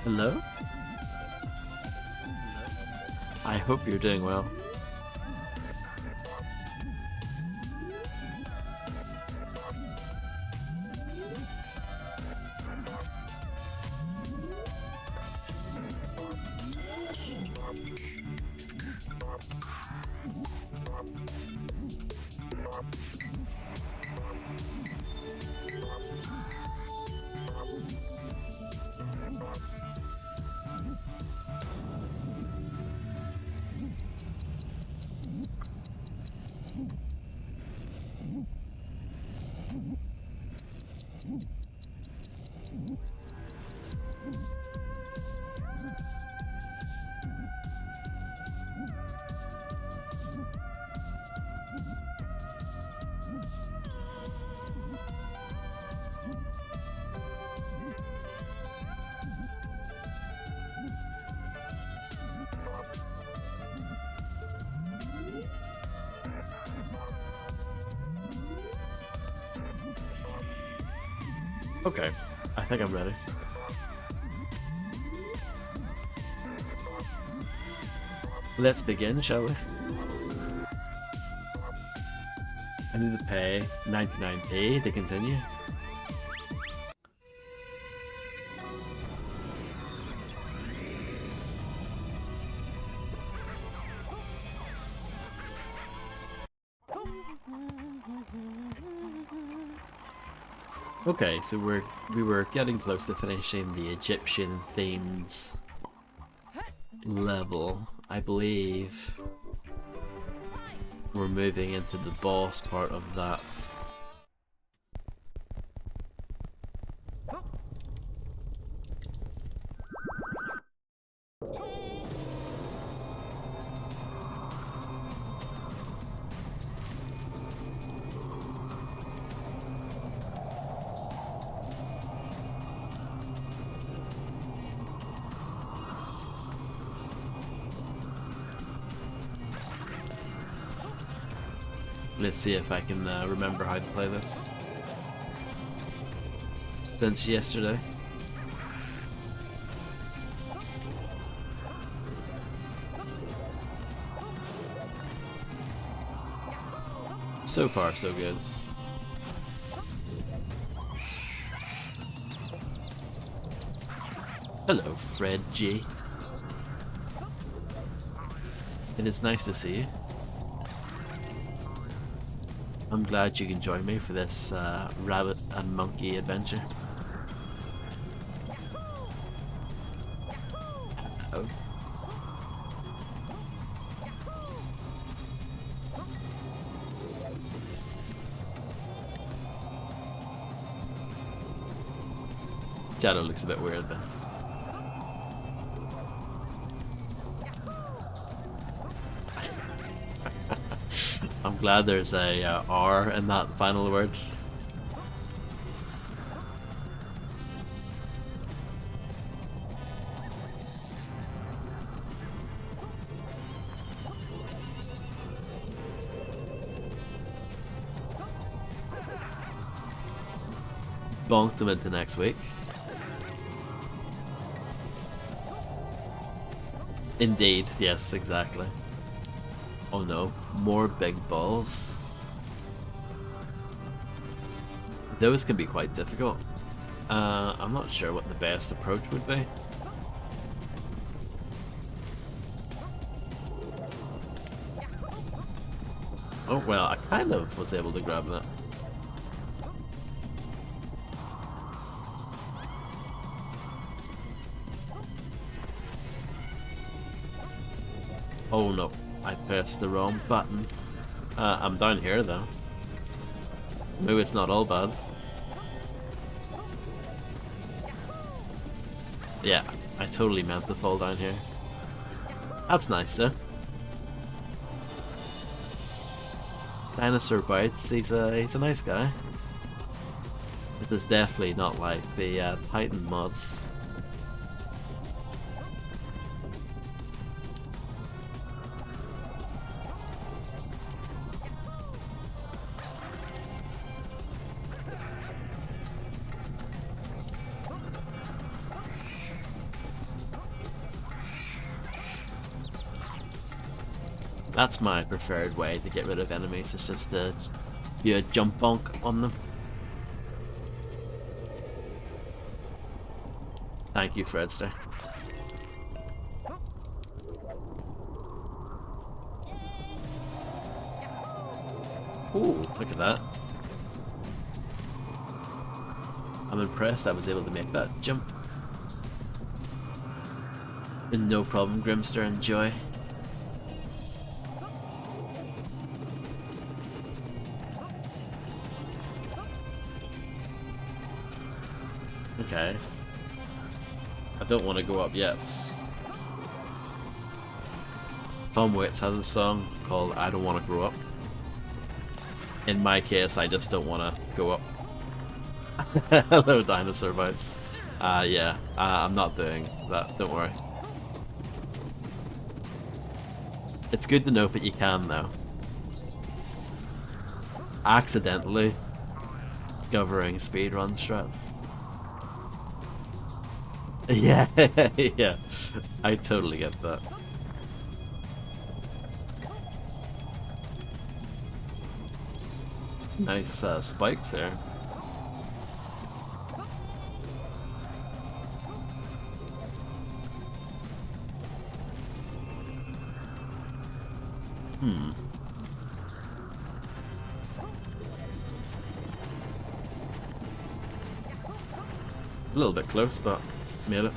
Hello? I hope you're doing well. Okay, I think I'm ready. Let's begin, shall we? I need to pay 99p to continue. Okay, so we were getting close to finishing the Egyptian themed level. I believe we're moving into the boss part of that. Let's see if I can remember how to play this. Since yesterday. So far, so good. Hello, Fred G. It is nice to see you. I'm glad you can join me for this rabbit and monkey adventure. Oh. Shadow looks a bit weird though. I'm glad there's a R in that final words. Bonked them into next week. Indeed, yes, exactly. Oh no, more big balls. Those can be quite difficult. I'm not sure what the best approach would be. Oh well, I kind of was able to grab that. Oh no, I pressed the wrong button. I'm down here though. Maybe it's not all bad. Yeah, I totally meant to fall down here. That's nice though. Dinosaur Bites, he's a nice guy. It is definitely not like the Titan mods. That's my preferred way to get rid of enemies, it's just to do a jump bonk on them. Thank you, Fredster. Ooh, look at that. I'm impressed I was able to make that jump. And no problem, Grimster, enjoy. Okay. I don't want to go up yet. Tom Waits has a song called I Don't Want to Grow Up. In my case, I just don't want to go up. Hello, Dinosaur Bites. Yeah, I'm not doing that, don't worry. It's good to know that you can, though. Accidentally discovering speedrun strats. Yeah, yeah, I totally get that. Nice spikes there. A little bit close, but made it.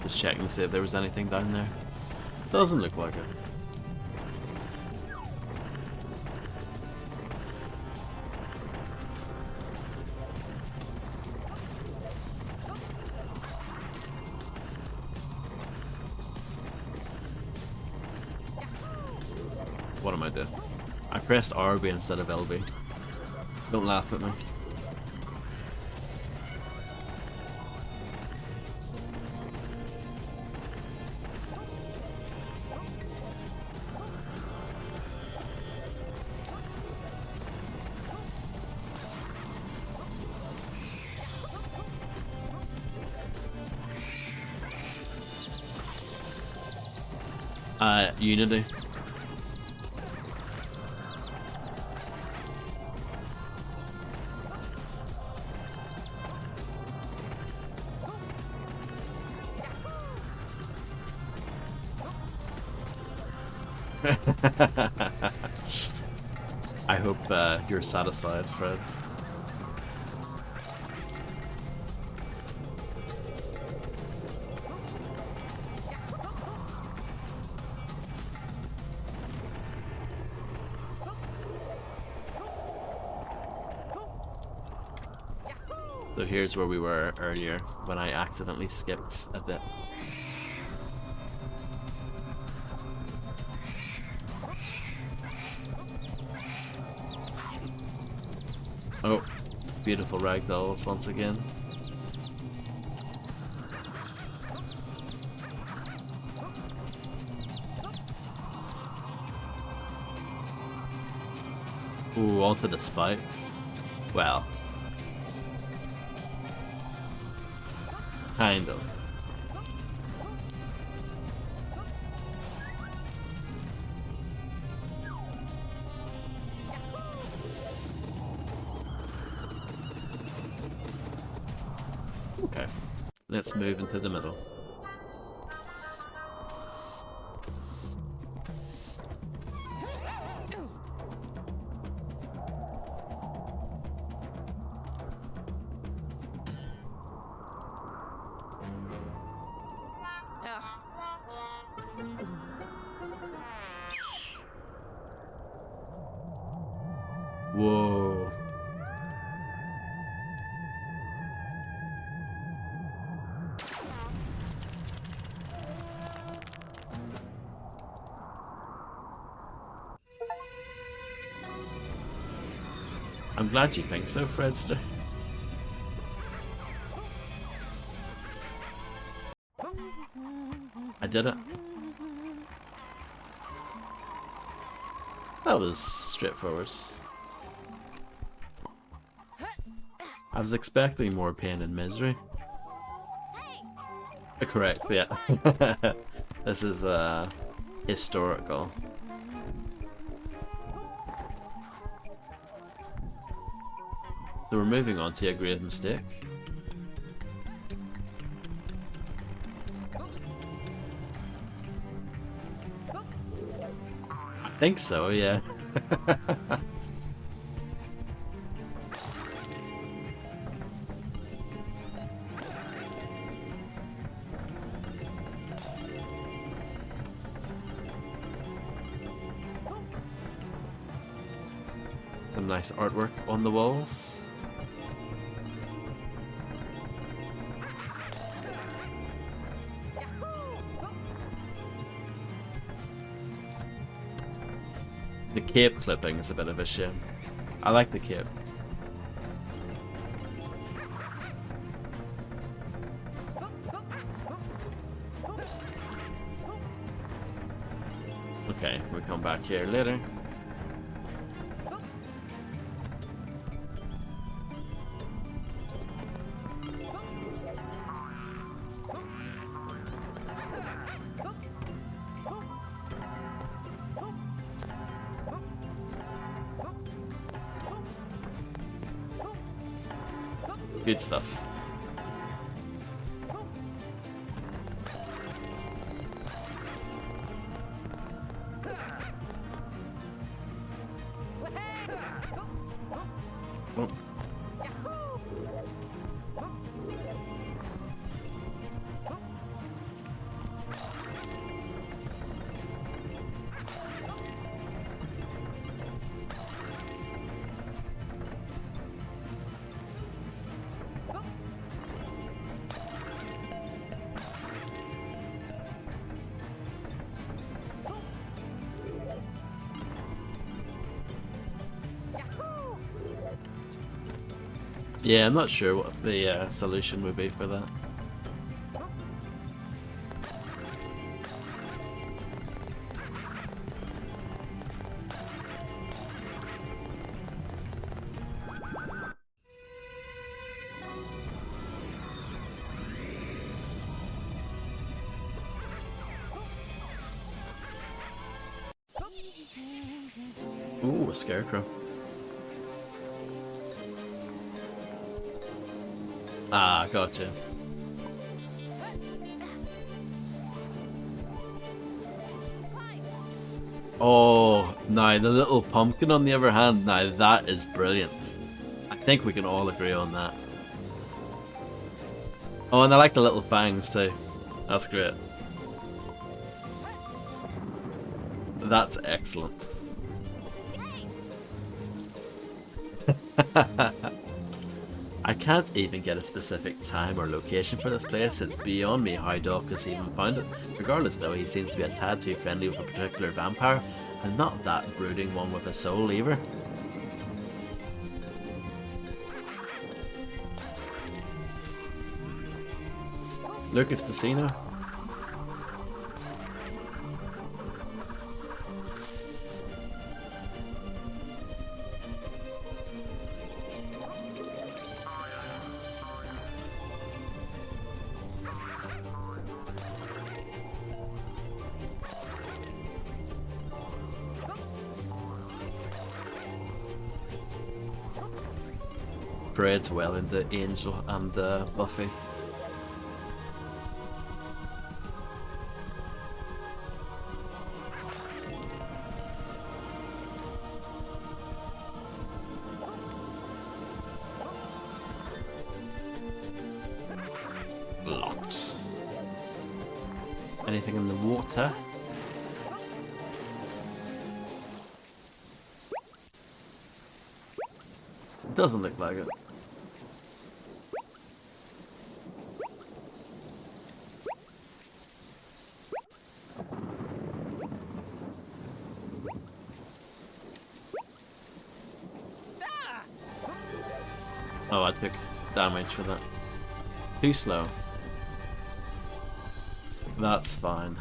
Just checking to see if there was anything down there. Doesn't look like it. What am I doing? I pressed RB instead of LB. Don't laugh at me. Unity. I hope you're satisfied, Fred. So here's where we were earlier when I accidentally skipped a bit. Oh, beautiful ragdolls once again. Ooh, onto the spikes. Well, kind of. Okay, let's move into the middle. Whoa. I'm glad you think so, Fredster. I did it. That was straightforward. I was expecting more pain and misery. Correct, yeah. This is historical. So we're moving on to a grave mistake. I think so, yeah. Some nice artwork on the walls. The cape clipping is a bit of a shame. I like the cape. Okay, we'll come back here later. Good stuff. Oh. Yeah, I'm not sure what the solution would be for that. Ooh, a scarecrow. Ah, gotcha. Oh, now the little pumpkin on the other hand, now that is brilliant. I think we can all agree on that. Oh, and I like the little fangs too. That's great. That's excellent. I can't even get a specific time or location for this place. It's beyond me how Doc has even found it. Regardless though, he seems to be a tad too friendly with a particular vampire, and not that brooding one with a soul either. Lucas Decino. Fred's well into Angel and Buffy. Locked. Anything in the water? Doesn't look like it. Oh, I took damage for that. Too slow. That's fine.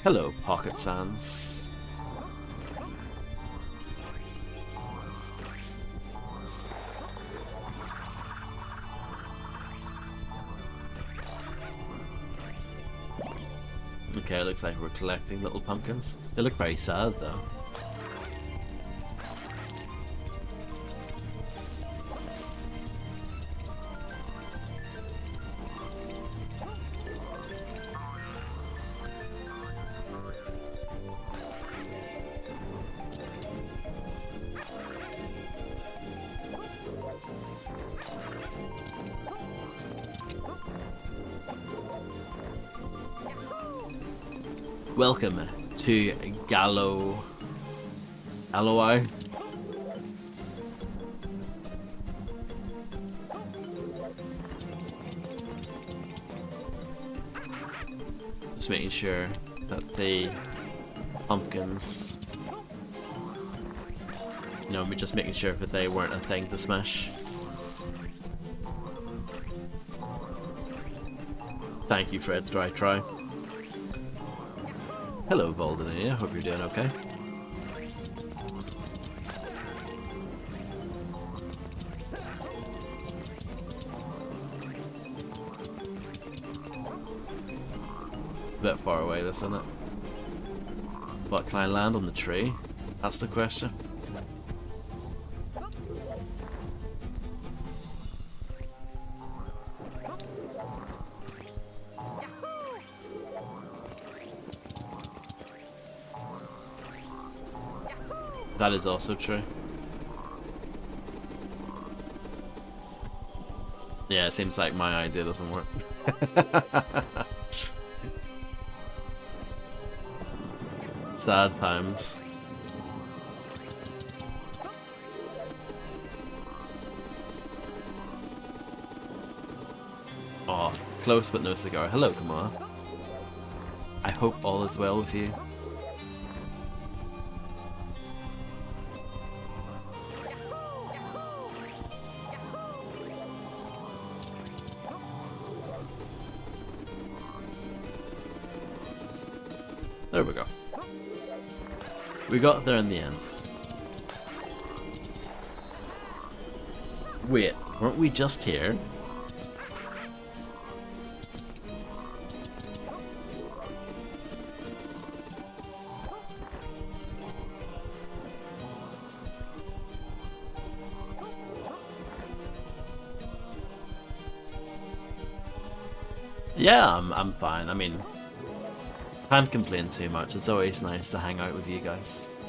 Hello, Pocket Sands. Okay, it looks like we're collecting little pumpkins. They look very sad though. Welcome to Galloway. Just making sure that the pumpkins... No, we're just making sure that they weren't a thing to smash. Thank you, Fred's Dry Try. Hello, Voldenia. Hope you're doing okay. A bit far away, this, isn't it? But can I land on the tree? That's the question. That is also true. Yeah, it seems like my idea doesn't work. Sad times. Oh, close but no cigar. Hello, Kamala. I hope all is well with you. There we go. We got there in the end. Wait, weren't we just here? Yeah, I'm fine. I mean, can't complain too much. It's always nice to hang out with you guys.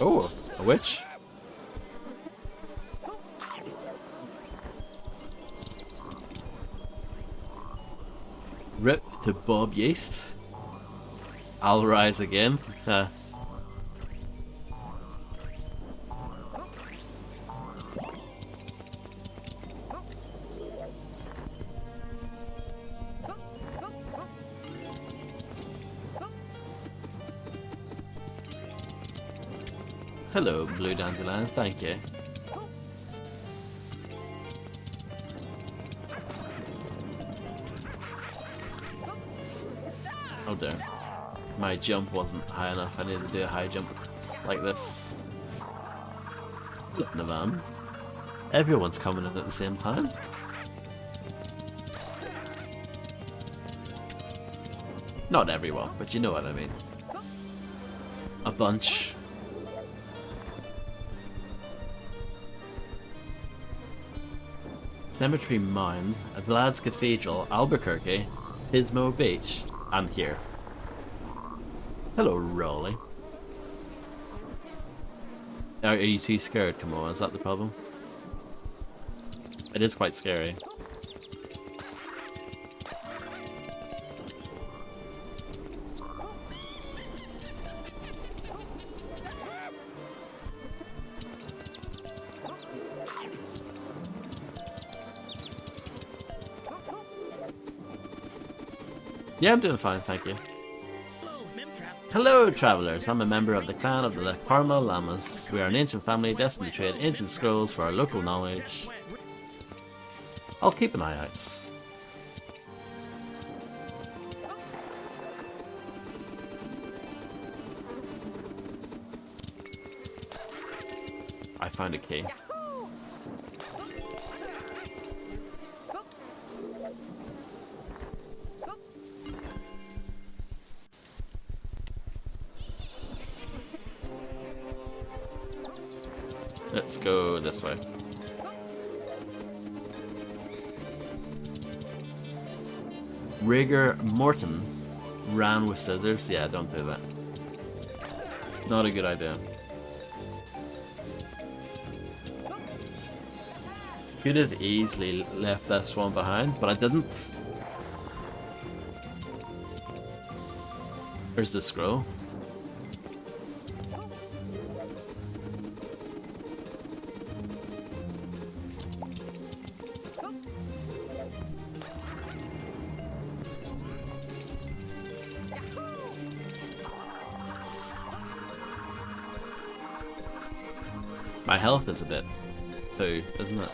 Oh, a witch? Rip to Bob Yeast. I'll rise again. Hello, Blue Dandelion, thank you. Oh dear. My jump wasn't high enough, I needed to do a high jump like this. Look, Navan. Everyone's coming in at the same time. Not everyone, but you know what I mean. A bunch. Cemetery Mound, Vlad's Cathedral, Albuquerque, Pismo Beach. I'm here. Hello, Rolly. Are you too scared? Come on, is that the problem? It is quite scary. Yeah, I'm doing fine, thank you. Hello, travelers. I'm a member of the clan of the Carmel Llamas. We are an ancient family destined to trade ancient scrolls for our local knowledge. I'll keep an eye out. I found a key. Let's go this way. Rigor Morton ran with scissors. Yeah, don't do that. Not a good idea. Could have easily left this one behind, but I didn't. Where's the scroll? My health is a bit poo, isn't it?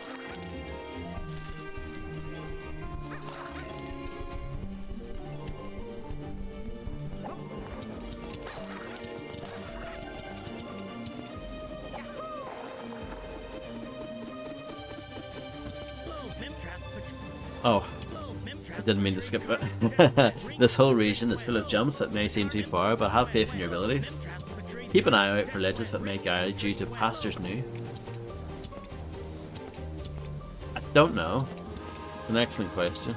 Oh, I didn't mean to skip it. This whole region is full of jumps that may seem too far, but have faith in your abilities. Keep an eye out for ledges that may guide you to pastures new. I don't know. An excellent question.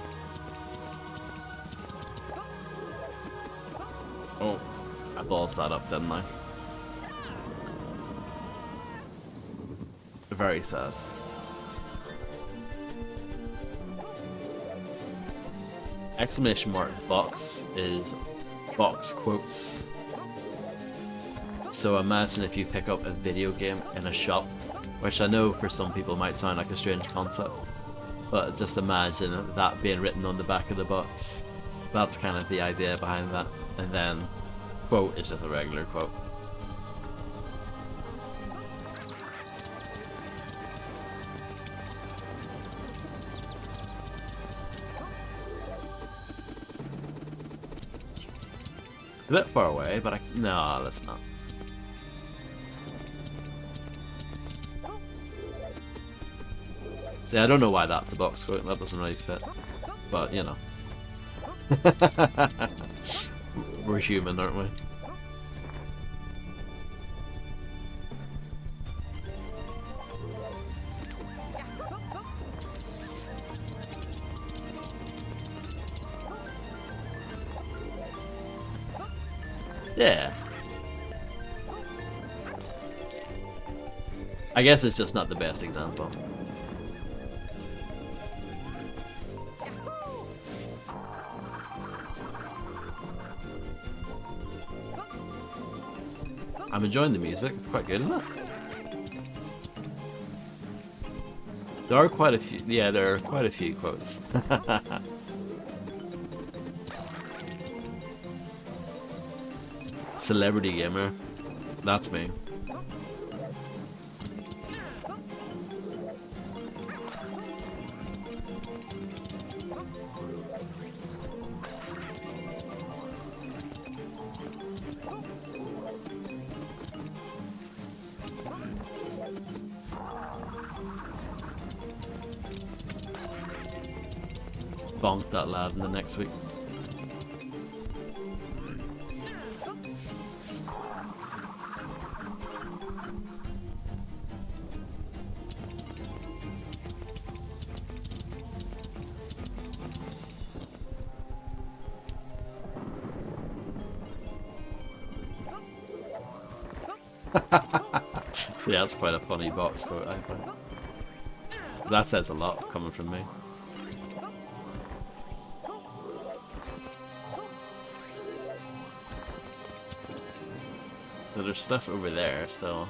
Oh, I ballsed that up, didn't I? Very sad. Exclamation mark box is box quotes. So imagine if you pick up a video game in a shop, which I know for some people might sound like a strange concept, but just imagine that being written on the back of the box. That's kind of the idea behind that. And then quote is just a regular quote. A bit far away, but no, let's not. See, I don't know why that's a box quote, that doesn't really fit. But, you know. We're human, aren't we? Yeah. I guess it's just not the best example. I'm enjoying the music, it's quite good, isn't it? There are quite a few, yeah, there are quite a few quotes. Celebrity gamer, that's me. Bonk that lad in the next week. See, that's quite a funny box quote, I think. That says a lot coming from me. So there's stuff over there still.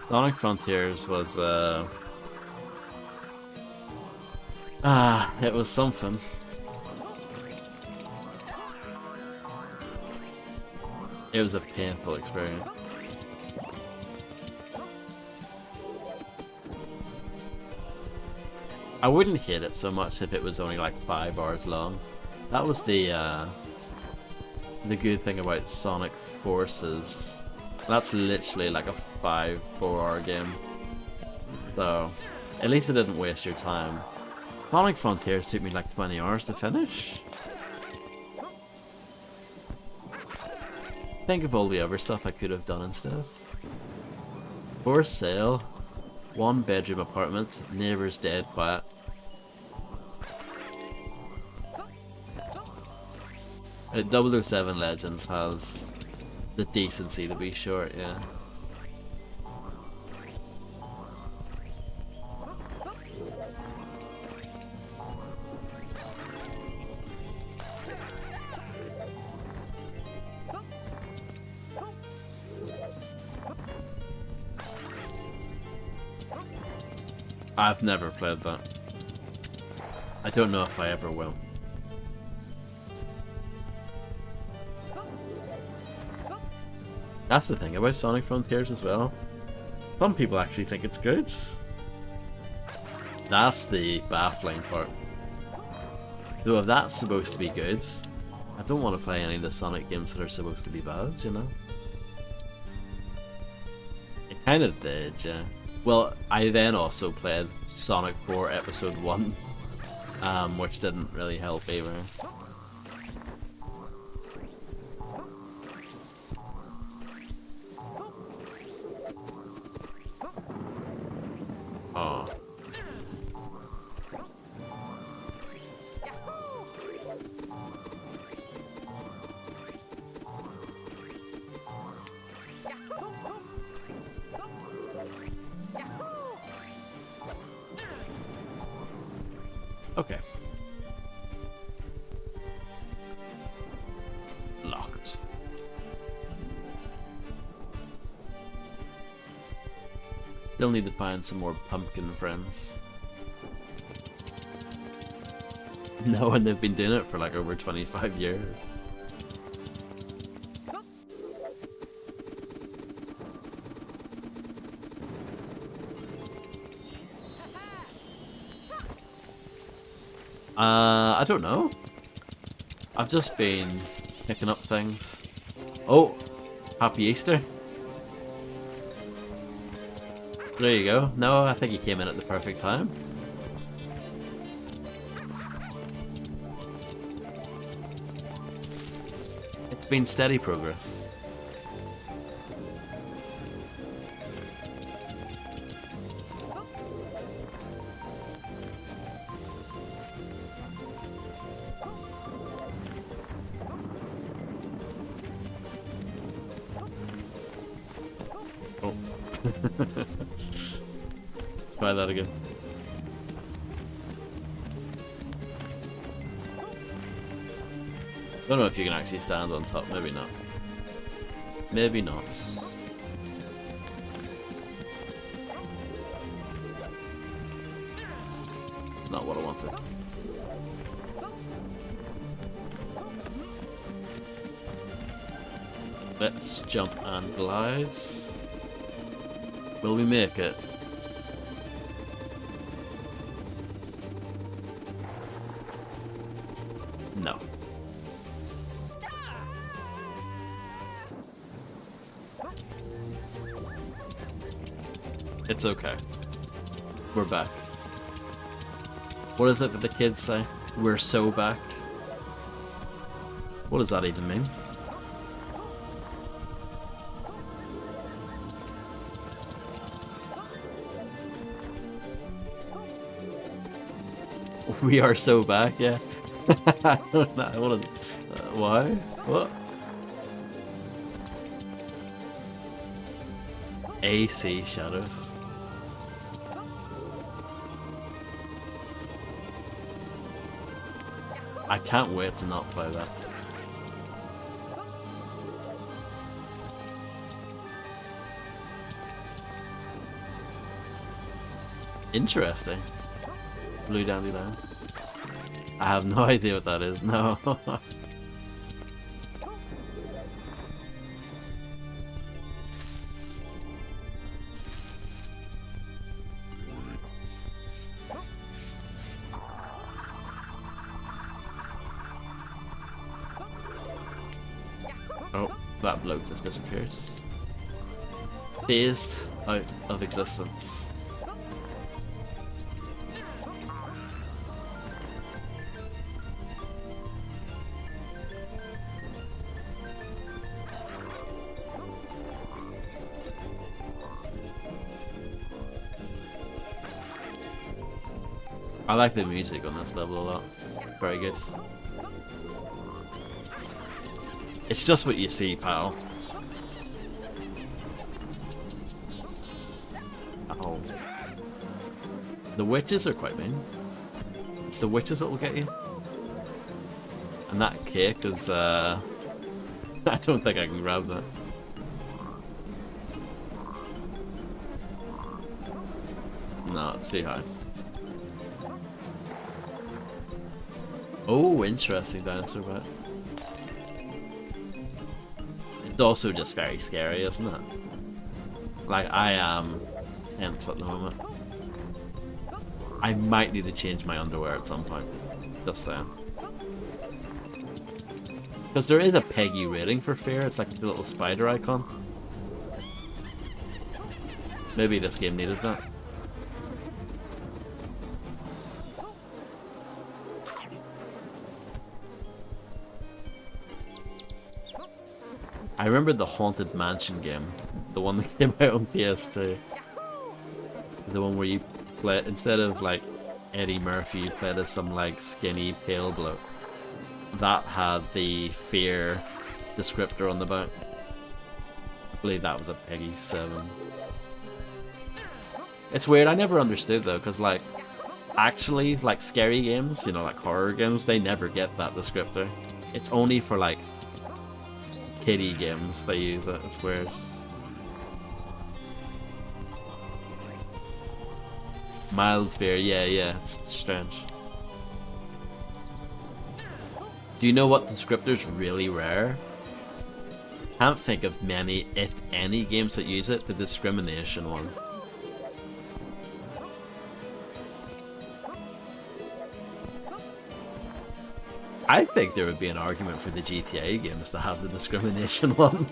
Sonic Frontiers was it was something. It was a painful experience. I wouldn't hate it so much if it was only like 5 hours long. That was the good thing about Sonic Forces. That's literally like a 4-hour game. So, at least it didn't waste your time. Sonic Frontiers took me like 20 hours to finish. Think of all the other stuff I could have done instead. For sale, 1-bedroom apartment, neighbours dead quiet. Double 007 Legends has the decency to be short, yeah. I've never played that. I don't know if I ever will. That's the thing about Sonic Frontiers as well. Some people actually think it's good. That's the baffling part. So if that's supposed to be good, I don't want to play any of the Sonic games that are supposed to be bad, you know? It kind of did, yeah. Well, I then also played Sonic 4 Episode 1, which didn't really help either. Oh. Okay. Locked. Still need to find some more pumpkin friends. No, and they've been doing it for like over 25 years. I don't know. I've just been picking up things. Oh, happy Easter. There you go. No, I think he came in at the perfect time. It's been steady progress. Oh. Try that again. Don't know if you can actually stand on top. Maybe not. Maybe not. It's not what I wanted. Let's jump and glide. Will we make it? No. It's okay. We're back. What is it that the kids say? We're so back. What does that even mean? We are so back, yeah. I don't know. What is, why? What? AC Shadows. I can't wait to not play that. Interesting. Blue dandelion. I have no idea what that is. No. Oh, that bloke just disappears. Phased out of existence. I like the music on this level a lot. Very good. It's just what you see, pal. Oh. The witches are quite mean. It's the witches that will get you. And that cake is, I don't think I can grab that. No, it's too high. Oh, interesting dinosaur bat. It's also just very scary, isn't it? Like, I am tense at the moment. I might need to change my underwear at some point. Just saying. Because there is a Peggy rating for fear, it's like the little spider icon. Maybe this game needed that. I remember the Haunted Mansion game, the one that came out on PS2. The one where you play, instead of like Eddie Murphy, you played as some like skinny pale bloke. That had the fear descriptor on the back. I believe that was a Peggy 7. It's weird, I never understood though, because like, actually, like scary games, you know, like horror games, they never get that descriptor. It's only for like kiddie games they use it, it's weird. Mild fear, yeah, it's strange. Do you know what descriptor's really rare? Can't think of many, if any, games that use it. The discrimination one. I think there would be an argument for the GTA games to have the discrimination one.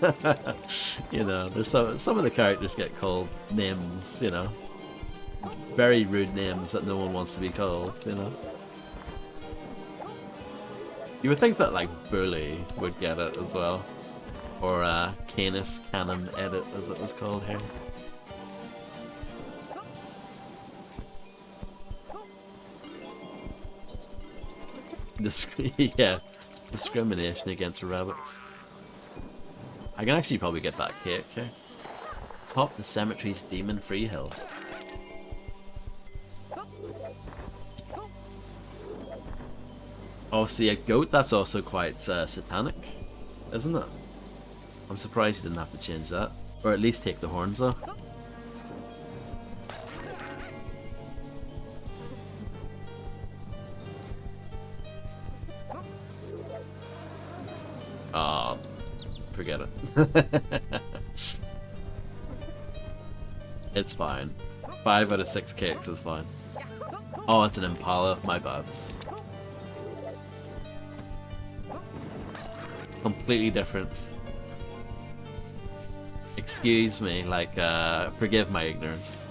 You know, there's some of the characters get called names, you know. Very rude names that no one wants to be called, you know. You would think that like Bully would get it as well. Or Canis Canem Edit as it was called here. Yeah, discrimination against rabbits. I can actually probably get that cake here. Top the cemetery's demon-free hill. Oh, see, a goat, that's also quite satanic, isn't it? I'm surprised you didn't have to change that. Or at least take the horns off. Oh, forget it. It's fine. 5 out of 6 cakes is fine. Oh, it's an Impala, my bad. Completely different. Excuse me, like, forgive my ignorance.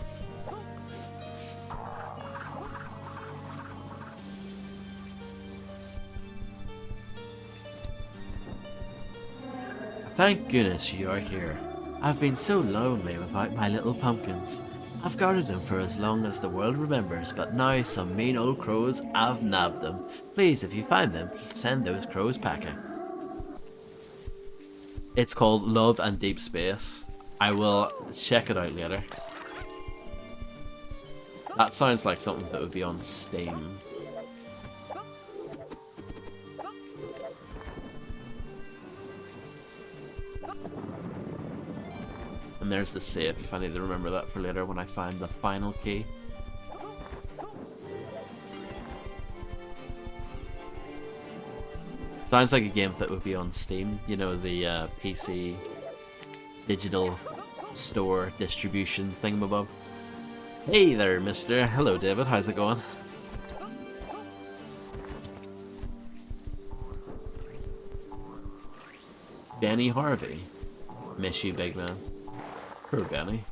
Thank goodness you're here. I've been so lonely without my little pumpkins. I've guarded them for as long as the world remembers, but now some mean old crows have nabbed them. Please, if you find them, send those crows packing. It's called Love and Deep Space. I will check it out later. That sounds like something that would be on Steam. And there's the safe. I need to remember that for later when I find the final key. Sounds like a game that would be on Steam. You know, the PC digital store distribution thingamabob. Hey there, mister. Hello, David. How's it going? Benny Harvey. Miss you, big man. Poor Benny.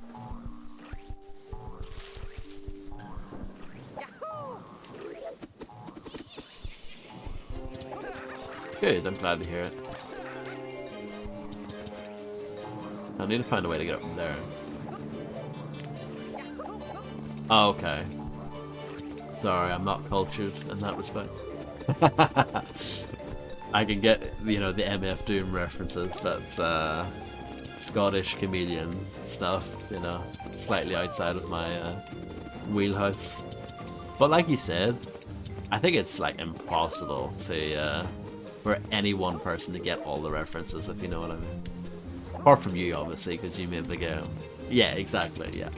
Good, I'm glad to hear it. I need to find a way to get up from there. Oh, okay. Sorry, I'm not cultured in that respect. I can get, you know, the MF Doom references, but Scottish comedian stuff, you know, slightly outside of my wheelhouse. But like you said, I think it's like impossible to for any one person to get all the references, if you know what I mean. Apart from you, obviously, because you made the game. Yeah, exactly, yeah.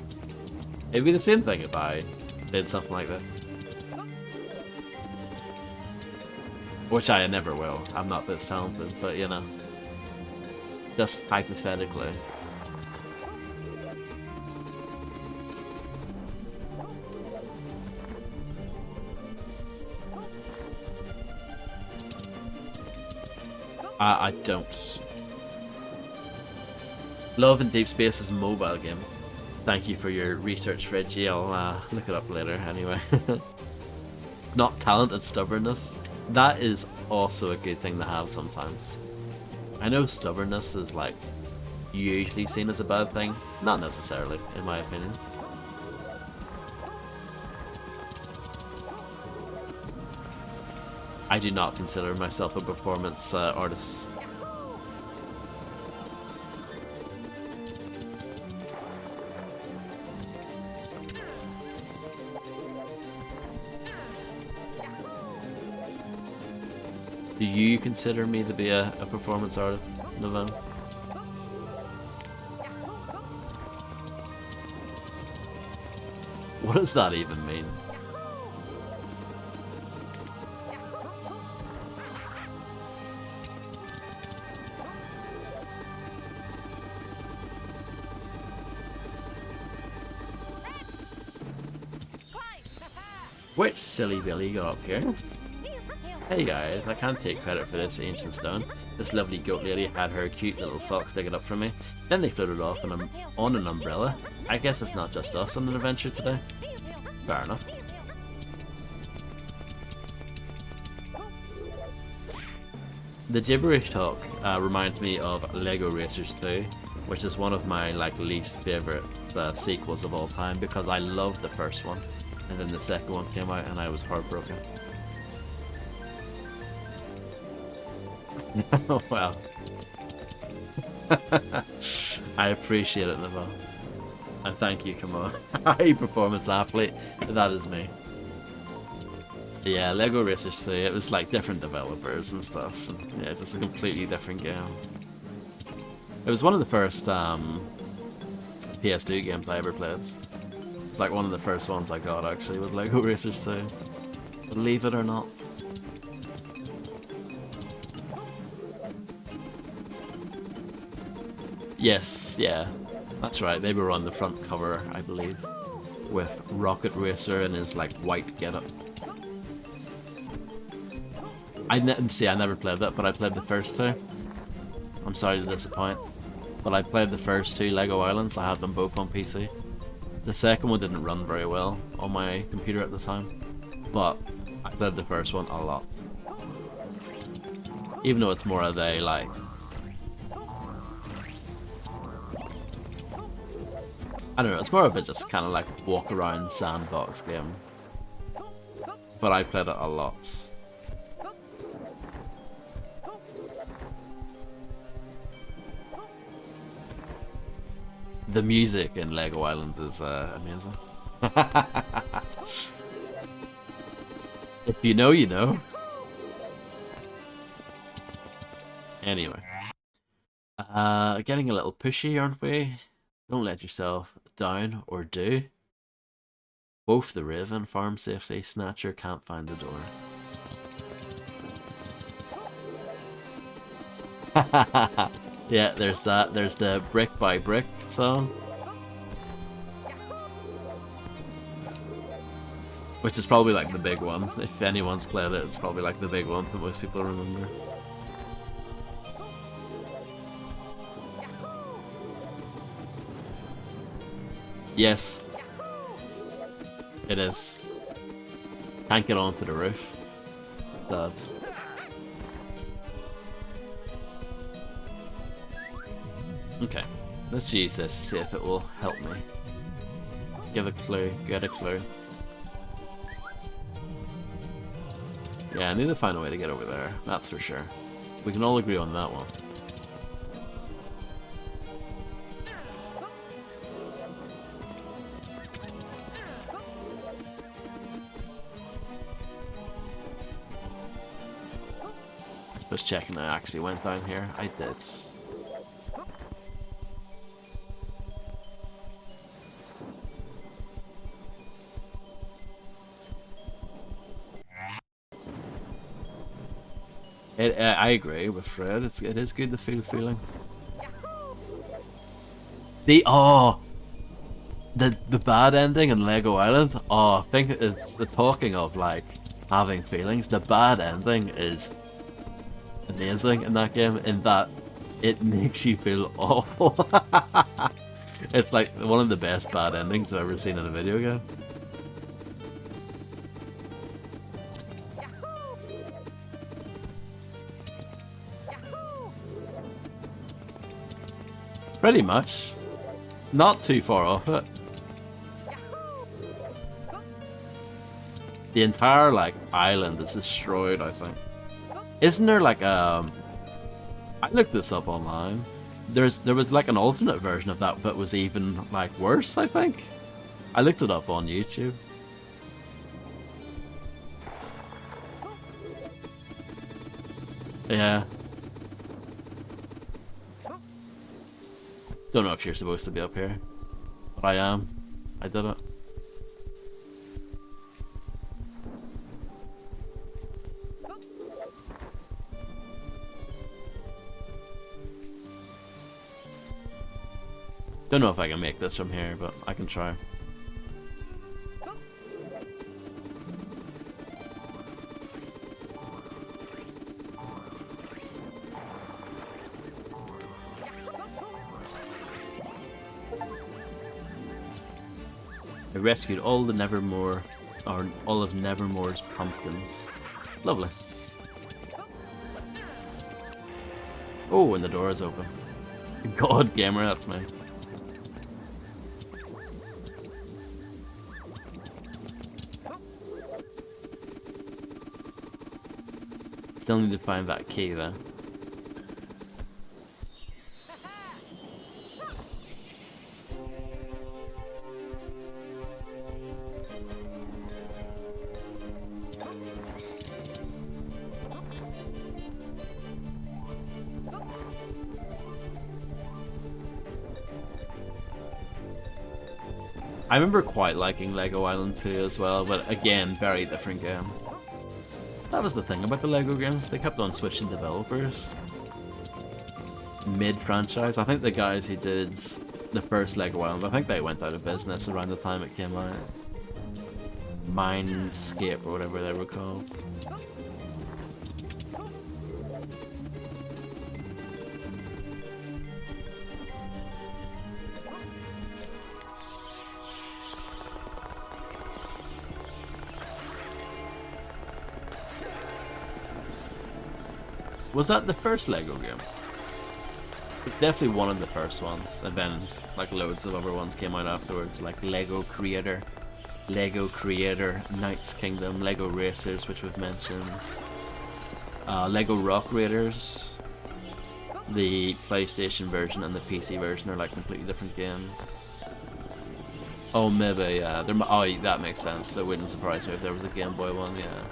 It'd be the same thing if I did something like that. Which I never will. I'm not this talented, but you know. Just hypothetically. I don't. Love in Deep Space is a mobile game. Thank you for your research, Reggie. I'll look it up later anyway. Not talent and stubbornness. That is also a good thing to have sometimes. I know stubbornness is like usually seen as a bad thing. Not necessarily, in my opinion. I do not consider myself a performance artist. Do you consider me to be a performance artist, Navan? What does that even mean? Which silly Billy got up here? Hey guys, I can't take credit for this ancient stone. This lovely goat lady had her cute little fox dig it up for me. Then they floated off on an umbrella. I guess it's not just us on an adventure today. Fair enough. The gibberish talk reminds me of Lego Racers 2, which is one of my least favorite sequels of all time because I loved the first one, and then the second one came out and I was heartbroken. Well, I appreciate it, Naval. And thank you, come on. High performance athlete, that is me. Yeah, Lego Racers 2, it was like different developers and stuff. And, yeah, it's just a completely different game. It was one of the first PS2 games I ever played. It's like one of the first ones I got actually with Lego Racers 2. Believe it or not. Yes, yeah, that's right. They were on the front cover, I believe, with Rocket Racer and his white getup. I never played that, but I played the first two. I'm sorry to disappoint, but I played the first two Lego Islands. I had them both on PC. The second one didn't run very well on my computer at the time, but I played the first one a lot. Even though it's more of a I don't know, it's more of a just kind of walk around sandbox game. But I played it a lot. The music in Lego Island is amazing. If you know, you know. Anyway. Getting a little pushy, aren't we? Don't let yourself down, or do. Both the Raven, Farm Safety, Snatcher can't find the door. Yeah, there's that. There's the Brick by Brick song, which is probably like the big one. If anyone's played it, it's probably like the big one that most people remember. Yes, it is. Can't get onto the roof. Sad. Okay, let's use this to see if it will help me. Give a clue, get a clue. Yeah, I need to find a way to get over there, that's for sure. We can all agree on that one. Just checking I actually went down here. I did. I agree with Fred. It is good to feel feelings. See, oh, the bad ending in Lego Island. Oh, I think it's the talking of like having feelings. The bad ending is amazing in that game. In that it makes you feel awful. It's like one of the best bad endings I've ever seen in a video game. Pretty much. Not too far off it. The entire like island is destroyed, I think. Isn't there like I looked this up online. There was like an alternate version of that that was even like worse, I think. I looked it up on YouTube. Yeah. Don't know if you're supposed to be up here, but I am. I did it. Don't know if I can make this from here, but I can try. I rescued all the Nevermore, or all of Nevermore's pumpkins. Lovely. Oh, and the door is open. God, gamer, that's me. Still need to find that key though. I remember quite liking Lego Island 2 as well, but again, very different game. That was the thing about the Lego games, they kept on switching developers mid-franchise. I think the guys who did the first Lego Island, I think they went out of business around the time it came out. Mindscape or whatever they were called. Was that the first Lego game? It's definitely one of the first ones, and then like loads of other ones came out afterwards, like Lego Creator, Knights Kingdom, Lego Racers, which we've mentioned, Lego Rock Raiders. The PlayStation version and the PC version are like completely different games. Oh, maybe, yeah. Oh, that makes sense. It wouldn't surprise me if there was a Game Boy one, yeah.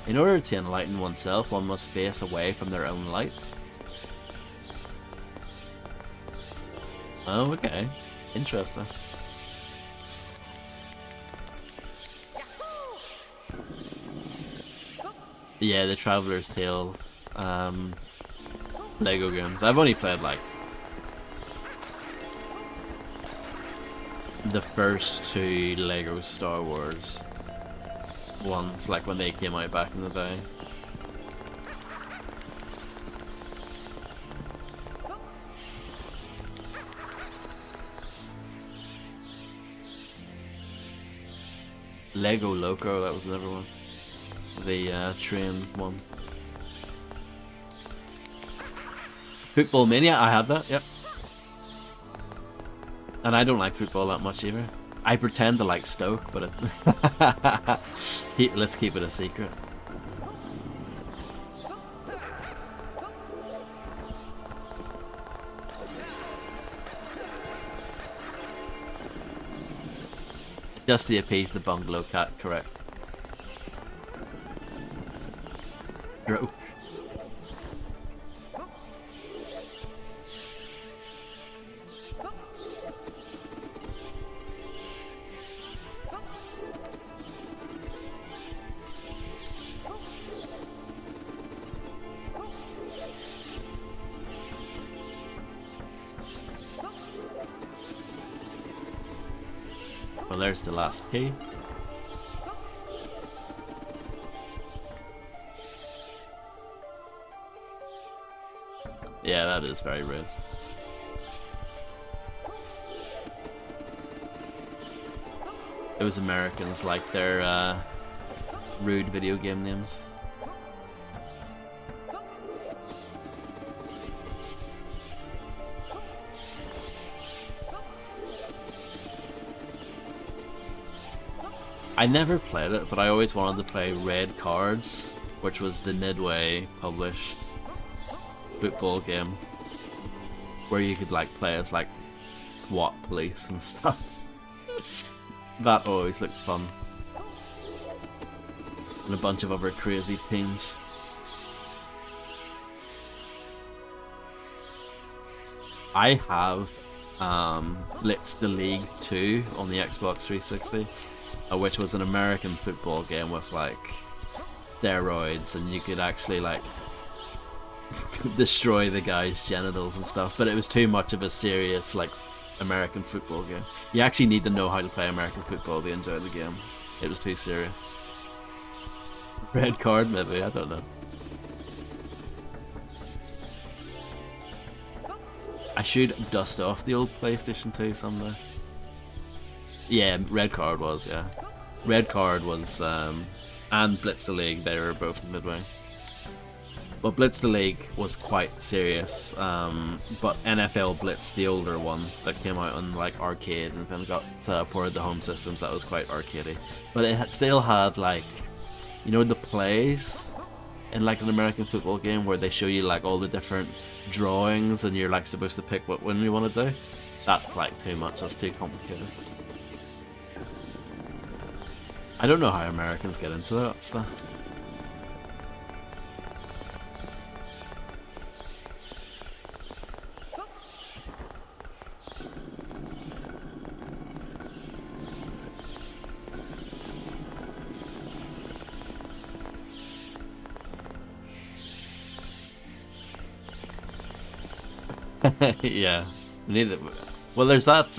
In order to enlighten oneself, one must face away from their own light. Oh, okay. Interesting. Yeah, the Traveler's Tale Lego games. I've only played like the first two Lego Star Wars ones, like when they came out back in the day. Lego Loco, that was another one. The train one. Football Mania, I had that, yep. And I don't like football that much either. I pretend to like Stoke, but let's keep it a secret. Just to appease the bungalow cat, correct. Stroke. Well, there's the last key. Yeah, that is very rude. It was Americans like their rude video game names. I never played it, but I always wanted to play Red Cards, which was the Midway published football game, where you could like play as like SWAT police and stuff. That always looked fun. And a bunch of other crazy teams. I have Blitz the League 2 on the Xbox 360. Which was an American football game with like steroids, and you could actually like destroy the guy's genitals and stuff, but it was too much of a serious like American football game. You actually need to know how to play American football to enjoy the game. It was too serious. Red card maybe, I don't know. I should dust off the old PlayStation 2 someday. Yeah, Red Card was, yeah. Red Card was, and Blitz the League, they were both Midway. But Blitz the League was quite serious, but NFL Blitz, the older one, that came out on like arcade and then got ported to home systems, that was quite arcadey. But it still had like, you know, the plays in like an American football game where they show you like all the different drawings and you're like supposed to pick what one you want to do. That's like too much, that's too complicated. I don't know how Americans get into that stuff. Yeah, we need it. Well, there's that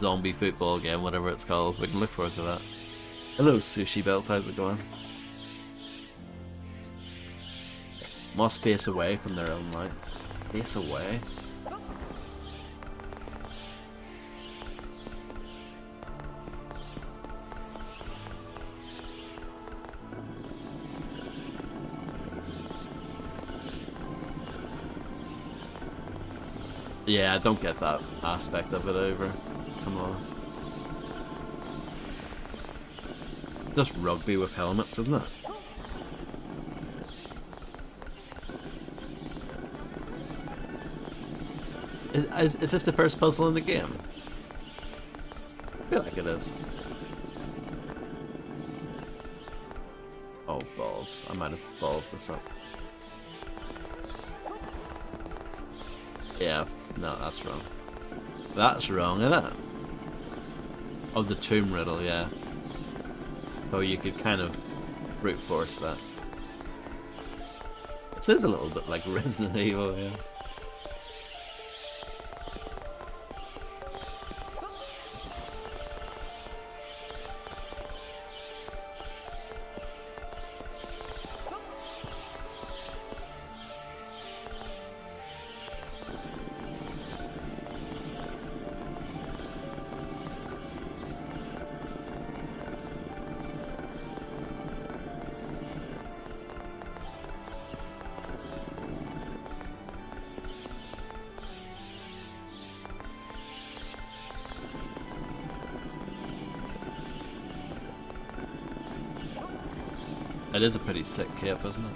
zombie football game, whatever it's called. We can look forward to that. Hello, Sushi Belts. How's it going? Must face away from their own light. Face away. Yeah, I don't get that aspect of it over. Come on. Just rugby with helmets, isn't it? Is this the first puzzle in the game? I feel like it is. Oh, balls. I might have balled this up. Yeah, no, that's wrong. That's wrong, isn't it? Oh, the tomb riddle, yeah. Oh, you could kind of brute force that. This is a little bit like Resident Evil, yeah. It is a pretty sick cape, isn't it?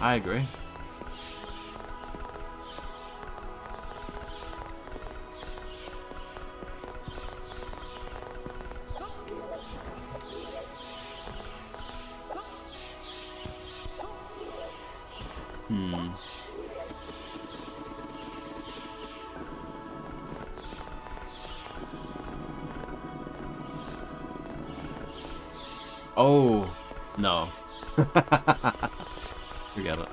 I agree. Oh, no. Forget it.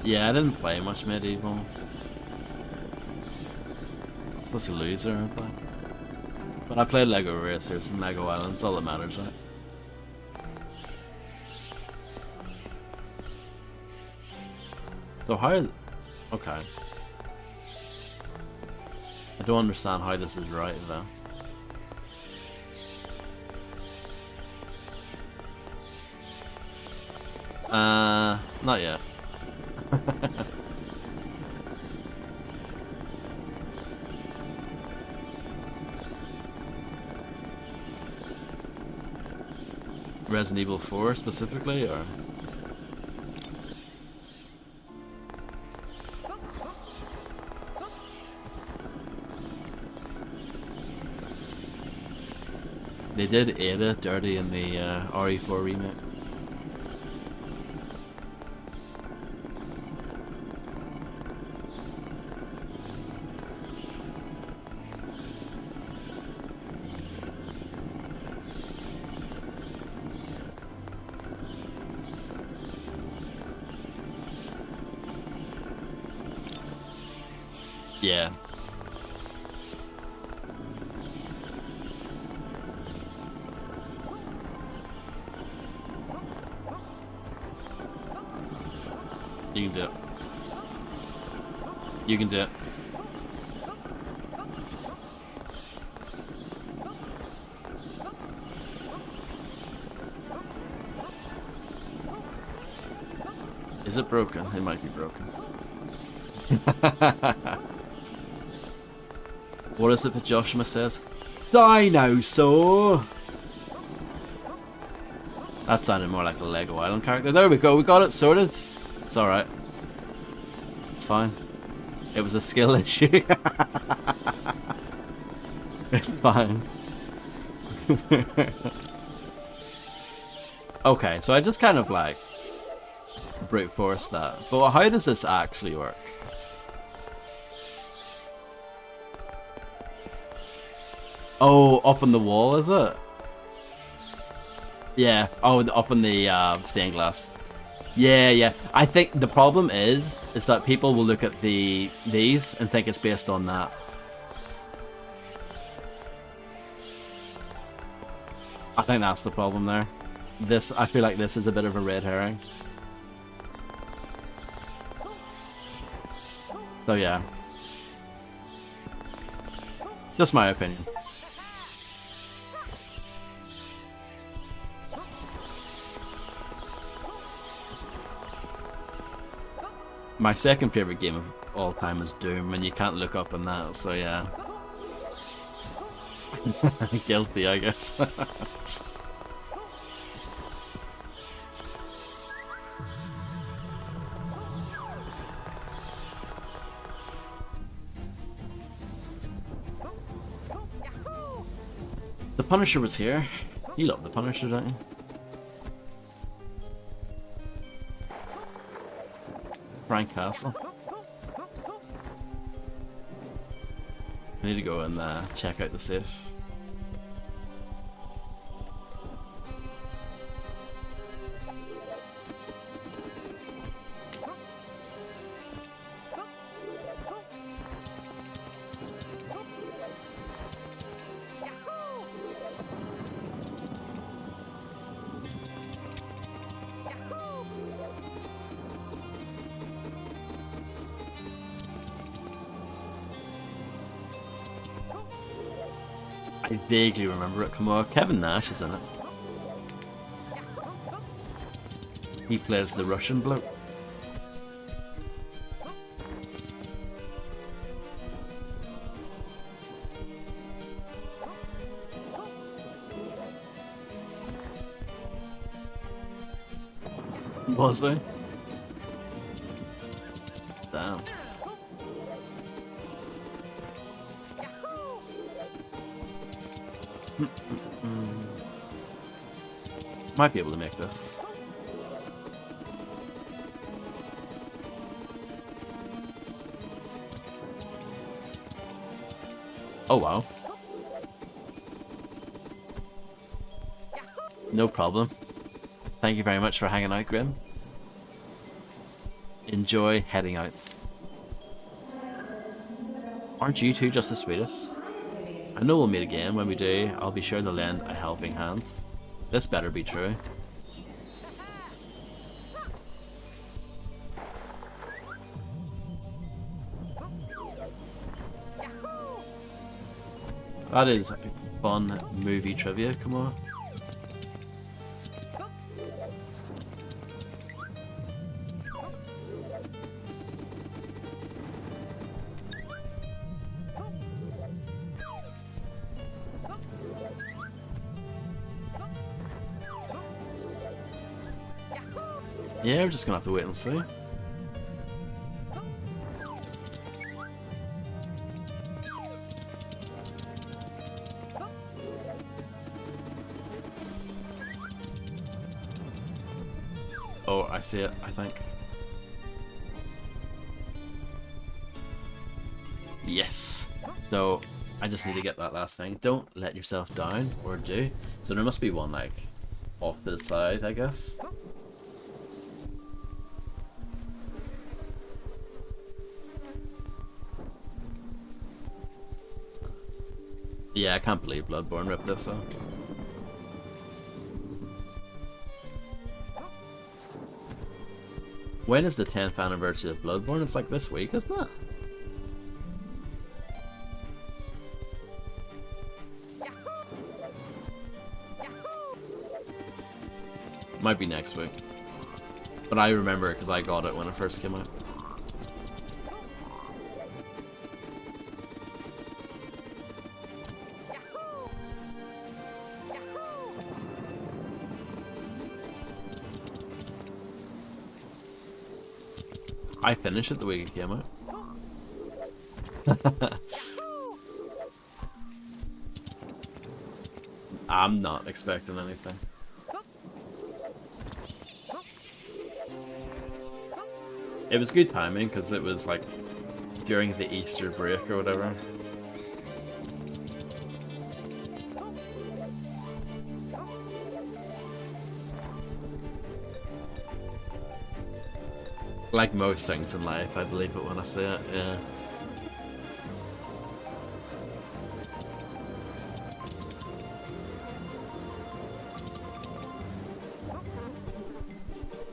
Yeah, I didn't play much Medieval. Such a loser, aren't I? But I played Lego Racers and Lego Islands, all that matters, right? So how... Okay. I don't understand how this is right, though. Not yet. Resident Evil 4 specifically, or...? They did Ada dirty in the RE4 remake. Yeah. You can do it. You can do it. Is it broken? It might be broken. What is it that Joshua says? Dinosaur! That sounded more like a Lego Island character. There we go, we got it sorted. It's alright. It's fine. It was a skill issue. It's fine. Okay, so I just kind of like brute force that. But how does this actually work? Oh, up on the wall, is it? Yeah. Oh, up on the stained glass. Yeah, yeah. I think the problem is that people will look at these and think it's based on that. I think that's the problem there. I feel like this is a bit of a red herring. So yeah. Just my opinion. My second favorite game of all time is Doom, and you can't look up on that, so yeah. Guilty, I guess. The Punisher was here. You love the Punisher, don't you? Frank Castle. I need to go and check out the safe. I vaguely remember it. Come on, Kevin Nash is in it. He plays the Russian bloke. Was he? Damn. Might be able to make this. Oh wow. No problem. Thank you very much for hanging out, Grim. Enjoy heading out. Aren't you two just the sweetest? I know we'll meet again. When we do, I'll be sure to lend a helping hand. This better be true. That is fun movie trivia, come on. Yeah, we're just gonna have to wait and see. Oh, I see it, I think. Yes! So, I just need to get that last thing. Don't let yourself down, or do. So there must be one, like, off to the side, I guess. Yeah, I can't believe Bloodborne ripped this off. When is the 10th anniversary of Bloodborne? It's like this week, isn't it? Might be next week. But I remember it because I got it when it first came out. I finished it the week it came out. I'm not expecting anything. It was good timing because it was like during the Easter break or whatever. Like most things in life, I believe it when I say it, yeah.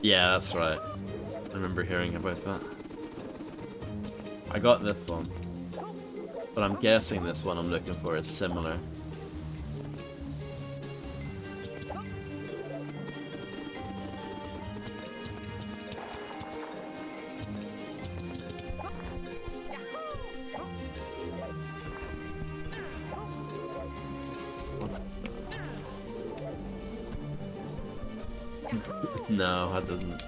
Yeah, that's right. I remember hearing about that. I got this one. But I'm guessing this one I'm looking for is similar. No, I didn't.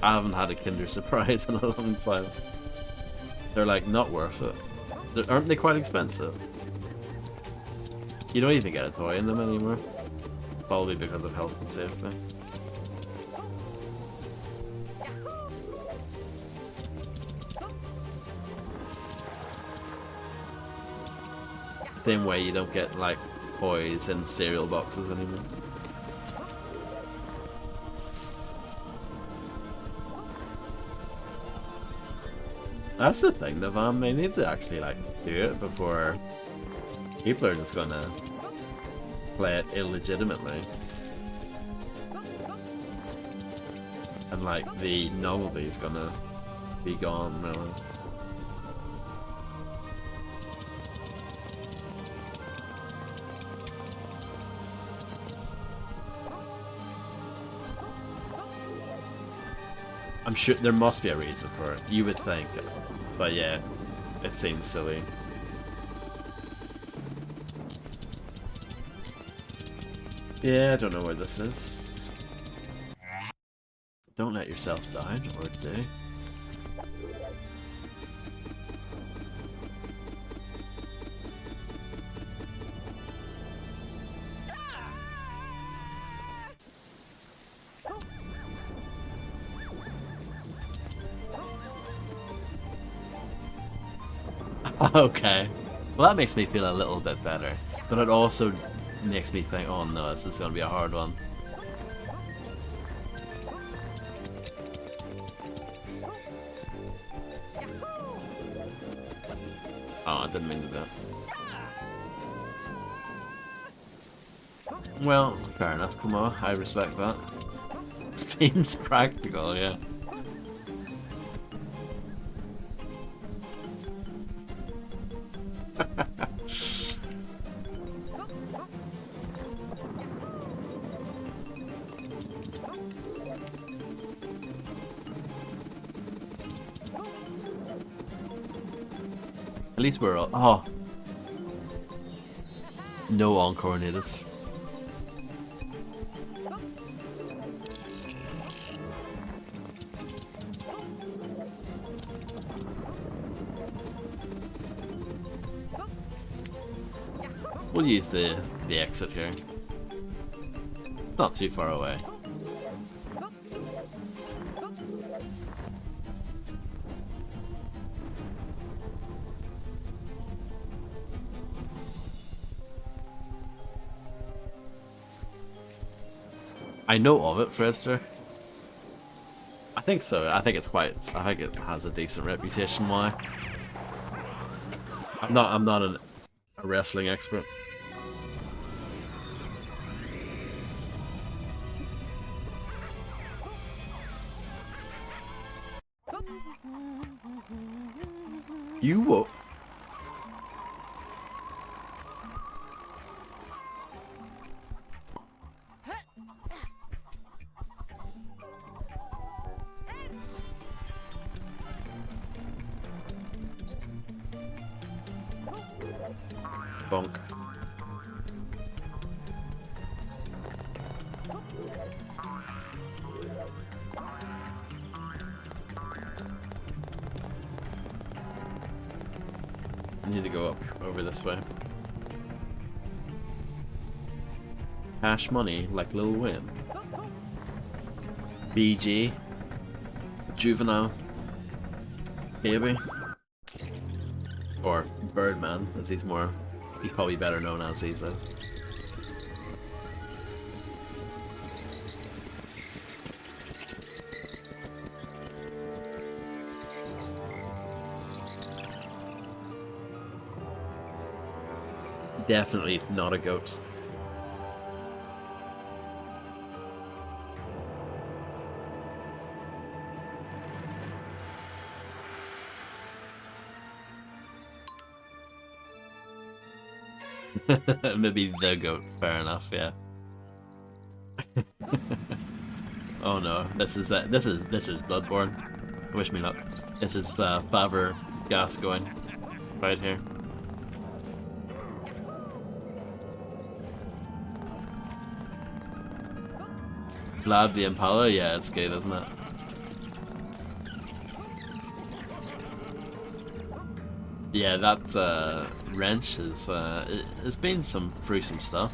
I haven't had a Kinder Surprise in a long time. They're like not worth it. Aren't they quite expensive? You don't even get a toy in them anymore. Probably because of health and safety. Same way you don't get like toys in cereal boxes anymore. That's the thing, though, man. They need to actually like do it before people are just gonna play it illegitimately, and like the novelty's gonna be gone, really. I'm sure there must be a reason for it. You would think, but yeah, it seems silly. Yeah, I don't know where this is. Don't let yourself down, or do. Okay. Well, that makes me feel a little bit better. But it also makes me think, oh no, this is going to be a hard one. Oh, I didn't mean to do that. Well, fair enough. Come on, I respect that. Seems practical, yeah. At least we're all. Oh. No encore needed. We'll use the exit here. It's not too far away. I know of it, Frister. I think so. I think it's quite. I think it has a decent reputation. Why? I'm not a wrestling expert. You what? Bonk. I need to go up over this way. Cash money like Lil Wayne. BG. Juvenile. Baby. Or Birdman, as he's probably better known as these days. Definitely not a goat. Maybe the goat. Fair enough. Yeah. Oh no! This is Bloodborne. Wish me luck. This is Faber Gascoigne right here. Vlad the Impala. Yeah, it's good, isn't it? Yeah, that wrench is it's been through some stuff.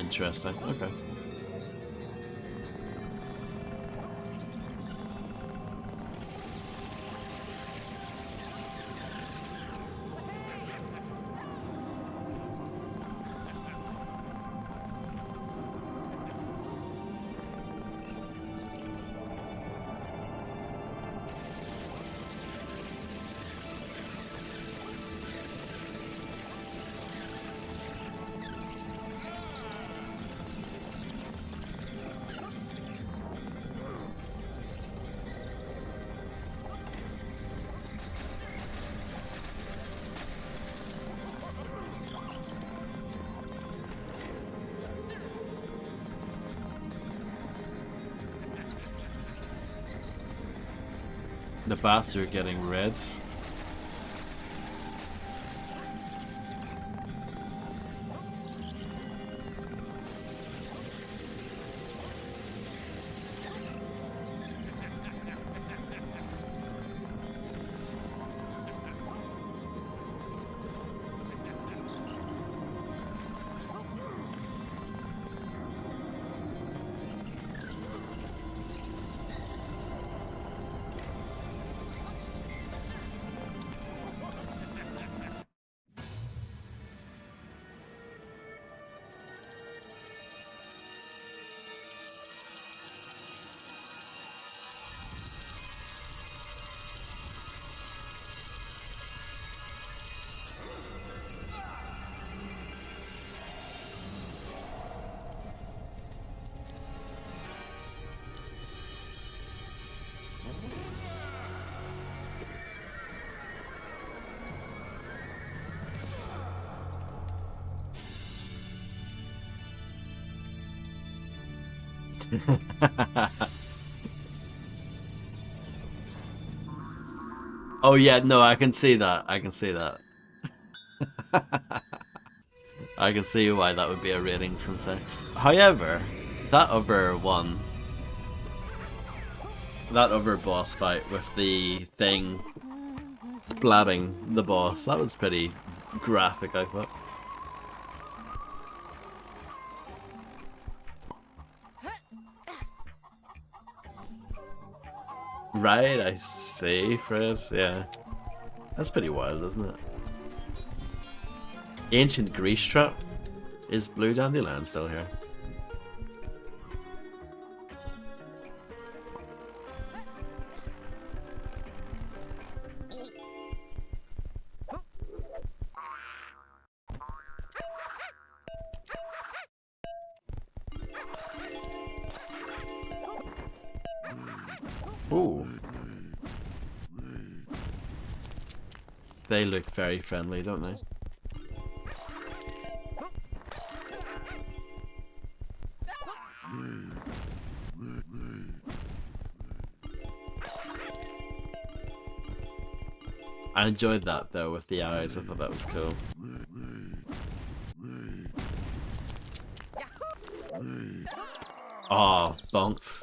Interesting. Okay. The baths are getting red. Oh yeah, no, I can see that. I can see that. I can see why that would be a ratings concern. However, that other one, that other boss fight with the thing splatting the boss, that was pretty graphic, I thought. Right, I see, Fred. Yeah. That's pretty wild, isn't it? Ancient Grease Trap? Is Blue Dandelion still here? Ooh. They look very friendly, don't they? I enjoyed that though with the eyes, I thought that was cool. Oh, bonks.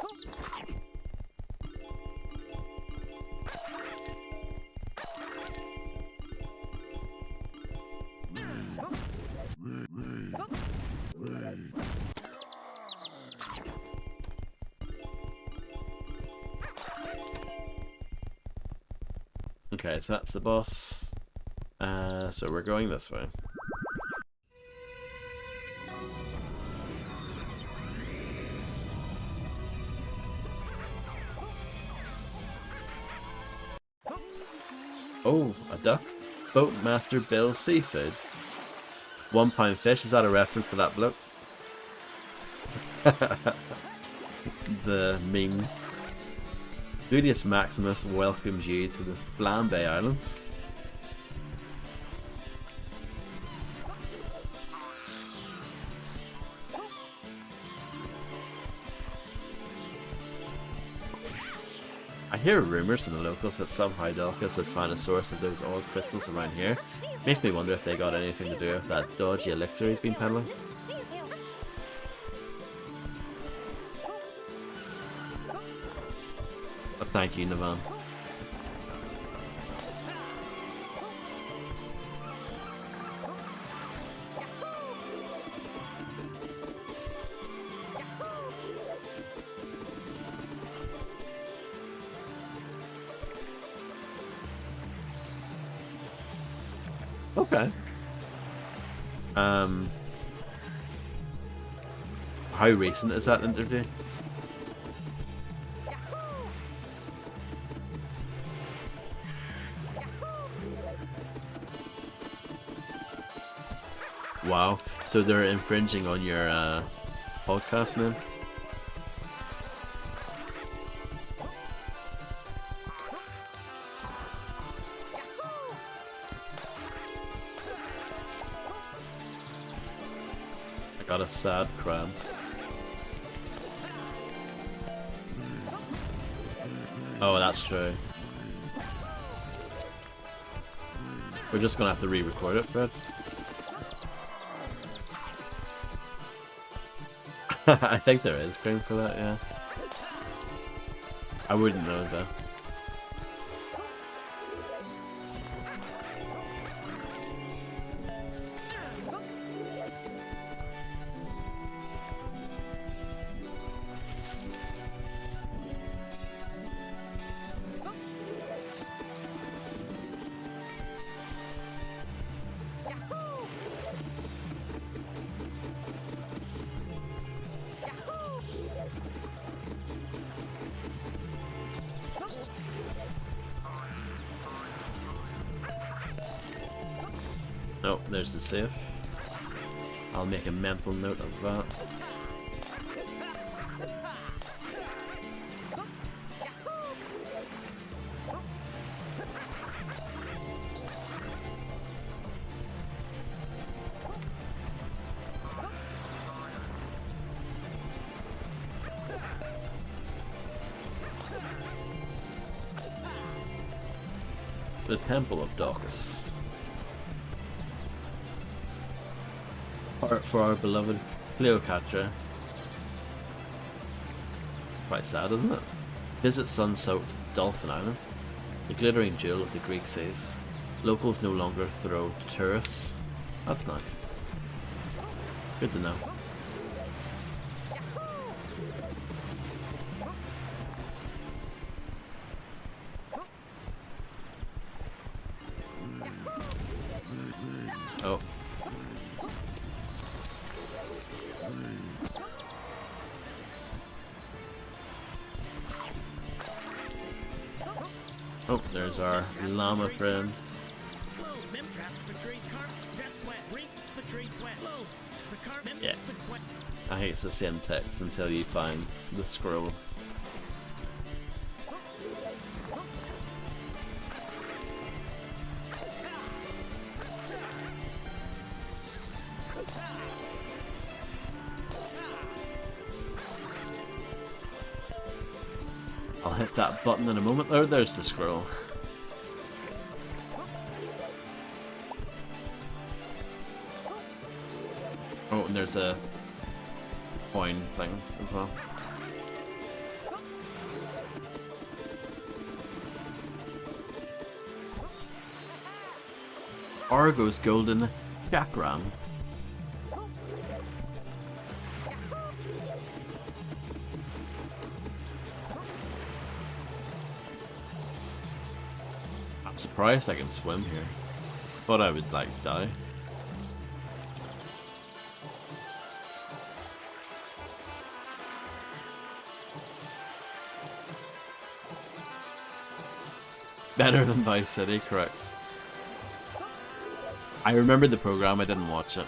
Okay, so that's the boss. So we're going this way. Oh, a duck? Boatmaster Bill Seafood. £1 fish, is that a reference to that bloke? The meme. Ludius Maximus welcomes you to the Flambe Islands. I hear rumours from the locals that somehow Daucus has found a source of those old crystals around here. Makes me wonder if they got anything to do with that dodgy elixir he's been peddling. But thank you, Navan. Okay. How recent is that interview? Wow. So they're infringing on your podcast name? I got a sad crab. Oh, that's true. We're just gonna have to re-record it, Fred. I think there is cream for that, yeah. I wouldn't know though. Oh, there's the save. I'll make a mental note of that. The Temple of Daucus. For our beloved Cleopatra. Quite sad, isn't it? Visit sun-soaked Dolphin Island, the glittering jewel of the Greek seas. Locals no longer throw tourists. That's nice. Good to know. Oh. Oh, there's our llama friends. Yeah. I think it's the same text until you find the scroll. I'll hit that button in a moment. Oh, there's the scroll. Oh, and there's a coin thing as well. Argo's golden chakram. I'm surprised I can swim here. Thought I would like die. Better than Vice City, correct. I remember the program, I didn't watch it.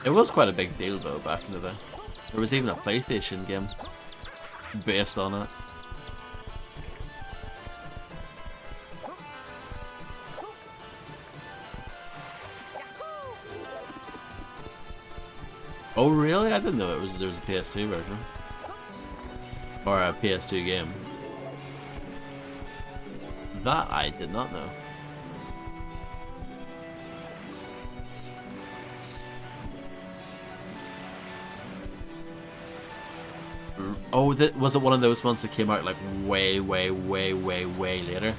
It was quite a big deal though back in the day. There was even a PlayStation game based on it. Oh really? I didn't know there was a PS2 version. Or a PS2 game. That I did not know. Oh, was it one of those ones that came out like way later?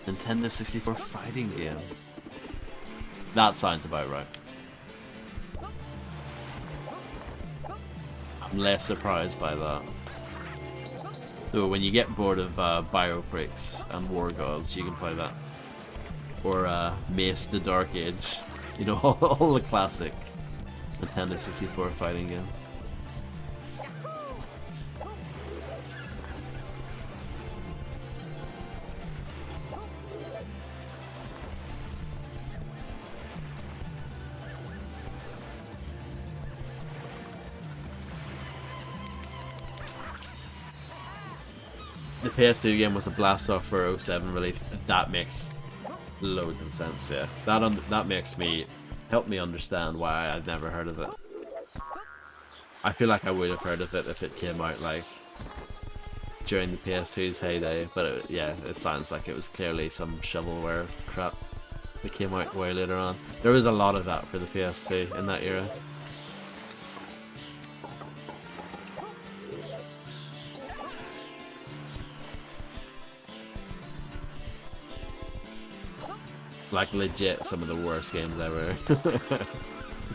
Nintendo 64 fighting game. That sounds about right. I'm less surprised by that. So when you get bored of Biopricks and War Gods, you can play that. Or Mace the Dark Age. You know, all the classic Nintendo 64 fighting games. the PS2 game was a blast off for 07 release. That makes loads of sense. Yeah, that makes me help me understand why I've never heard of it. I feel like I would have heard of it if it came out like during the PS2's heyday, but yeah, it sounds like it was clearly some shovelware crap that came out way later on. There was a lot of that for the PS2 in that era. Like legit some of the worst games ever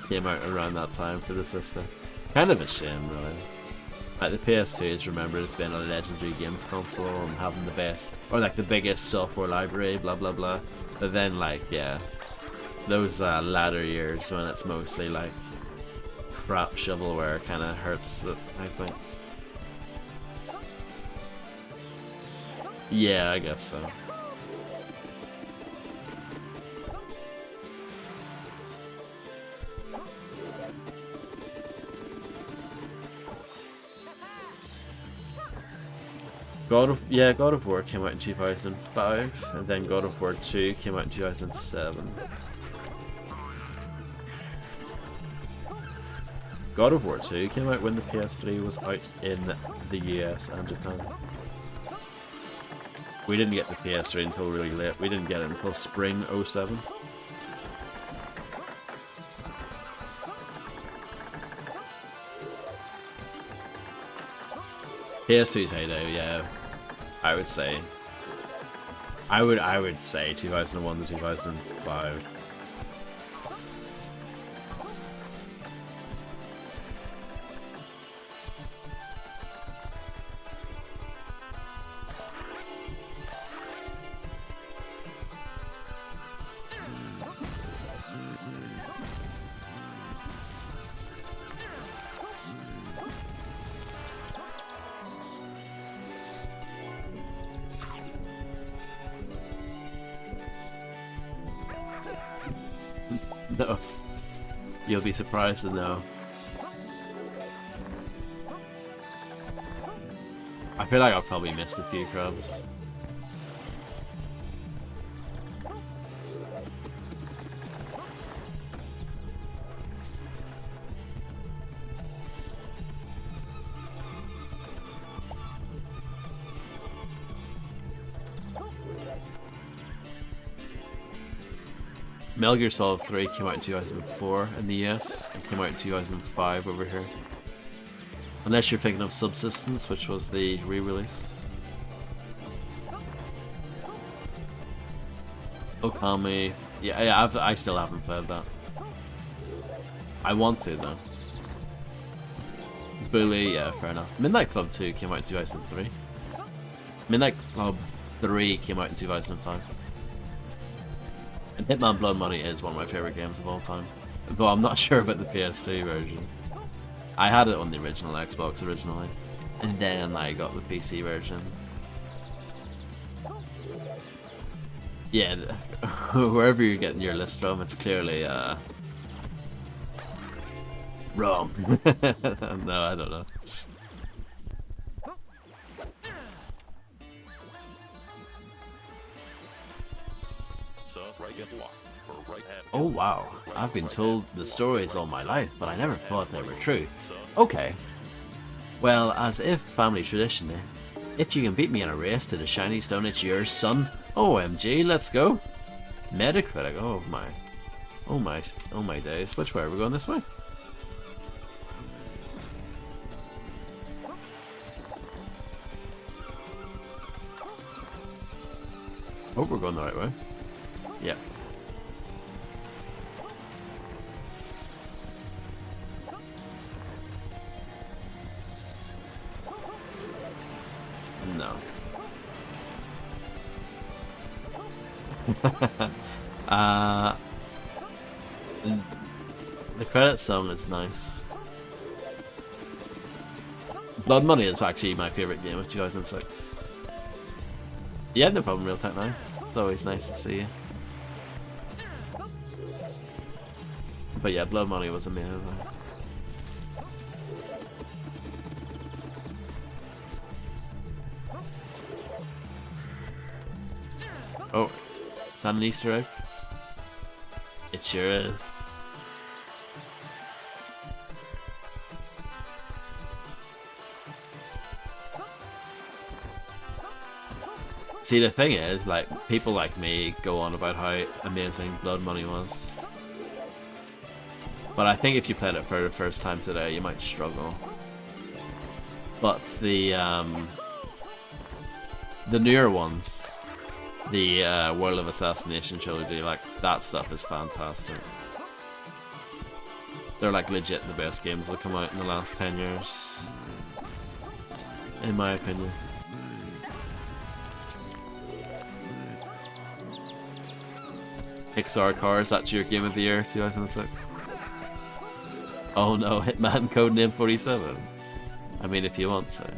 came out around that time for the system. It's kind of a shame, really. Like the PS2 is remembered as being a legendary games console and having the best, or like the biggest software library, blah blah blah. But then like, yeah, those latter years when it's mostly like crap shovelware kind of hurts it, I think. Yeah, I guess so. God of War came out in 2005, and then God of War 2 came out in 2007. God of War 2 came out when the PS3 was out in the US and Japan. We didn't get the PS3 until really late. We didn't get it until spring 07. PS2's heyday, yeah. I would say 2001 to 2005. No. You'll be surprised to know. I feel like I've probably missed a few crumbs. Metal Gear Solid 3 came out in 2004 in the US, it came out in 2005 over here. Unless you're thinking of Subsistence, which was the re-release. Okami, yeah, I still haven't played that. I want to though. Bully, yeah, fair enough. Midnight Club 2 came out in 2003. Midnight Club 3 came out in 2005. And Hitman Blood Money is one of my favourite games of all time. Though I'm not sure about the PS2 version. I had it on the original Xbox originally. And then I got the PC version. Yeah, wherever you're getting your list from, it's clearly wrong. No, I don't know. Oh wow, I've been told the stories all my life, but I never thought they were true. Okay. Well, as if family tradition, eh? If you can beat me in a race to the shiny stone, it's yours, son. OMG, let's go. Metacritic, oh my. Oh my days. Which way are we going, this way? Hope we're going the right way. Yeah. No. The credit song is nice. Blood Money is actually my favourite game of 2006. Yeah, no problem, Real Tech now. It's always nice to see you. But yeah, Blood Money was amazing. Oh, is that an Easter egg? It sure is. See, the thing is, like, people like me go on about how amazing Blood Money was. But I think if you played it for the first time today, you might struggle. But the newer ones, the World of Assassination trilogy, like, that stuff is fantastic. They're like legit the best games that have come out in the last 10 years. In my opinion. Pixar Cars, that's your game of the year, 2006. Oh no, Hitman Codename 47. I mean, if you want to.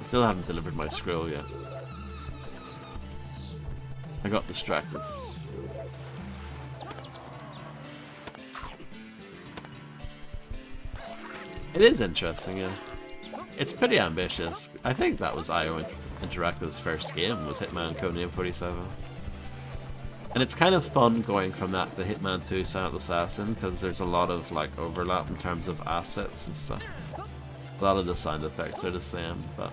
Still haven't delivered my scroll yet. I got distracted. It is interesting, yeah. It's pretty ambitious. I think that was IO Interactive's first game, was Hitman Codename 47. And it's kind of fun going from that to Hitman 2 Silent Assassin, because there's a lot of like overlap in terms of assets and stuff. A lot of the sound effects are the same, but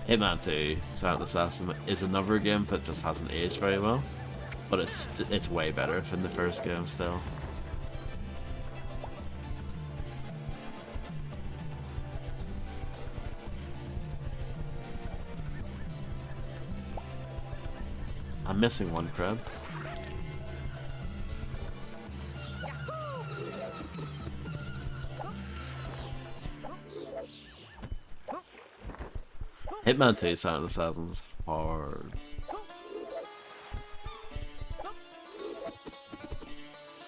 Hitman 2 Silent Assassin is another game that just hasn't aged very well, but it's way better than the first game still. I'm missing one crab. Hitman 2 Silent Assassin's hard.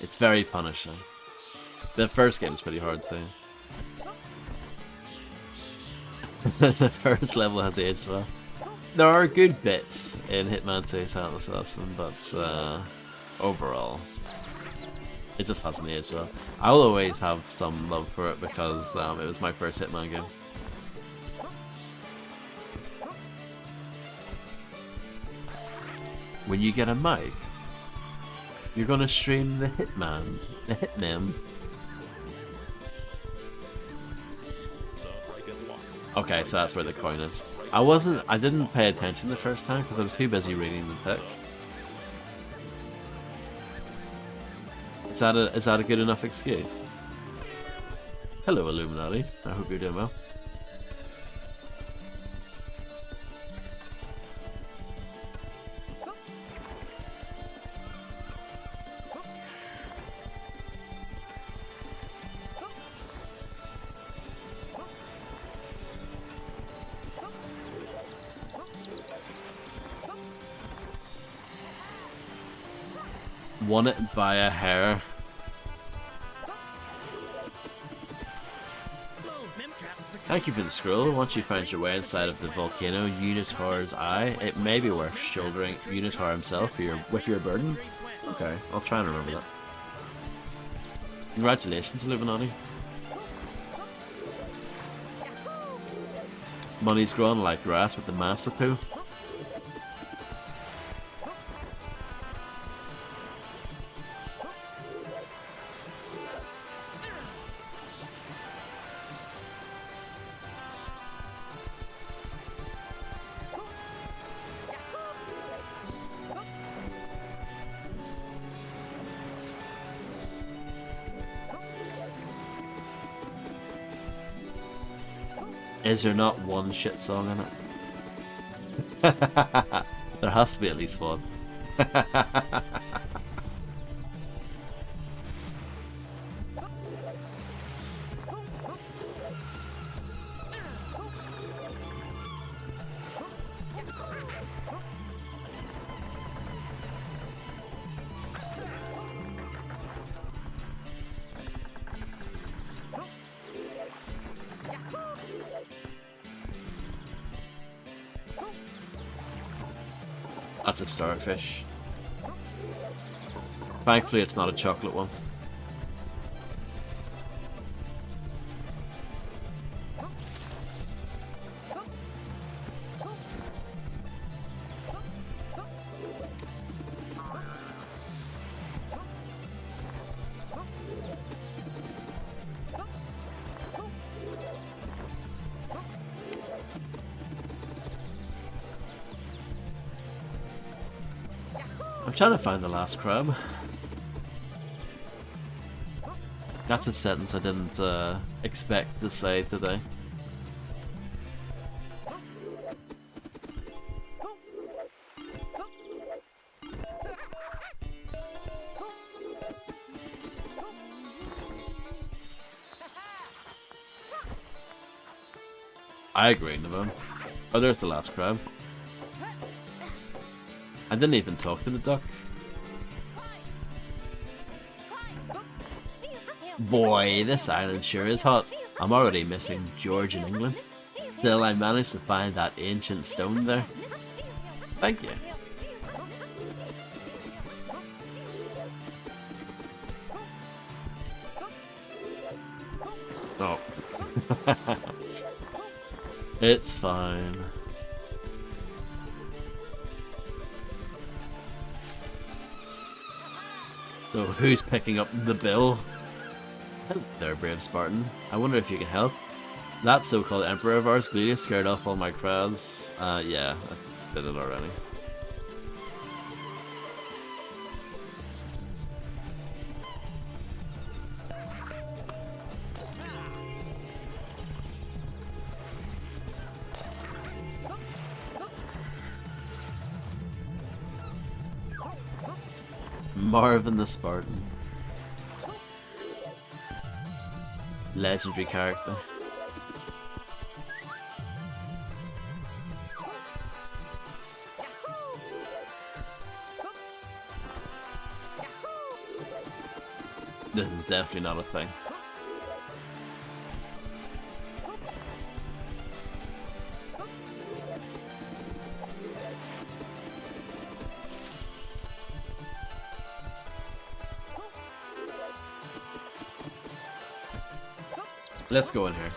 It's very punishing. The first game's pretty hard too. The first level has aged well. There are good bits in Hitman 2 Silent Assassin, but overall, it just hasn't aged well. I'll always have some love for it because it was my first Hitman game. When you get a mic, you're gonna stream the Hitman. Okay, so that's where the coin is. I didn't pay attention the first time because I was too busy reading the text. Is that a good enough excuse? Hello, Illuminati. I hope you're doing well. Won it by a hair. Thank you for the scroll. Once you find your way inside of the volcano Unitor's eye, it may be worth shouldering Unitor himself with your burden. Okay, I'll try and remember that. Congratulations, Illuminati. Money's growing like grass with the Massapoo. Is there not one shit song in it? There has to be at least one. That's a starfish. Thankfully, it's not a chocolate one. I'm trying to find the last crab. That's a sentence I didn't expect to say today. I agree with him. Oh, there's the last crab. I didn't even talk to the duck. Boy, this island sure is hot. I'm already missing George in England. Still, I managed to find that ancient stone there. Thank you. Oh. It's fine. So who's picking up the bill? Hello there, brave Spartan. I wonder if you can help. That so-called emperor of ours, Glelia, scared off all my crabs. Yeah, I did it already. Marvin the Spartan. Legendary character. This is definitely not a thing. Let's go in here.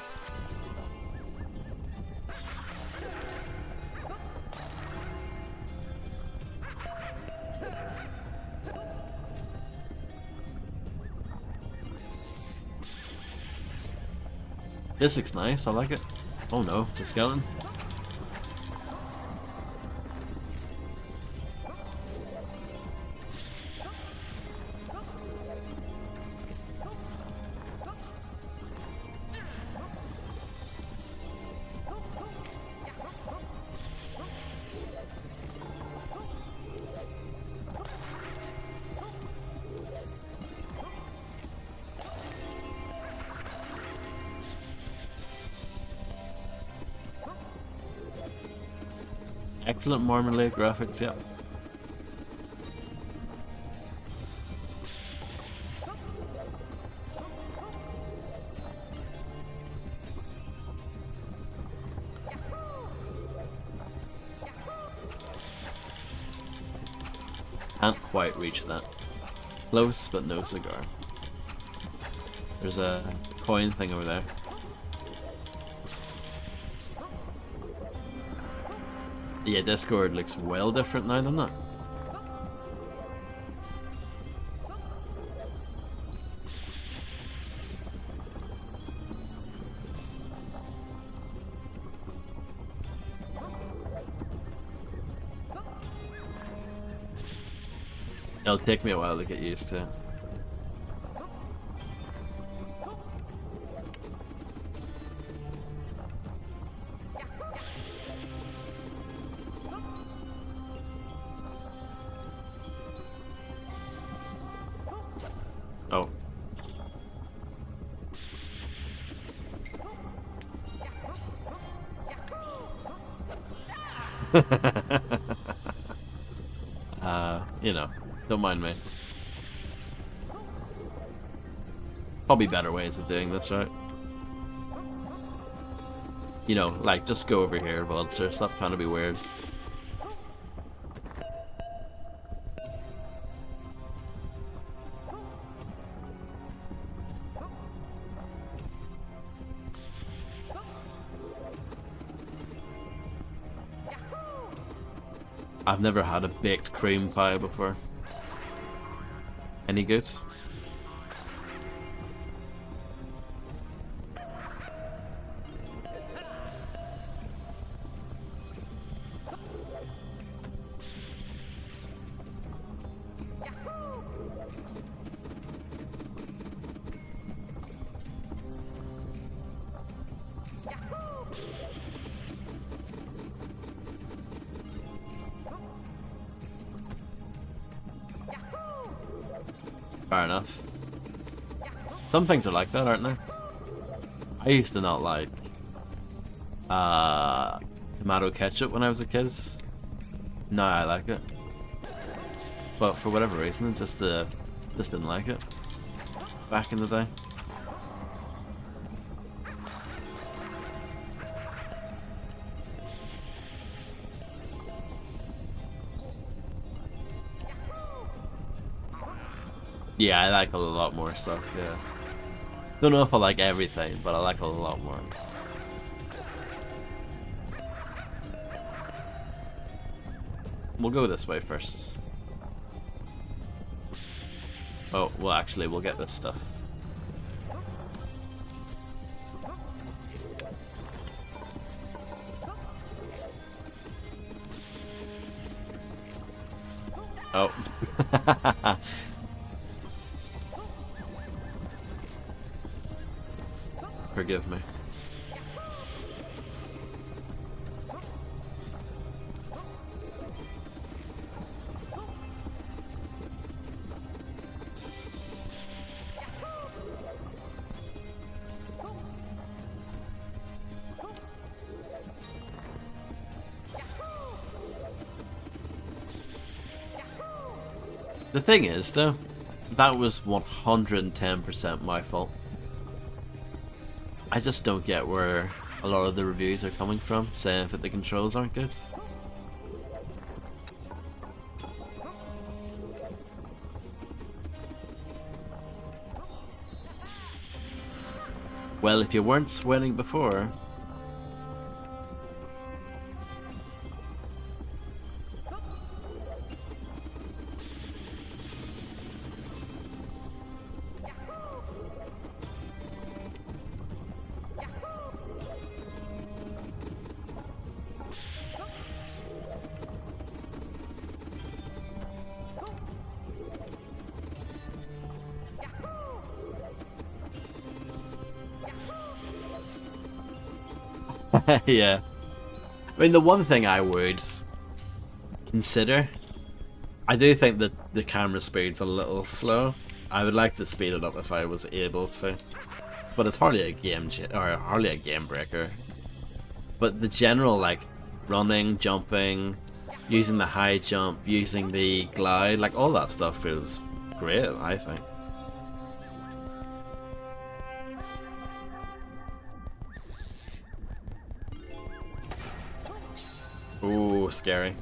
This looks nice, I like it. Oh no, it's a skeleton. Excellent Marmalade graphics, yeah. Can't quite reach that. Close, but no cigar. There's a coin thing over there. Yeah, Discord looks well different now, doesn't it? It'll take me a while to get used to. Oh. You know, don't mind me. Probably better ways of doing this, right? You know, like, just go over here, Vulture. Stop trying to be weird. I've never had a baked cream pie before. Any good? Fair enough. Some things are like that, aren't they? I used to not like tomato ketchup when I was a kid. Now I like it. But for whatever reason, just didn't like it back in the day. Yeah, I like a lot more stuff, yeah. Don't know if I like everything, but I like a lot more. We'll go this way first. Oh, well actually, we'll get this stuff. Oh. Forgive me. The thing is, though, that was 110% my fault. I just don't get where a lot of the reviews are coming from, saying that the controls aren't good. Well, if you weren't sweating before... Yeah. I mean, the one thing I would consider, I do think that the camera speed's a little slow. I would like to speed it up if I was able to, but it's hardly a hardly a game breaker. But the general, like, running, jumping, using the high jump, using the glide, like, all that stuff feels great, I think. Ooh, scary.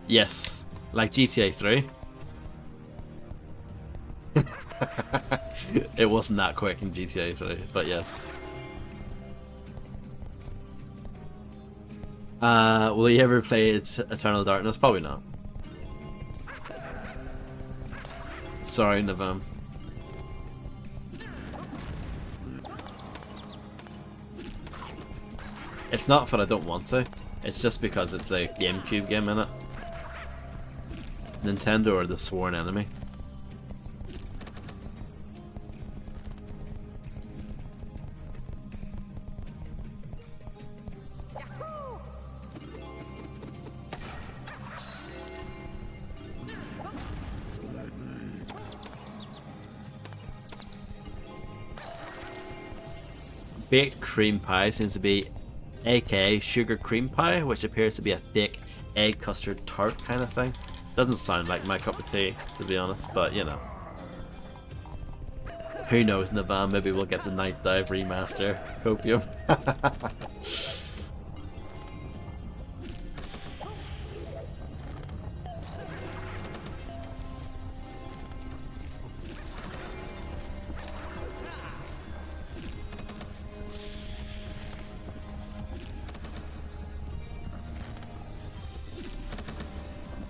Yes, like GTA 3. It wasn't that quick in GTA 3, but yes. Will you ever play Eternal Darkness? Probably not. Sorry, Navam. It's not that I don't want to, it's just because it's a GameCube game, innit? Nintendo are the sworn enemy. Baked cream pie seems to be aka sugar cream pie, which appears to be a thick egg custard tart kind of thing. Doesn't sound like my cup of tea, to be honest, but you know. Who knows, Navan, maybe we'll get the Night Dive remaster copium.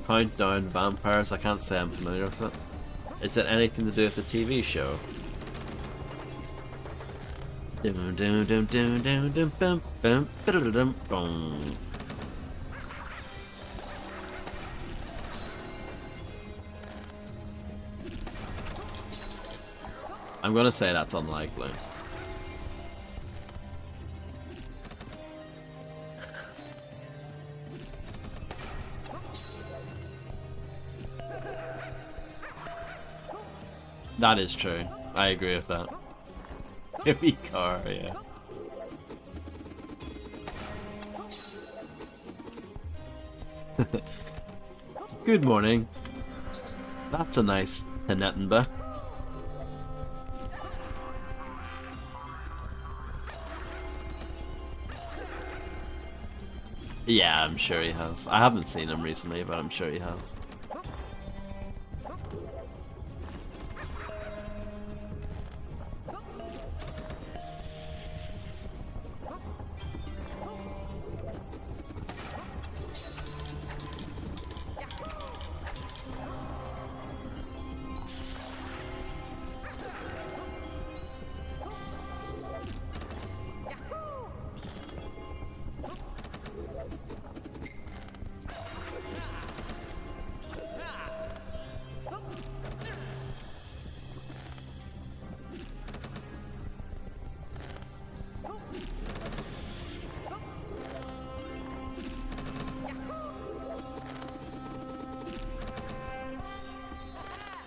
Countdown Vampires. I can't say I'm familiar with it. Is it anything to do with the TV show? I'm gonna say that's unlikely. That is true. I agree with that. Heavy car, yeah. Good morning. That's a nice Tenettenba. Yeah, I'm sure he has. I haven't seen him recently, but I'm sure he has.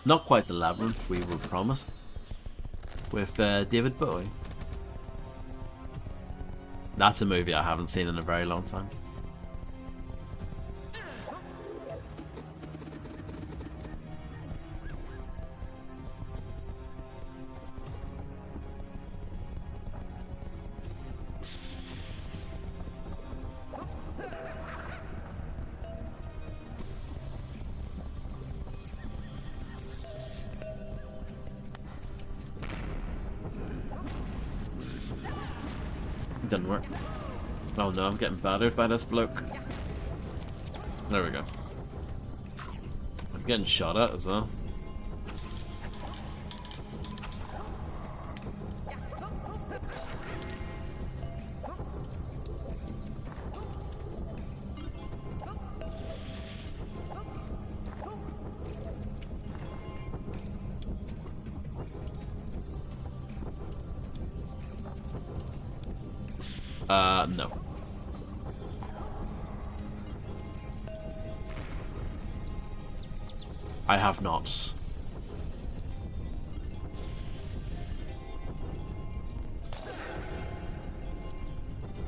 Not quite the labyrinth we were promised with David Bowie. That's a movie I haven't seen in a very long time. Didn't work. Oh no, I'm getting battered by this bloke. There we go. I'm getting shot at as well. No. I have not.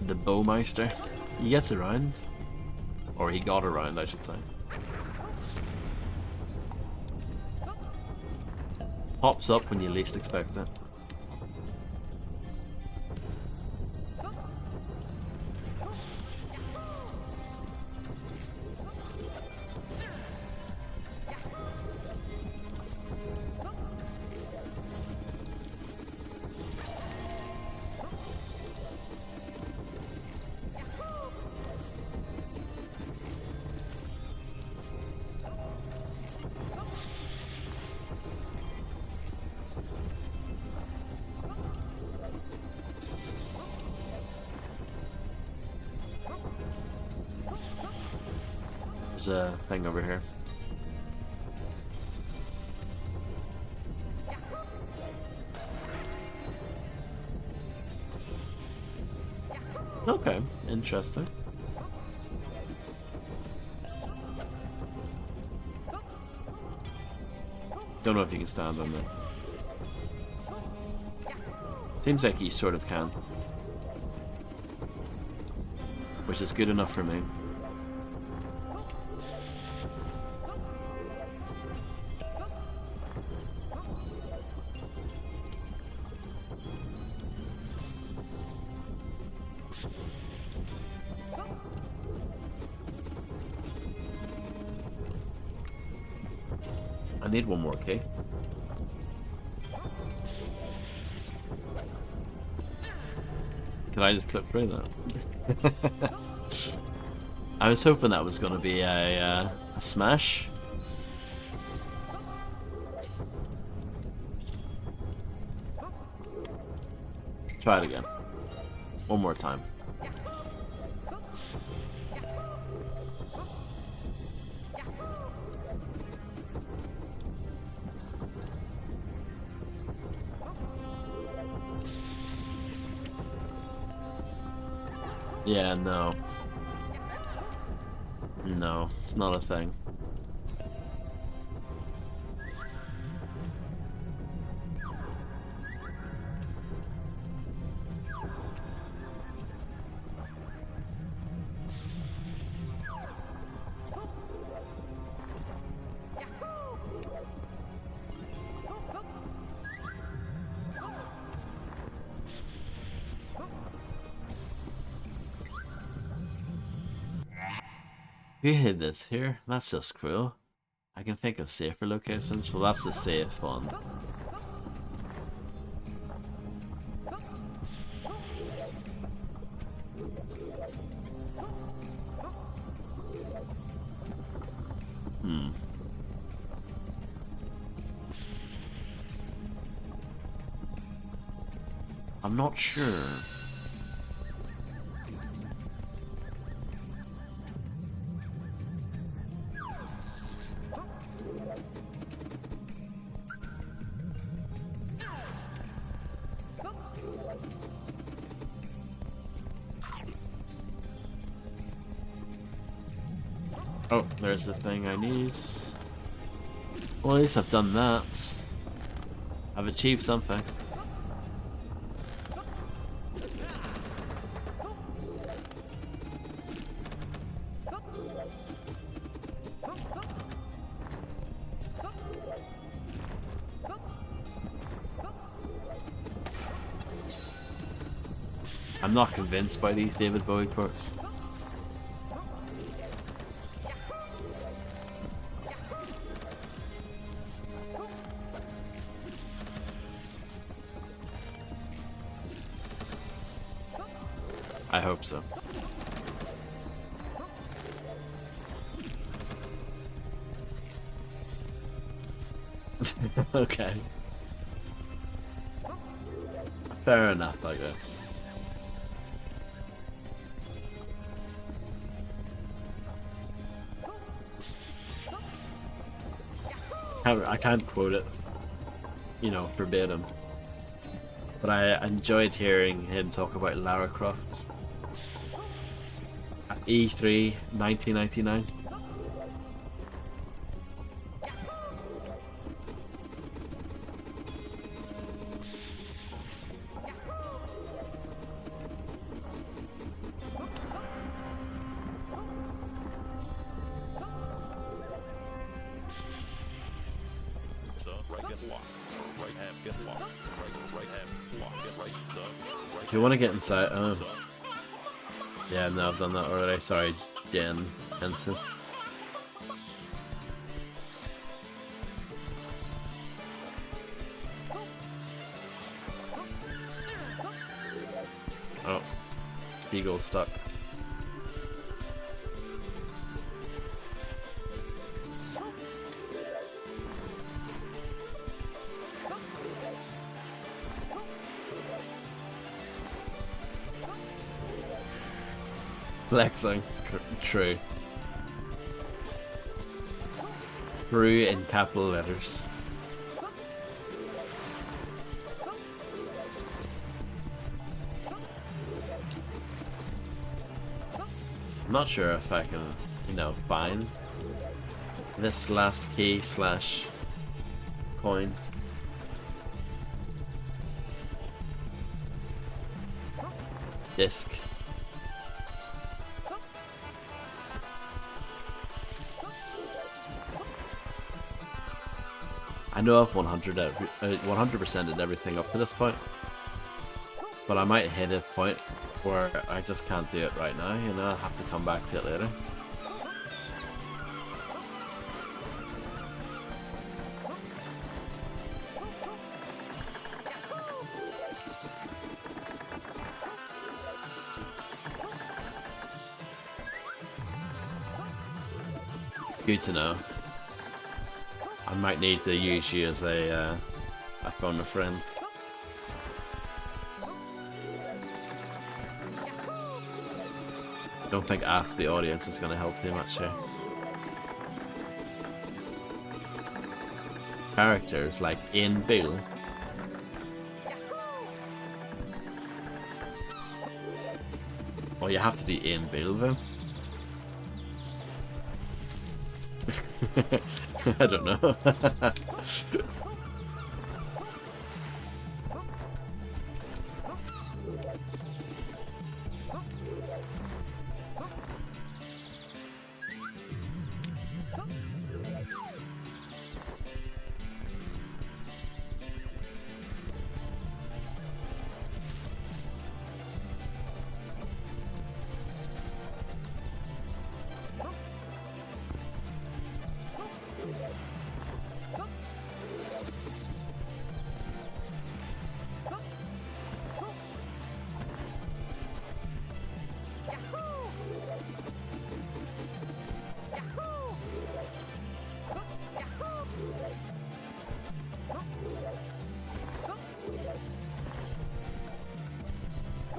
The Bowmeister. He gets around. Or he got around, I should say. Pops up when you least expect it. There's a thing over here. Okay, interesting. Don't know if you can stand on that. Seems like you sort of can. Which is good enough for me. I need one more key. Can I just clip through that? I was hoping that was going to be a smash. Try it again. One more time. Yeah, no. No, it's not a thing. Who hid this here? That's just cruel. I can think of safer locations. Well, that's the safe one. I'm not sure. Oh, there's the thing I need. Well, at least I've done that. I've achieved something. I'm not convinced by these David Bowie quotes. I hope so. Okay. Fair enough, I guess. I can't quote it, you know, verbatim. But I enjoyed hearing him talk about Lara Croft. At E3 1999. If you want to get inside, yeah, no, I've done that already. Sorry, Jen Henson. Oh, seagull stuck. Flexing. True. True in capital letters. I'm not sure if I can, you know, find this last key slash coin. Disc. I know I've 100%ed everything up to this point, but I might hit a point where I just can't do it right now, you know, I'll have to come back to it later. Good to know. I might need to use you as a phone a friend. I don't think Ask the Audience is going to help too much here. Characters like in Bill. Oh, you have to do in Bill though. I don't know.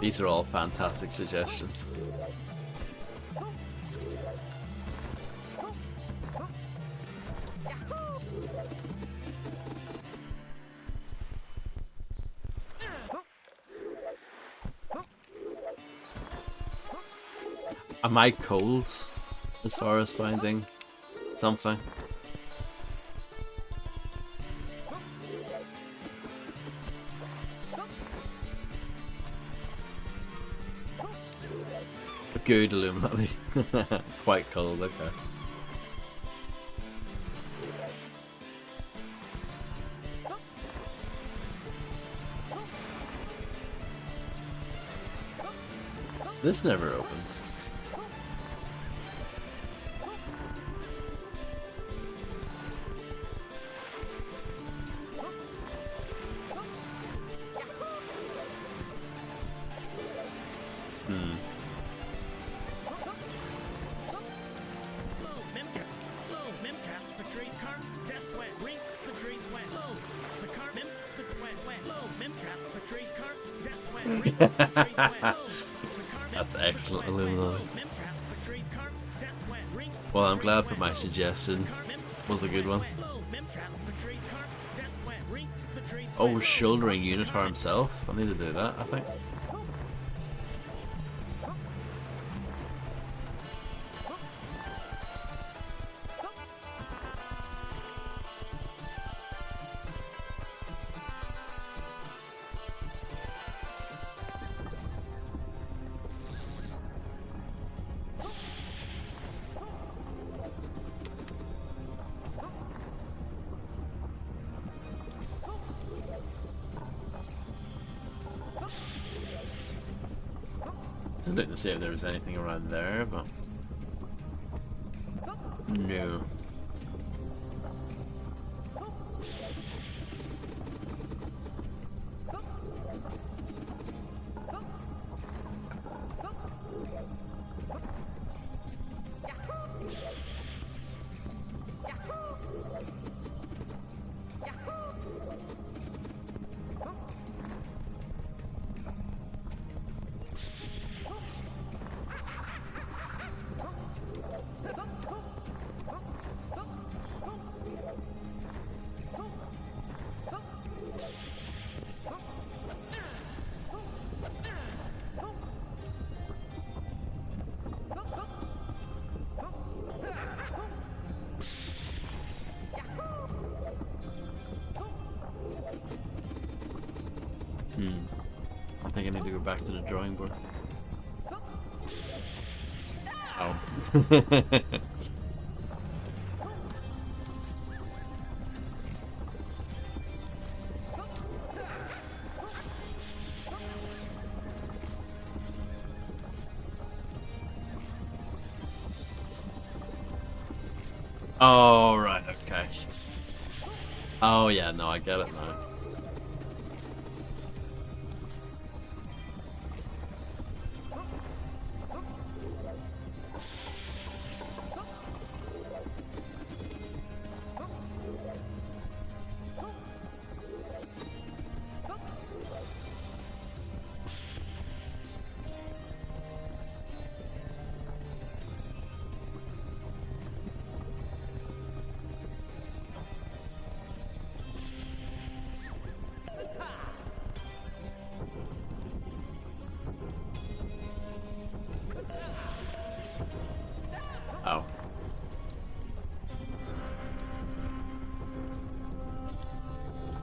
These are all fantastic suggestions. Am I cold as far as finding something? Good Illuminati. Quite cold, okay. This never opens. That's excellent, Illuminati. Well, I'm glad that my suggestion was a good one. Oh, shouldering Unitar himself. I need to do that, I think. I didn't see if there was anything around there, but no. I think I need to go back to the drawing board. Oh. Oh, right, okay. Oh, yeah, no, I get it now.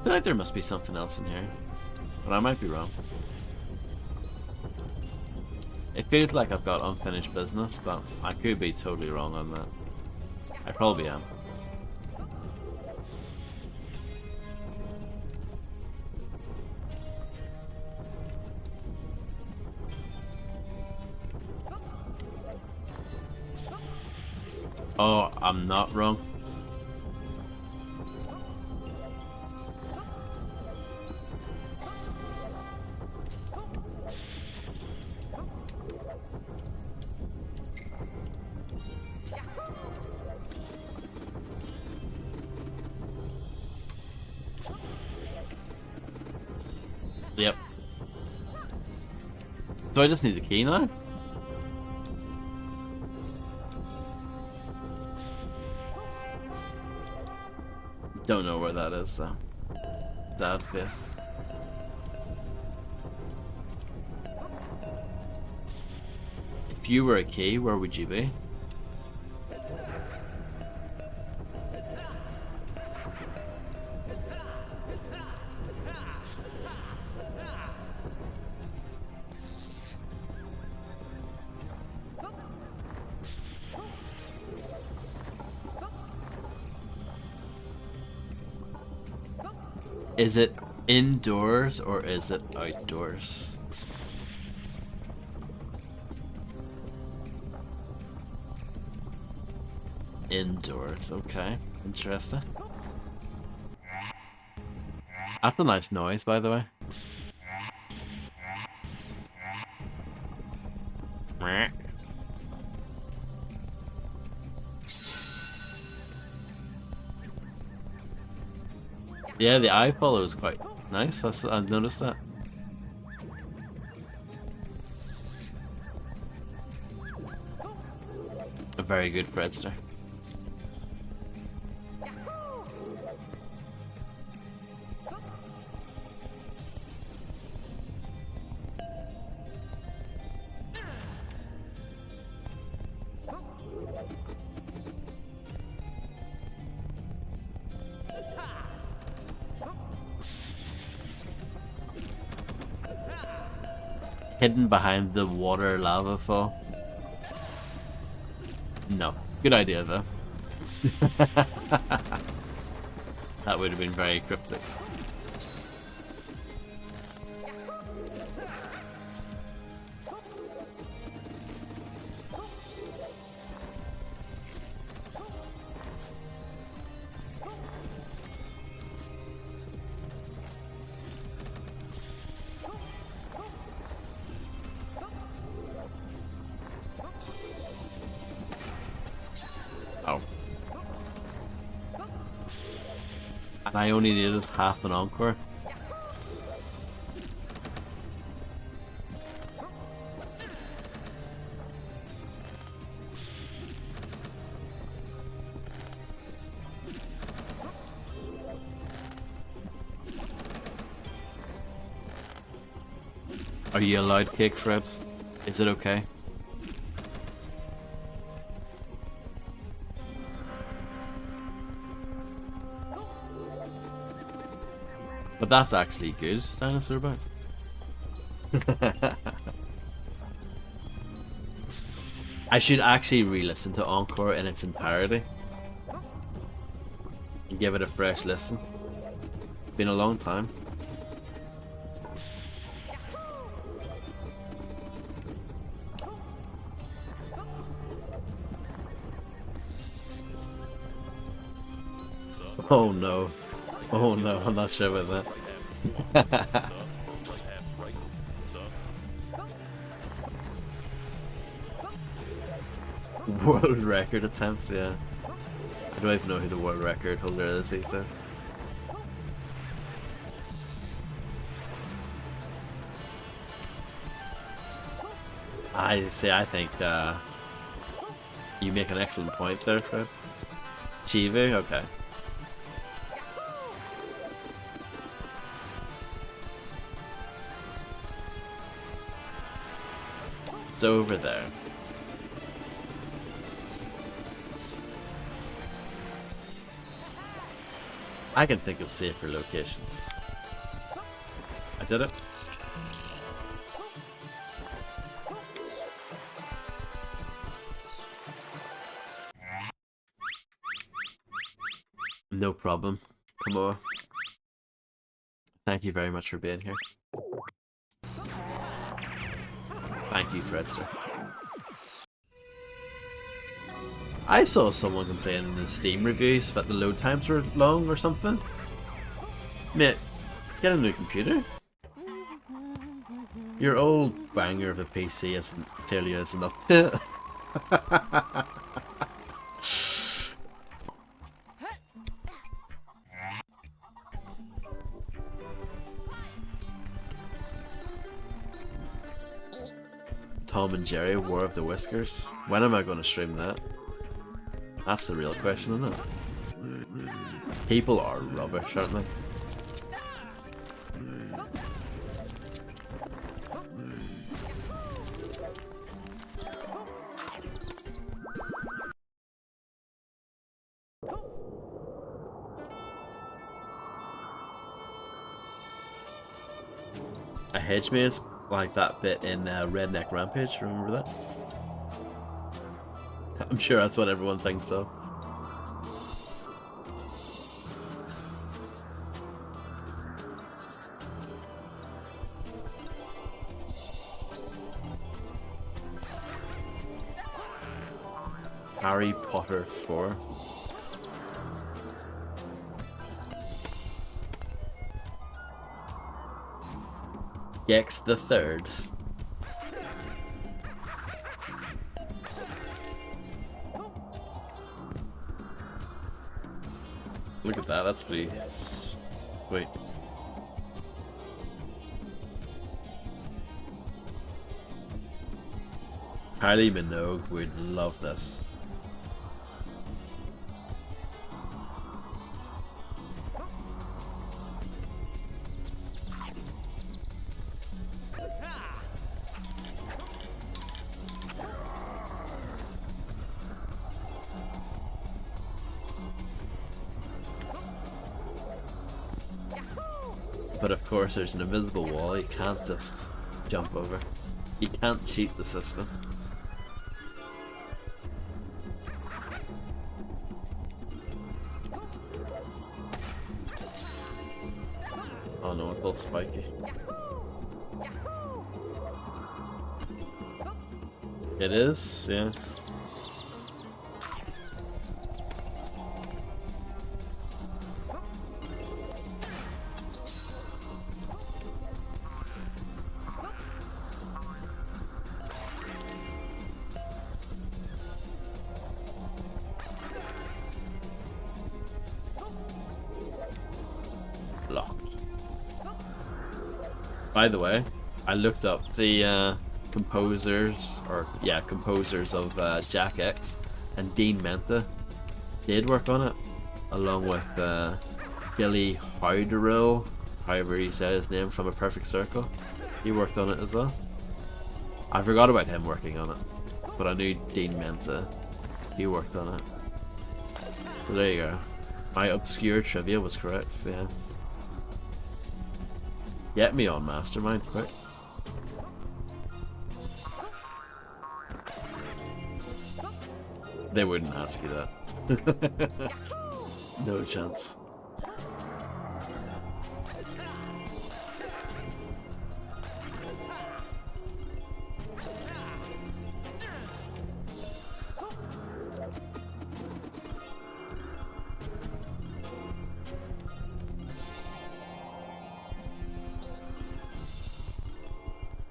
feel like there must be something else in here, but I might be wrong. It feels like I've got unfinished business, but I could be totally wrong on that. I probably am. Oh, I'm not wrong. Yep. Do I just need the key now? Don't know where that is though. Sad face. If you were a key, where would you be? Is it indoors or is it outdoors? Indoors, okay. Interesting. That's a nice noise, by the way. Yeah, the eye follow is quite nice. I've noticed that. A very good Fredster. Hidden behind the water lava fall. No. Good idea though. That would have been very cryptic. Oh. And I only needed half an encore. Are you allowed cake, Fred? Is it okay? But that's actually good, Dinosaur Bite. I should actually re-listen to Encore in its entirety. And give it a fresh listen. It's been a long time. Oh no. Oh no, I'm not sure about that. World record attempts, yeah. I don't even know who the world record holder is these days. I see, I think you make an excellent point there, Fred. Chivu? Okay. It's over there. I can think of safer locations. I did it. No problem. Come on. Thank you very much for being here. Thank you, Fredster. I saw someone complain in the Steam reviews that the load times were long or something. Mate, get a new computer. Your old banger of a PC isn't clearly isn't up. Tom and Jerry, War of the Whiskers. When am I going to stream that? That's the real question, isn't it? People are rubbish, aren't they? A hedge maze like that bit in Redneck Rampage, remember that? I'm sure that's what everyone thinks so. Harry Potter 4. Gex the Third. Look at that, that's pretty sweet. Kylie Minogue would love this. But of course there's an invisible wall you can't just jump over. You can't cheat the system. Oh no, it's all spiky. It is, yeah. By the way, I looked up the composers of Jack X, and Dean Menta did work on it, along with Billy Howderill, however he said his name, from A Perfect Circle. He worked on it as well. I forgot about him working on it, but I knew Dean Menta. He worked on it. So there you go. My obscure trivia was correct, yeah. Get me on Mastermind, quick. They wouldn't ask you that. No chance.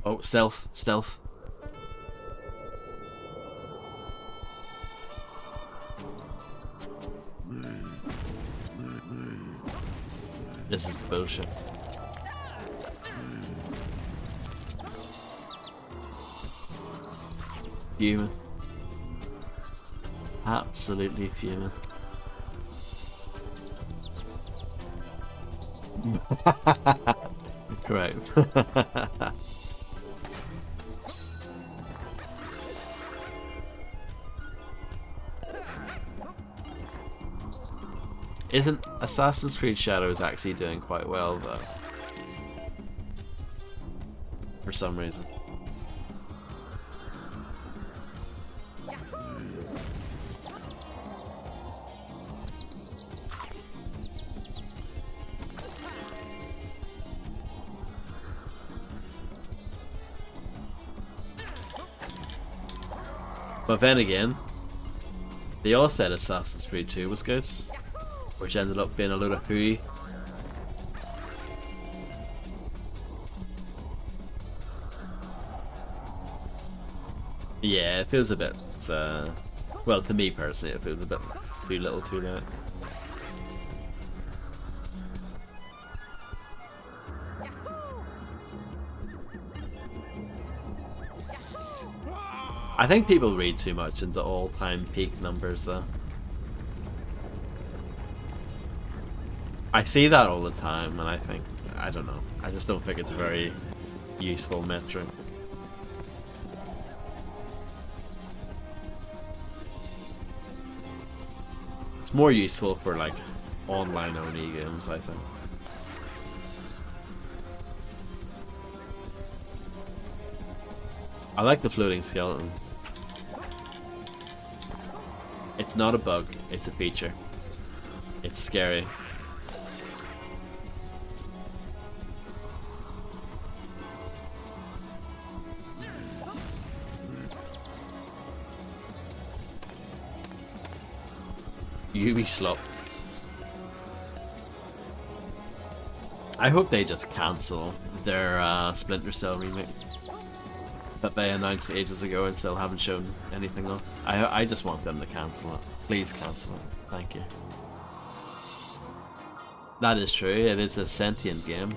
Oh, stealth. This is bullshit. Fuming. Absolutely fuming. Correct. Isn't Assassin's Creed Shadows actually doing quite well though? For some reason. But then again, they all said Assassin's Creed 2 was good, which ended up being a load of hooey. Yeah, it feels a bit, well, to me personally, it feels a bit too little too late. I think people read too much into all-time peak numbers though. I see that all the time and I don't know, I just don't think it's a very useful metric. It's more useful for like online only games, I think. I like the floating skeleton. It's not a bug, it's a feature. It's scary. Slop. I hope they just cancel their Splinter Cell remake that they announced ages ago and still haven't shown anything of. I just want them to cancel it. Please cancel it. Thank you. That is true. It is a sentient game.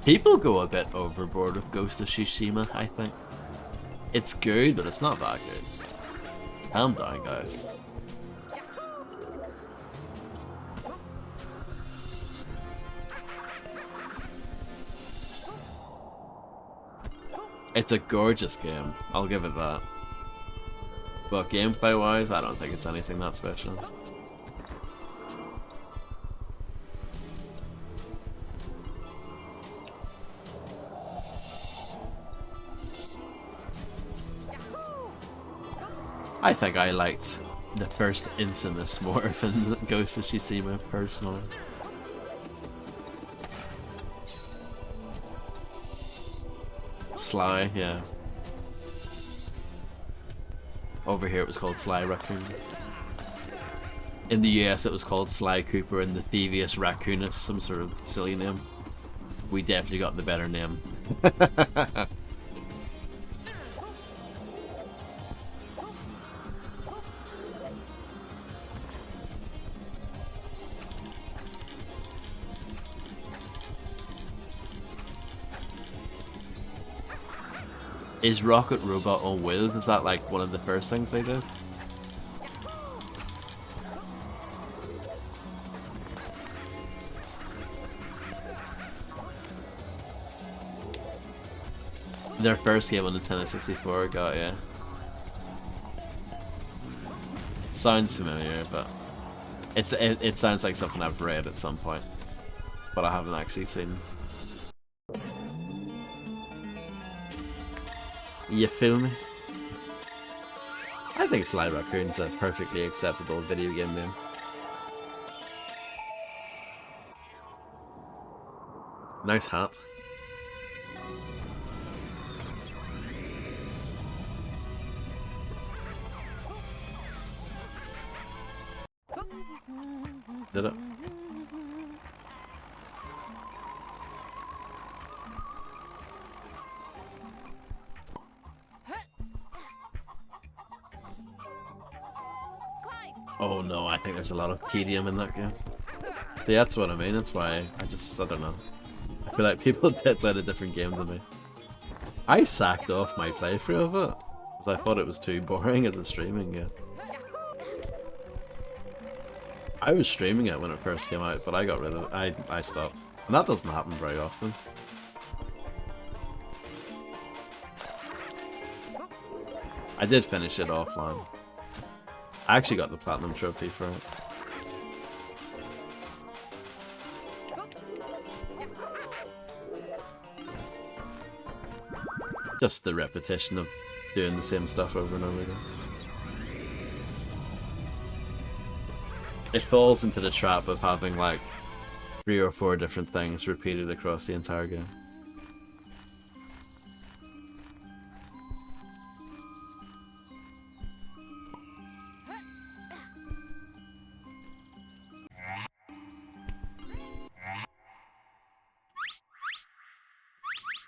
People go a bit overboard with Ghost of Tsushima, I think. It's good, but it's not that good. Calm down, guys. It's a gorgeous game, I'll give it that. But gameplay wise, I don't think it's anything that special. I think I liked the first Infamous more than Ghost of Tsushima, personally. Sly, yeah. Over here it was called Sly Raccoon. In the US it was called Sly Cooper and the Devious Raccoonist, some sort of silly name. We definitely got the better name. Is Rocket Robot on wheels? Is that like one of the first things they did? Their first game on the Nintendo 64, got yeah. Sounds familiar, but it sounds like something I've read at some point, but I haven't actually seen. You feel me? I think Sly Raccoon's a perfectly acceptable video game name. Nice hat. Did it? Oh no, I think there's a lot of tedium in that game. See, that's what I mean, that's why I don't know. I feel like people did play a different game than me. I sacked off my playthrough of it, because I thought it was too boring as a streaming game. I was streaming it when it first came out, but I got rid of it. I stopped. And that doesn't happen very often. I did finish it offline. I actually got the platinum trophy for it. Just the repetition of doing the same stuff over and over again. It falls into the trap of having like 3 or 4 different things repeated across the entire game.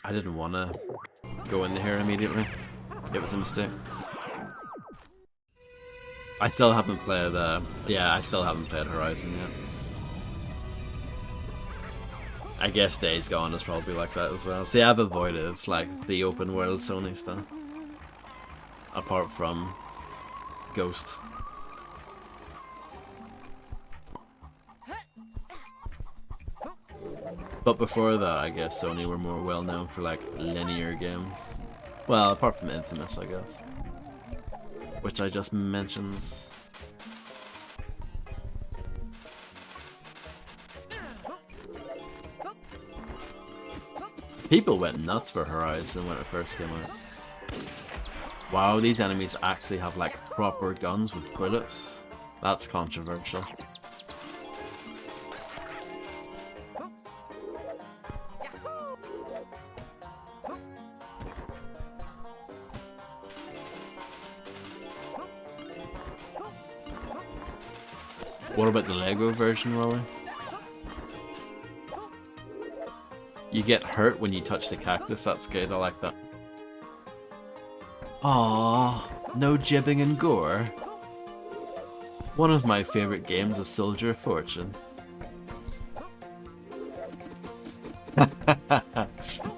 I didn't want to go in here immediately. It was a mistake. I still haven't played, I still haven't played Horizon yet. I guess Days Gone is probably like that as well. See, I've avoided, like, the open world Sony stuff. Apart from Ghost. But before that, I guess Sony were more well known for, like, linear games. Well, apart from Infamous, I guess. Which I just mentioned. People went nuts for Horizon when it first came out. Wow, these enemies actually have like proper guns with bullets. That's controversial. What about the Lego version, Rolly? You get hurt when you touch the cactus, that's good, I like that. Aww, no jibbing and gore. One of my favourite games is Soldier of Fortune.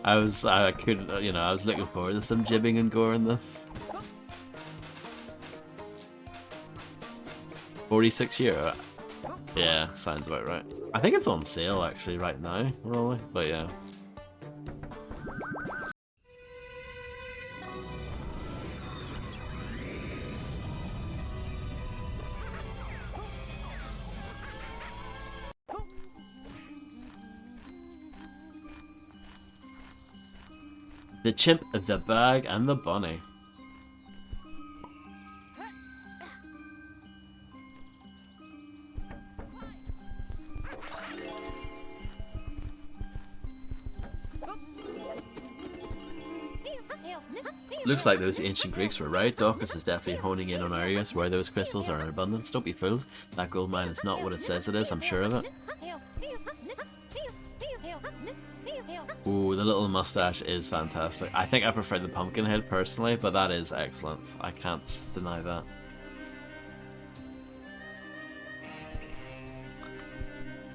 I was looking forward to some jibbing and gore in this. €46. Yeah, sounds about right. I think it's on sale actually right now, Rolly, but yeah. The chimp, the bag, and the bunny. Looks like those ancient Greeks were right. Dawkins is definitely honing in on areas where those crystals are in abundance. Don't be fooled. That gold mine is not what it says it is, I'm sure of it. Ooh, the little mustache is fantastic. I think I prefer the pumpkin head personally, but that is excellent. I can't deny that.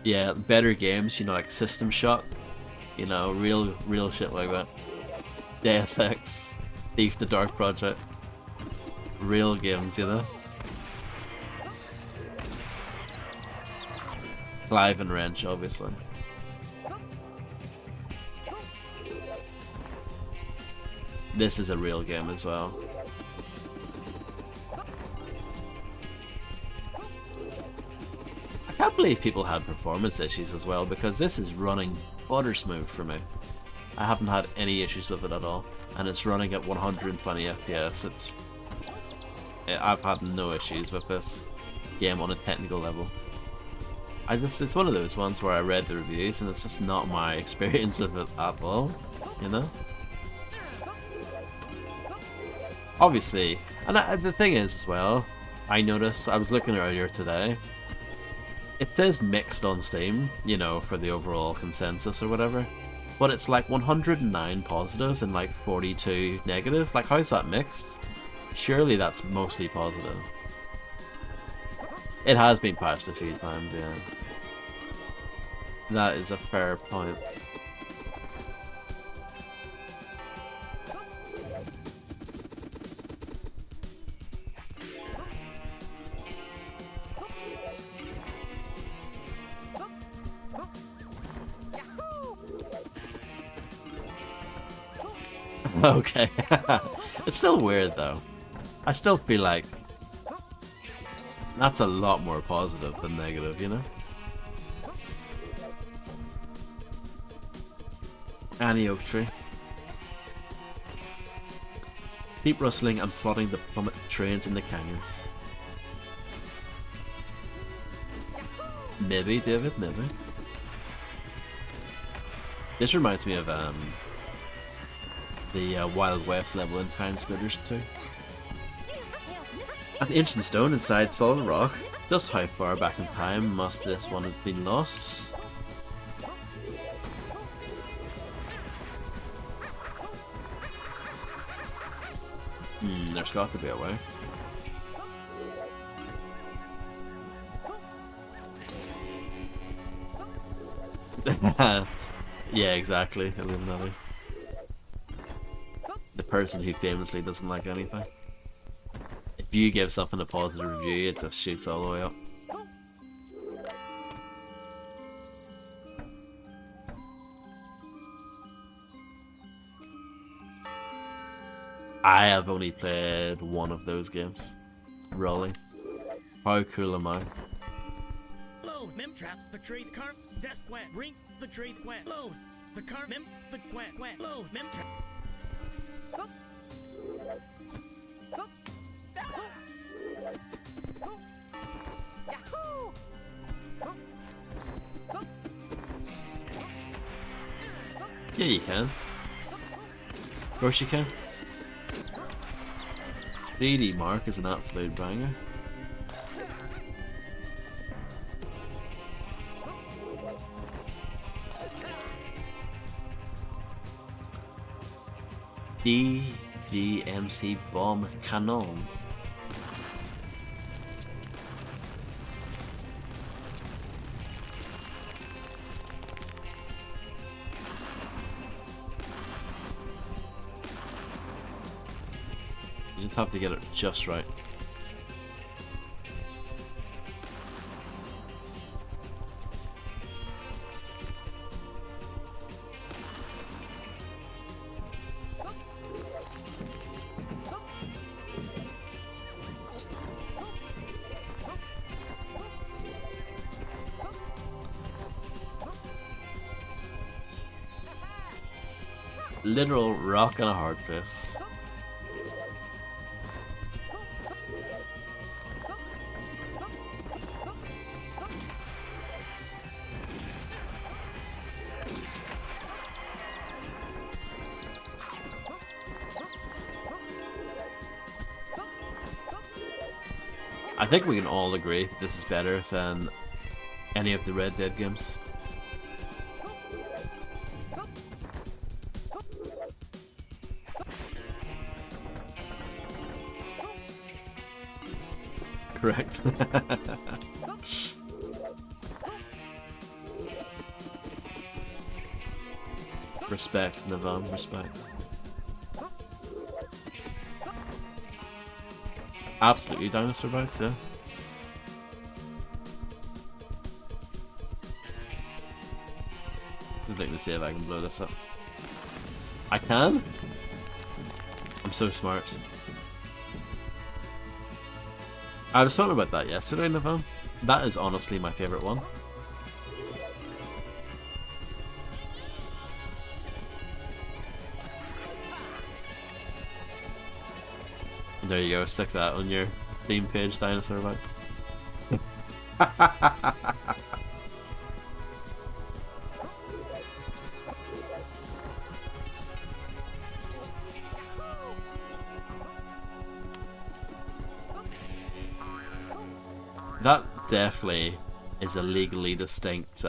Yeah, better games, you know, like System Shock. You know, real shit like that. Deus Ex, Thief the Dark Project. Real games, you know? Clive and Wrench, obviously. This is a real game as well. I can't believe people had performance issues as well, because this is running butter smooth for me. I haven't had any issues with it at all, and it's running at 120 FPS. I've had no issues with this game on a technical level. It's one of those ones where I read the reviews and it's just not my experience with it at all, you know? Obviously, and the thing is as well, I noticed, I was looking earlier today, it says mixed on Steam, you know, for the overall consensus or whatever, but it's like 109 positive and like 42 negative. Like, how's that mixed? Surely that's mostly positive. It has been patched a few times, yeah. That is a fair point. Okay. It's still weird though. I still feel like that's a lot more positive than negative, you know? Annie Oak Tree. Keep rustling and plotting the plummet trains in the canyons. Maybe, David, maybe. This reminds me of the Wild West level in Time Splitters 2. An ancient stone inside solid rock. Just how far back in time must this one have been lost? There's got to be a way. Yeah, exactly. Illuminati. The person who famously doesn't like anything. If you give something a positive review, it just shoots all the way up. I have only played one of those games. Really. How cool am I? Load, mem trap, the trade car, desk wet, ring, the trade wet, load, the car, mem, the wet, load, mem trap. Yeah, you can. Of course you can. DD Mark is an absolute banger. DGMC Bomb Cannon. You just have to get it just right. Literal rock and a hard place. I think we can all agree this is better than any of the Red Dead games. Correct. Respect, Navam, respect. Absolutely, dinosaur bites, yeah. I'd like to see if I can blow this up. I can? I'm so smart. I was talking about that yesterday, Navam. That is honestly my favourite one. There you go, stick that on your Steam page, dinosaur bite. That definitely is a legally distinct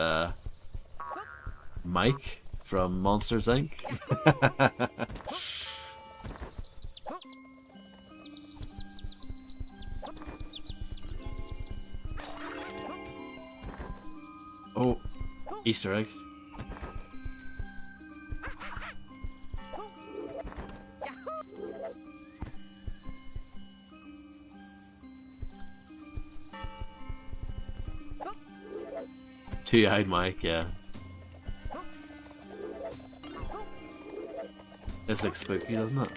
Mike from Monsters Inc. Oh, Easter egg. Two-eyed Mike, yeah. This looks spooky, doesn't it?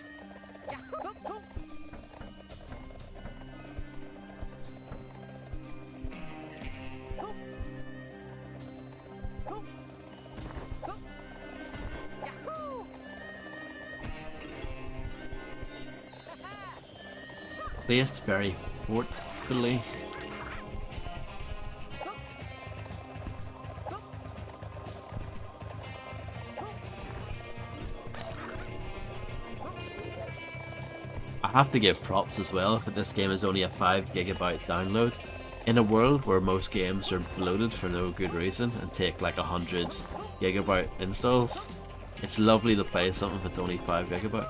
placed very fortfully. I have to give props as well that this game is only a 5 GB download. In a world where most games are bloated for no good reason and take like 100 GB installs, it's lovely to play something that's only 5 GB.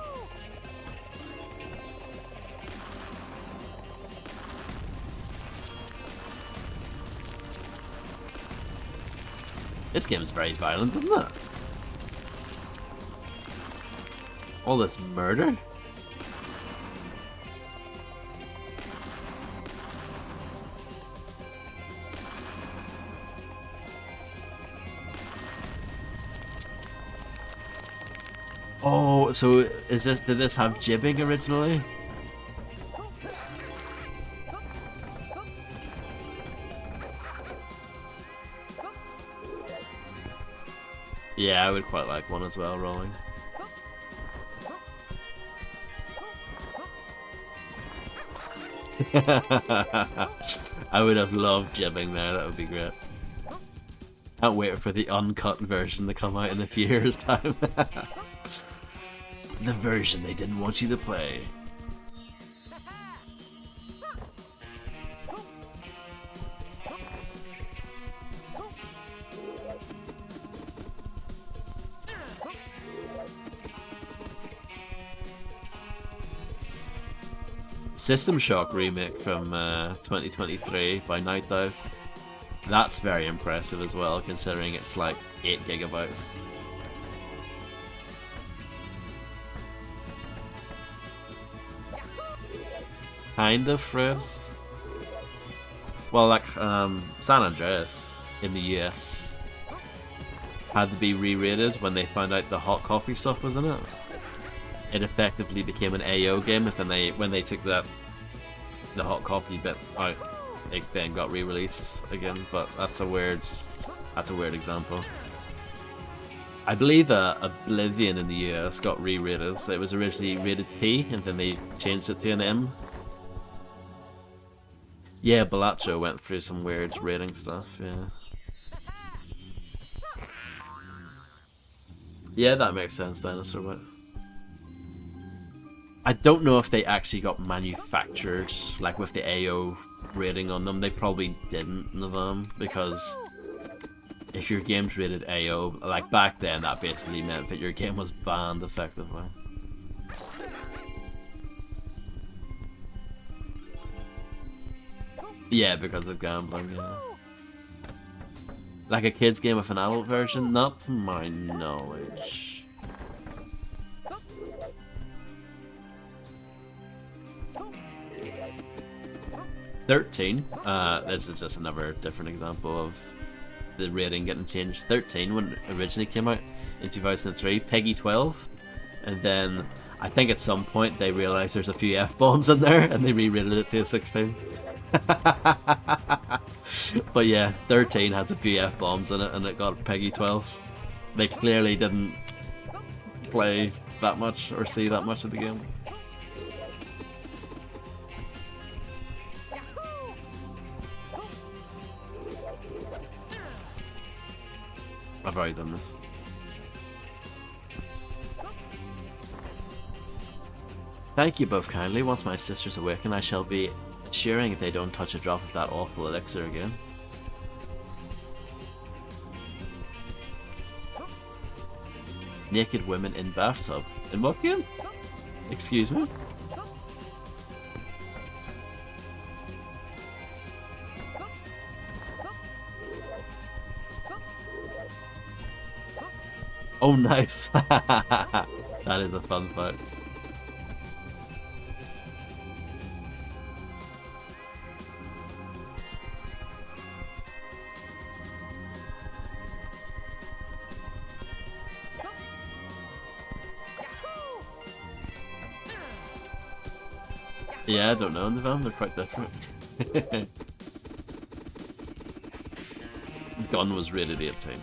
This game is very violent, isn't it? All this murder? Oh, so did this have jibbing originally? Yeah, I would quite like one as well, rolling. I would have loved jibbing there, that would be great. Can't wait for the uncut version to come out in a few years' time. The version they didn't want you to play. System Shock remake from 2023 by Night Dive. That's very impressive as well, considering it's like 8 GB. Kind of Frizz. Well, like San Andreas in the US had to be re-rated when they found out the hot coffee stuff was in it. It effectively became an AO game, and then when they took the hot coffee bit out, it then got re-released again. But that's a weird example. I believe Oblivion in the US got re-rated. So it was originally rated T, and then they changed it to an M. Yeah, Balacho went through some weird rating stuff, yeah. Yeah, that makes sense, Dinosaur Whip. I don't know if they actually got manufactured, like with the AO rating on them. They probably didn't, because if your game's rated AO, like back then, that basically meant that your game was banned effectively. Yeah, because of gambling, yeah. Like a kid's game with an adult version? Not to my knowledge. "13", this is just another different example of the rating getting changed. 13, when it originally came out in 2003, Peggy 12, and then I think at some point they realised there's a few F-bombs in there and they re-rated it to a 16. But yeah, 13 has a few F-bombs in it and it got Peggy 12. They clearly didn't play that much or see that much of the game. I've already done this. Thank you both kindly. Once my sisters awaken, I shall be cheering if they don't touch a drop of that awful elixir again. Naked women in bathtub. In what game? Excuse me? Oh, nice. That is a fun fact. Yeah, I don't know, Navan, they're quite different. Gun was rated 18.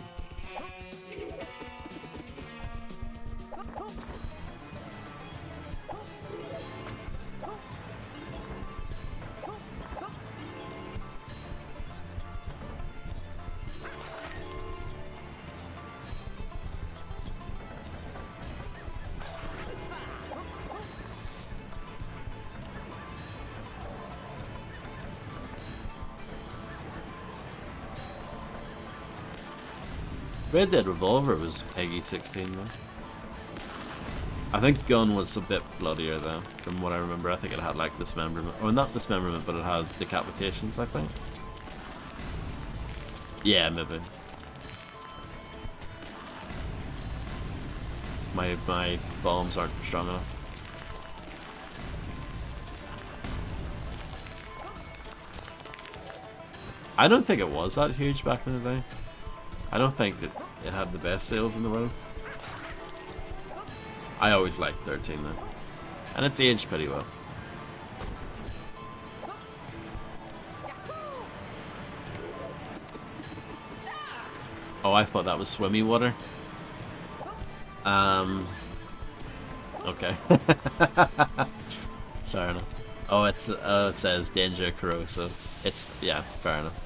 Red Dead Revolver was Peggy 16 though. I think Gun was a bit bloodier though, from what I remember. I think it had like dismemberment, or not dismemberment, but it had decapitations, I think. Yeah, maybe. My bombs aren't strong enough. I don't think it was that huge back in the day. I don't think that it had the best sales in the world. I always liked 13 though. And it's aged pretty well. Oh, I thought that was swimmy water. Okay. Fair enough. Oh, it says danger corrosive. It's, yeah, fair enough.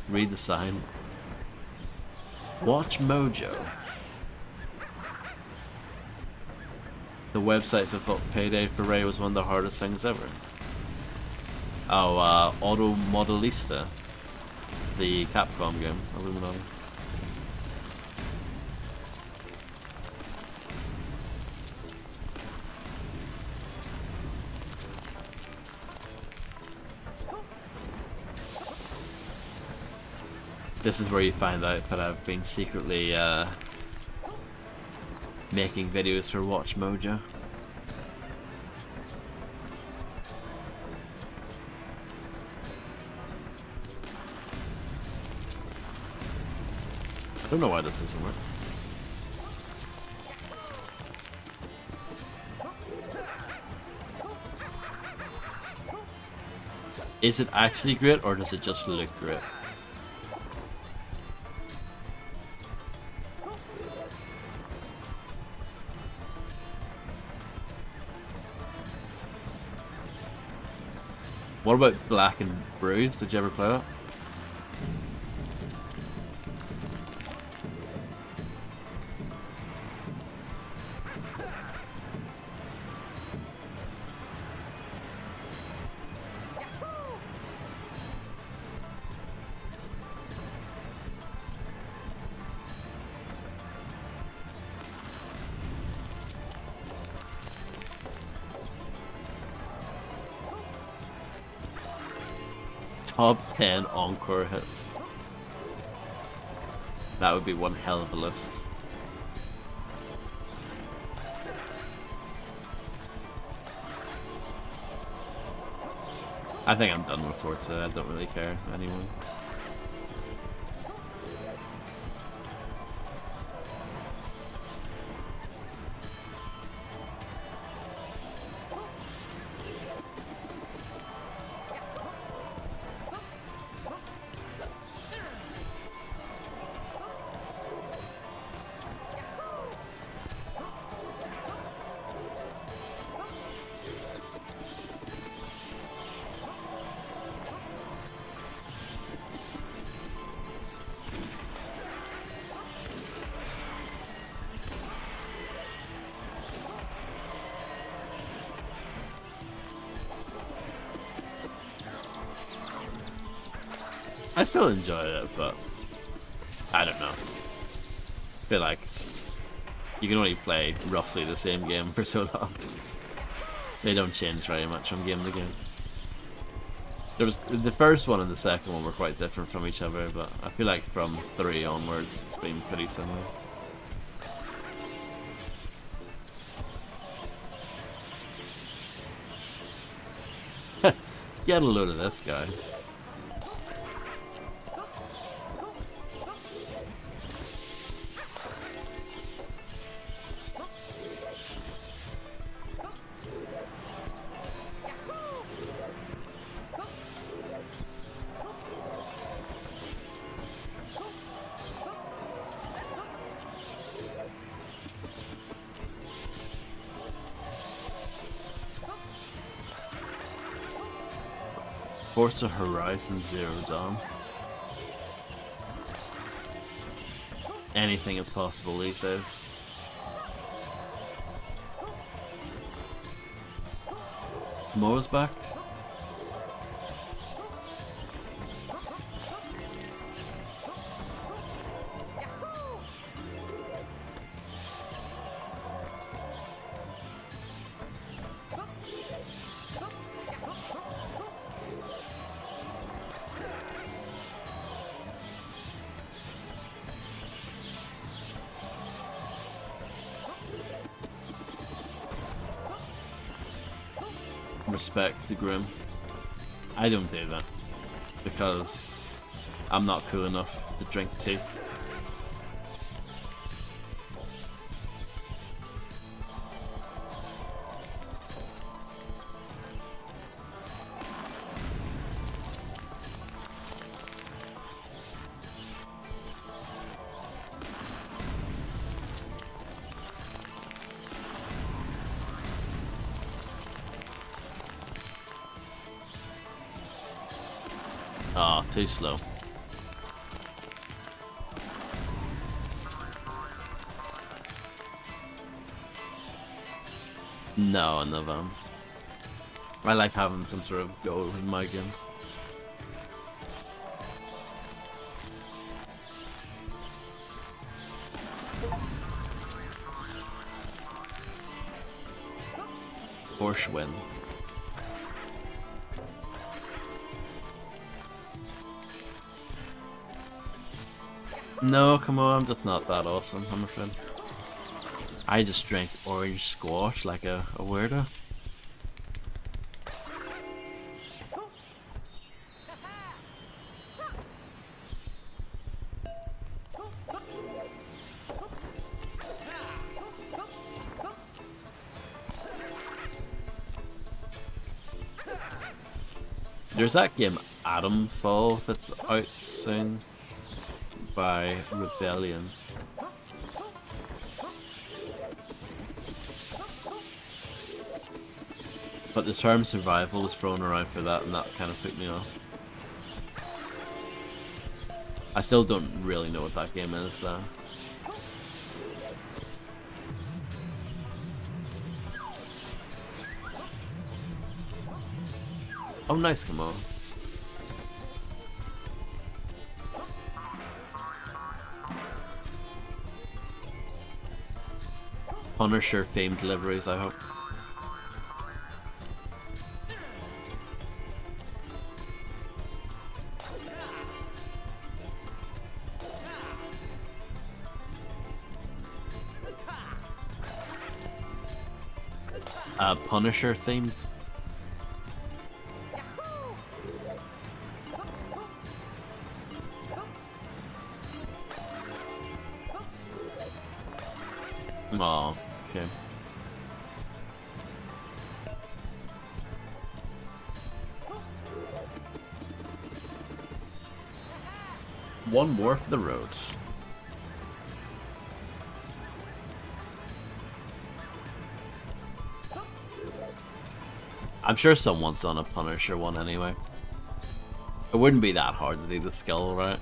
Read the sign. Watch Mojo. The website for Payday for Ray was one of the hardest things ever. Oh, Auto Modelista. The Capcom game, Illuminati. This is where you find out that I've been secretly making videos for Watch Mojo. I don't know why this doesn't work. Is it actually great or does it just look great? What about Black and Bruised? Did you ever play that? Top 10 encore hits. That would be one hell of a list. I think I'm done with Forza. I don't really care anymore. I still enjoy it, but I don't know. I feel like you can only play roughly the same game for so long. They don't change very much from game to game. There was the first one and the second one were quite different from each other, but I feel like from 3 onwards it's been pretty similar. Get a load of this guy. Forza Horizon Zero Dawn. Anything is possible these days. Mo's back. respect to Grim. I don't do that because I'm not cool enough to drink tea. Ah, too slow. No, never. I like having some sort of goal in my games. Porsche win. No, come on, I'm just not that awesome, I'm afraid. I just drank orange squash like a weirdo. There's that game Atomfall that's out soon by Rebellion. But the term survival was thrown around for that, and that kind of put me off. I still don't really know what that game is though. Oh nice, come on. Punisher themed deliveries, I hope. Punisher themed. Oh, okay. One more for the road. I'm sure someone's on a Punisher one anyway. It wouldn't be that hard to do the skill, right?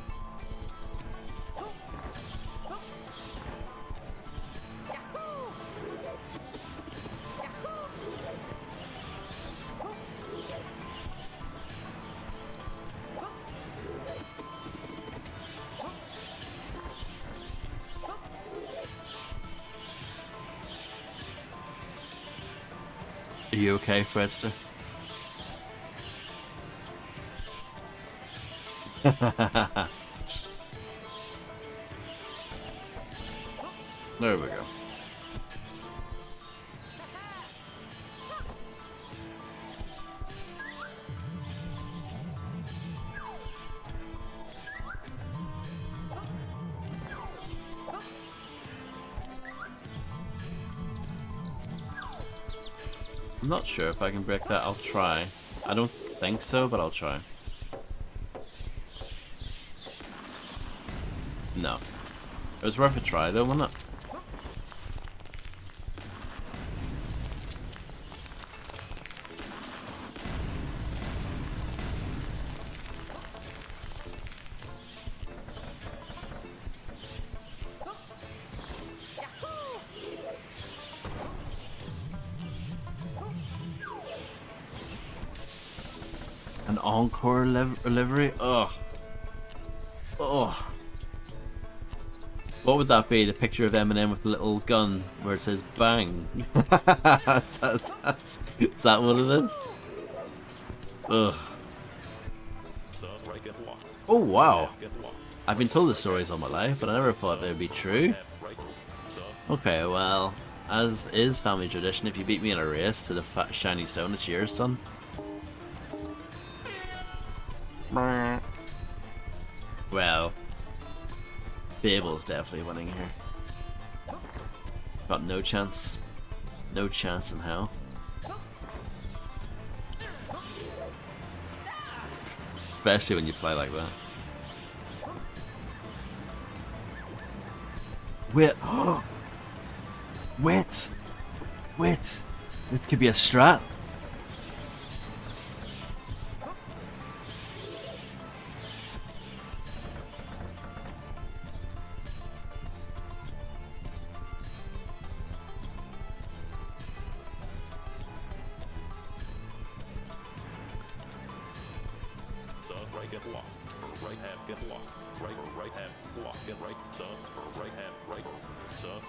Are you okay, Fredster? There we go. I'm not sure if I can break that. I'll try. I don't think so, but I'll try. No. It was worth a try though, wasn't it? An encore livery? Ugh. Ugh. What would that be? The picture of Eminem with the little gun where it says bang? Is that what it is? Ugh. Oh wow. I've been told the stories all my life, but I never thought they would be true. Okay, well, as is family tradition, if you beat me in a race to the fat shiny stone, it's yours, son. Well, Babel's definitely winning here. Got no chance. No chance in hell. Especially when you play like that. Wait. Wait. Wait. This could be a strat. Right get walk, right half get walk, right half walk, get right sub, right half right sub.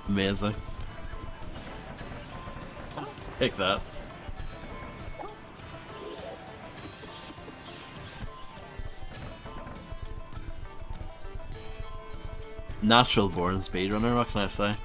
Amazing. Take that. Natural born speedrunner, what can I say?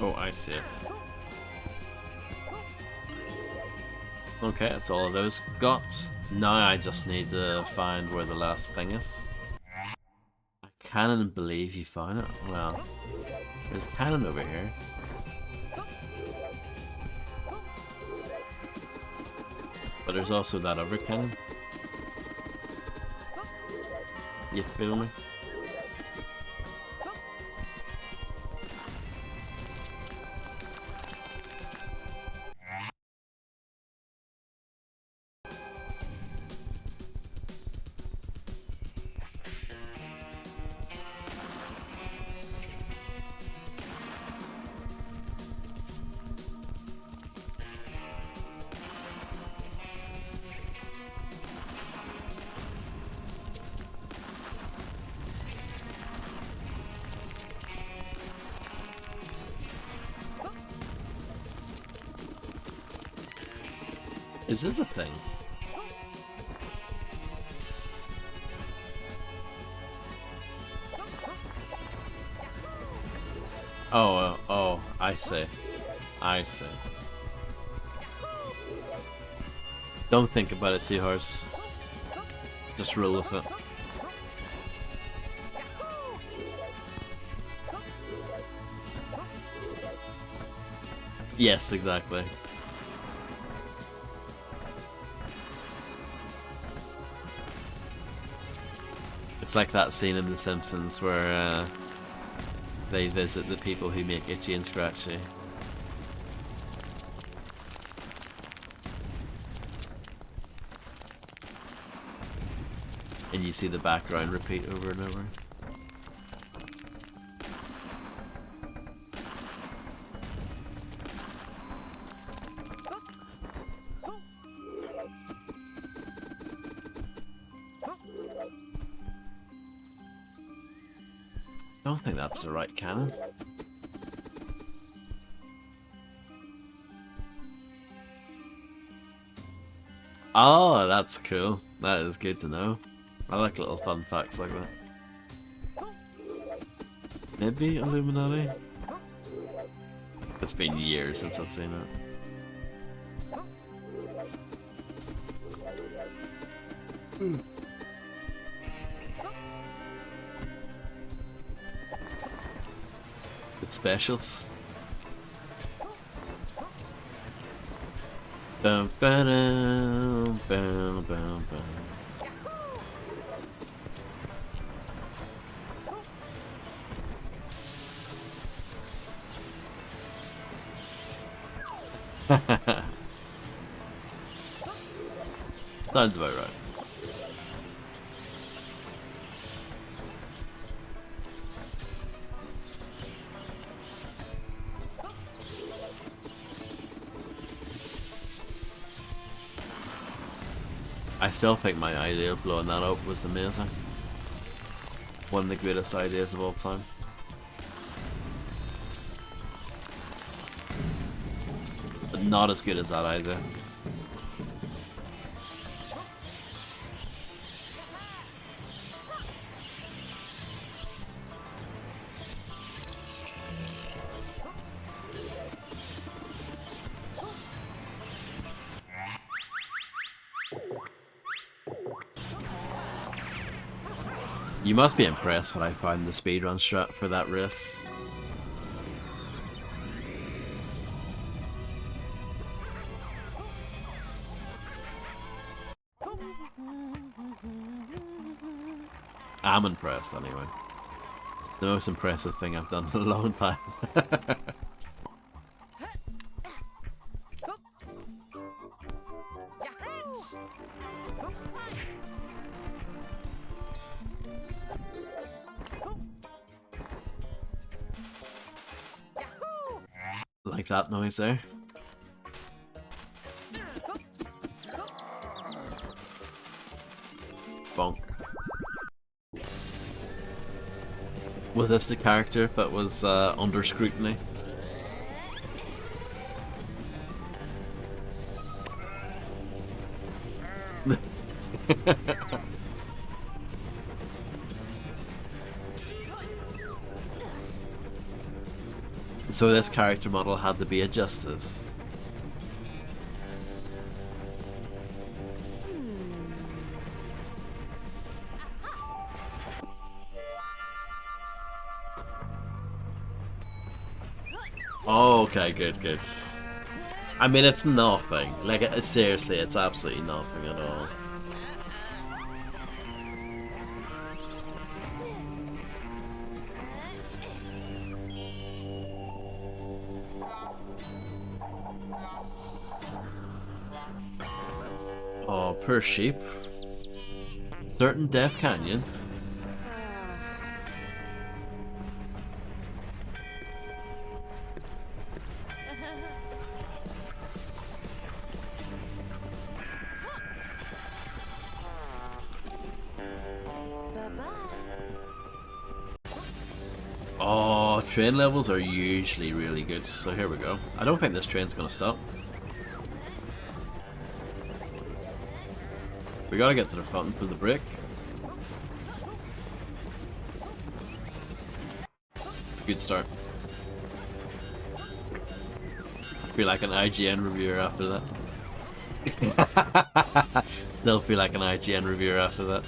Oh, I see. Okay, that's all of those got. Now I just need to find where the last thing is. I can't believe you found it. Well, there's a cannon over here. But there's also that other cannon. You feel me? Is this a thing? Oh, I see. I see. Don't think about it too hard. Just roll with it. Yes, exactly. It's like that scene in The Simpsons where they visit the people who make Itchy and Scratchy. And you see the background repeat over and over. I don't think that's the right cannon. Oh, that's cool. That is good to know. I like little fun facts like that. Maybe Illuminati? It's been years since I've seen it. Specials. Bum, ba-dum, bum, bum, bum. Sounds about right. I still think my idea of blowing that up was amazing. One of the greatest ideas of all time. But not as good as that idea. You must be impressed when I found the speedrun strat for that race. I'm impressed anyway. It's the most impressive thing I've done in a long time. Like that noise there. Bonk. Was this the character that was under scrutiny? So this character model had to be a justice. Oh, okay, good, good. I mean, it's nothing. Like, seriously, it's absolutely nothing at all. Oh, poor sheep. Certain Death Canyon. Oh, train levels are usually really good, so here we go. I don't think this train's gonna stop. We gotta get to the front and pull the brake. Good start. I feel like an IGN reviewer after that. Still feel like an IGN reviewer after that.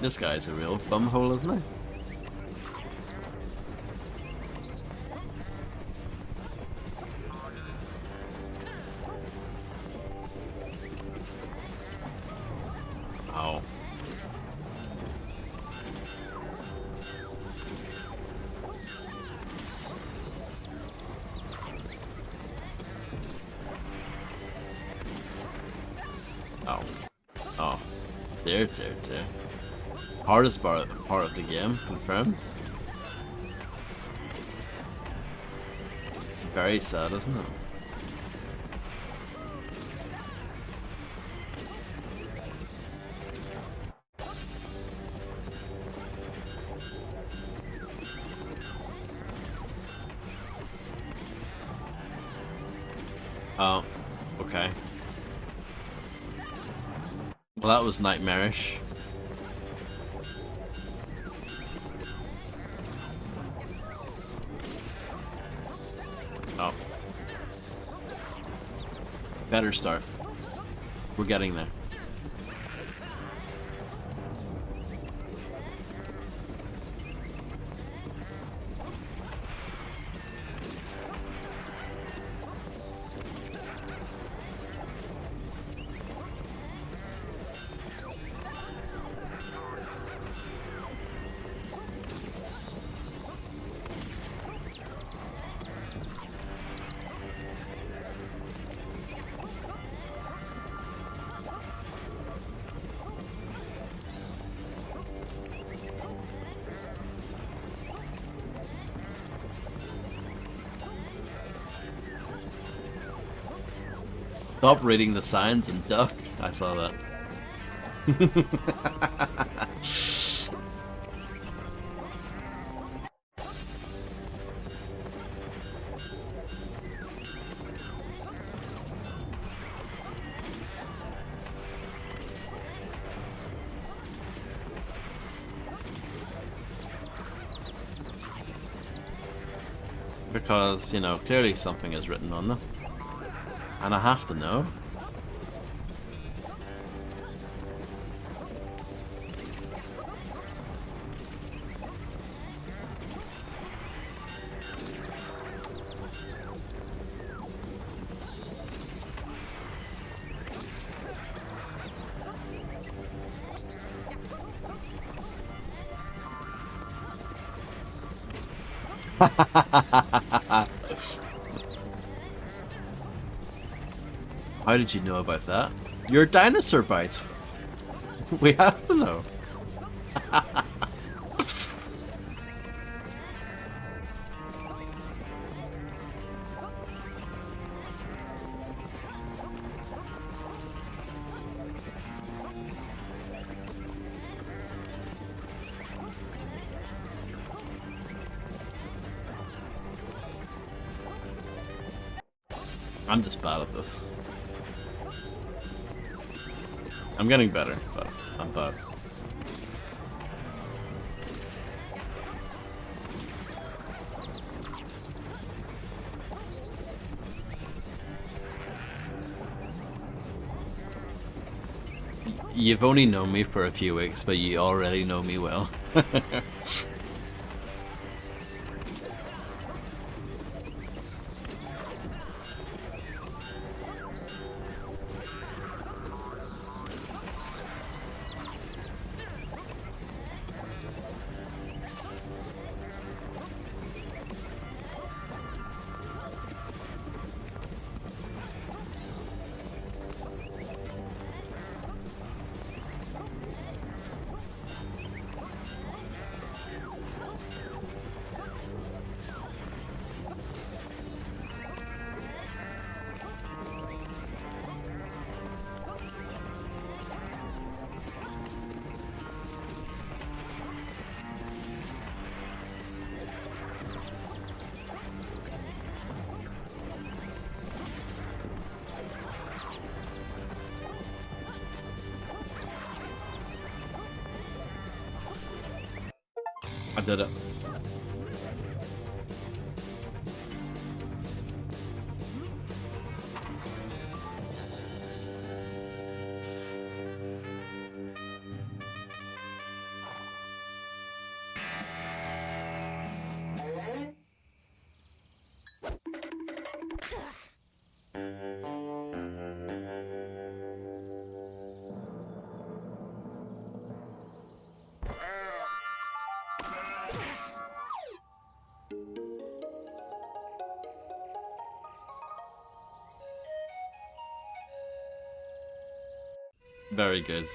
This guy's a real bumhole, isn't he? Oh. Oh. Oh. There. Hardest part of the game, confirmed. Very sad, isn't it? Oh, okay. Well, that was nightmarish. Oh. Better start. We're getting there. Stop reading the signs and duck. I saw that. Because, you know, clearly something is written on them. And I have to know. How did you know about that? Your dinosaur bites. We have to know. I'm just bad at this. I'm getting better, but I'm bad. You've only known me for a few weeks, but you already know me well. I did it. Very good.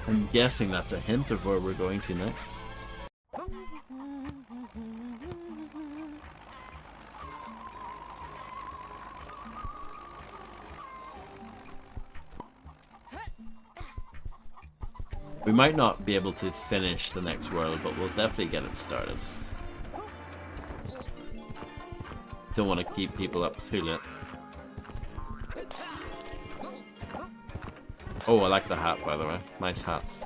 I'm guessing that's a hint of where we're going to next. We might not be able to finish the next world, but we'll definitely get it started. Don't want to keep people up too late. Oh, I like the hat, by the way. Nice hats.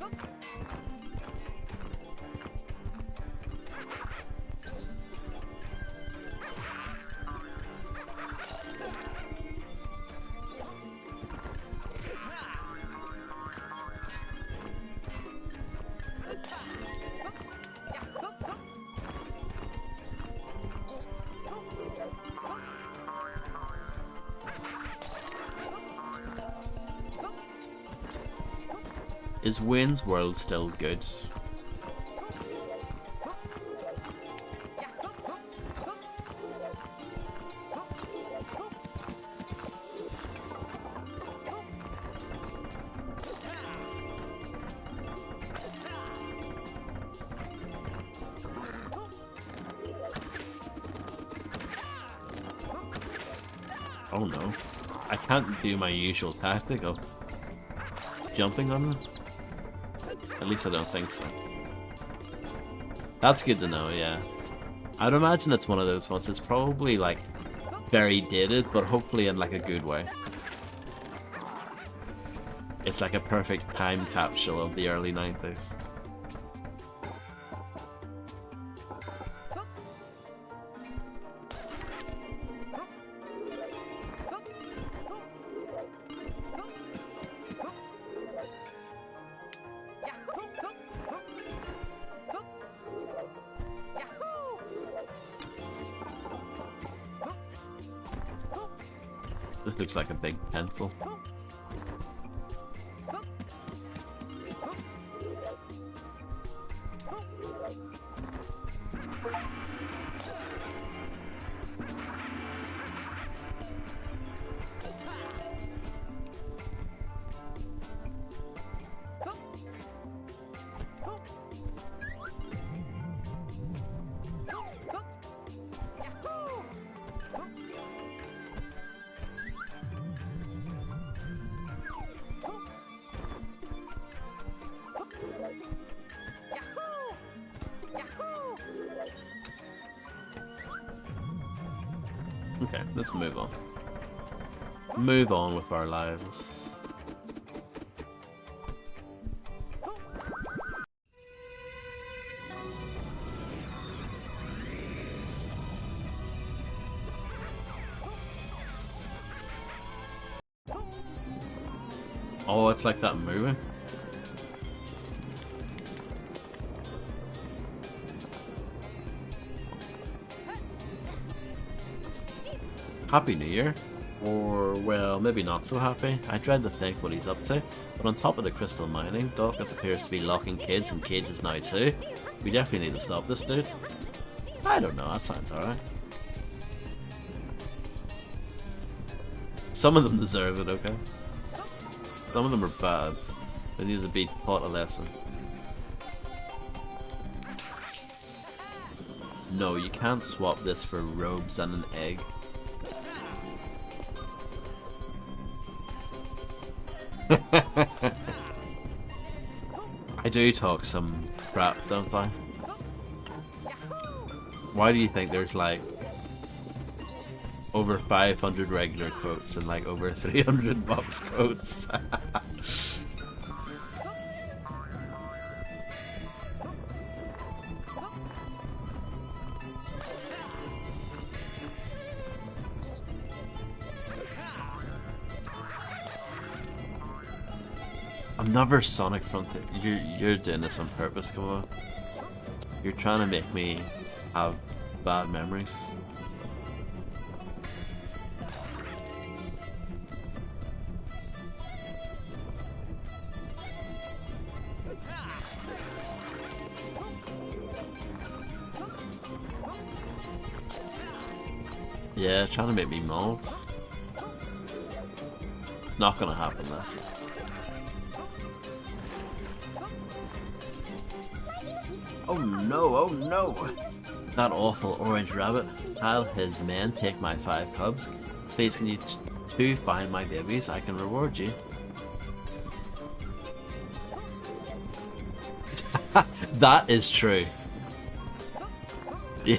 Is Wayne's World still good? Oh no. I can't do my usual tactic of jumping on them. At least I don't think so. That's good to know, yeah. I'd imagine it's one of those ones. It's probably like very dated, but hopefully in like a good way. It's like a perfect time capsule of the early 90s. This looks like a big pencil. Okay, let's move on. Move on with our lives. Oh, it's like that movie. Happy New Year. Or, well, maybe not so happy. I dread to think what he's up to. But on top of the crystal mining, Dorcas appears to be locking kids in cages now too. We definitely need to stop this dude. I don't know, that sounds alright. Some of them deserve it, okay? Some of them are bad. They need to be taught a lesson. No, you can't swap this for robes and an egg. I do talk some crap, don't I? Why do you think there's like over 500 regular quotes and like over 300 box quotes? I'm never Sonic Frontier. You're doing this on purpose, come on. You're trying to make me have bad memories. Yeah, trying to make me mold. It's not gonna happen though. Oh no, oh no! That awful orange rabbit. I'll his men take my 5 cubs. Please can you two find my babies? I can reward you. That is true. Yeah.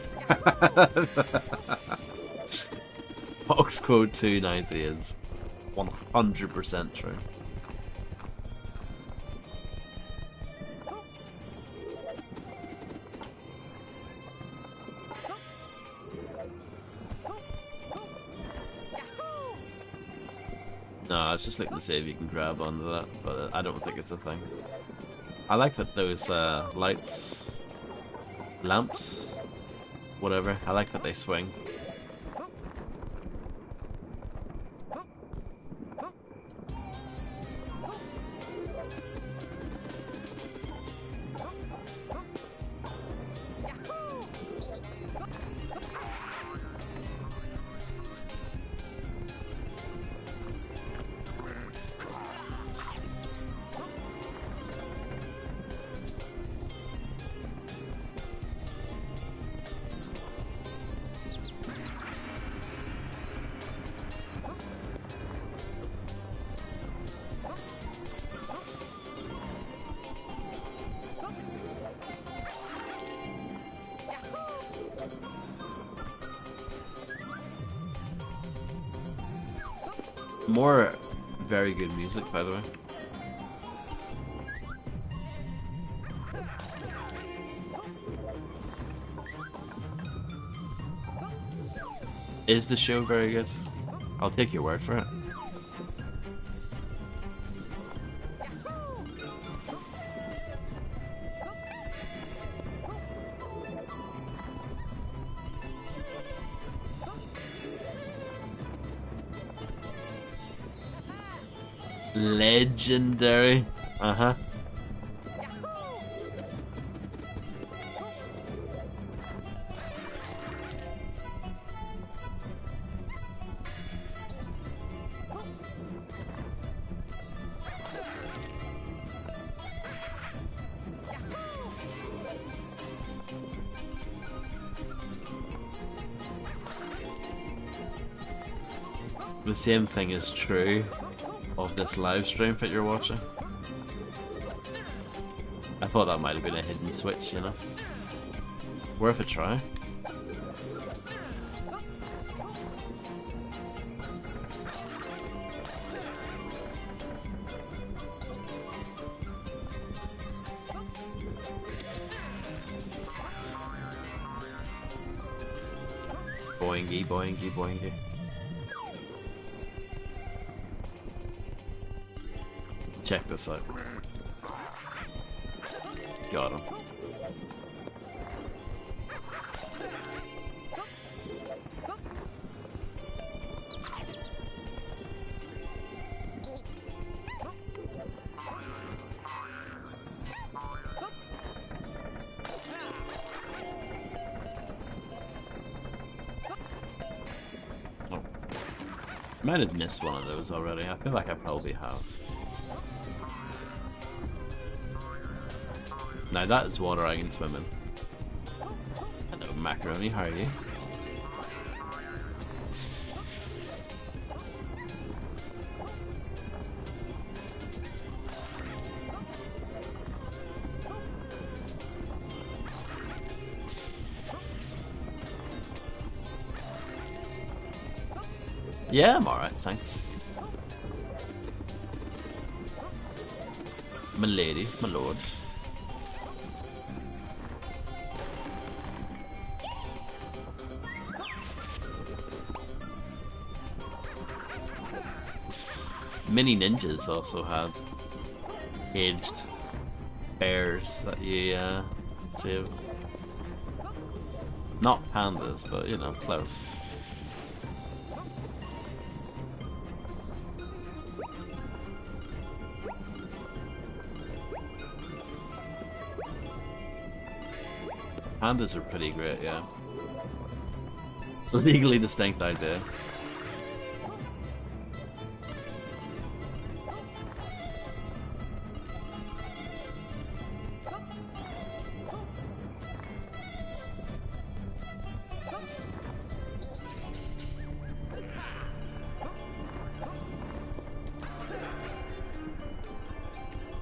Box quote 290 is 100% true. No, I was just looking to see if you can grab onto that, but I don't think it's a thing. I like that those lights, lamps, whatever, I like that they swing. More very good music, by the way. Is the show very good? I'll take your word for it. Legendary. Uh-huh. The same thing is true of this live stream that you're watching. I thought that might have been a hidden switch, you know. Worth a try. Boingy, boingy, boingy. Check this out. Got him. Oh. Might have missed one of those already. I feel like I probably have. Now that is water I can swim in. Hello, Macaroni, how are you? Yeah, I'm alright, thanks. My lady, my lord. Mini Ninjas also had aged bears that you saved. Not pandas, but you know, close. Pandas are pretty great, yeah. Legally distinct idea.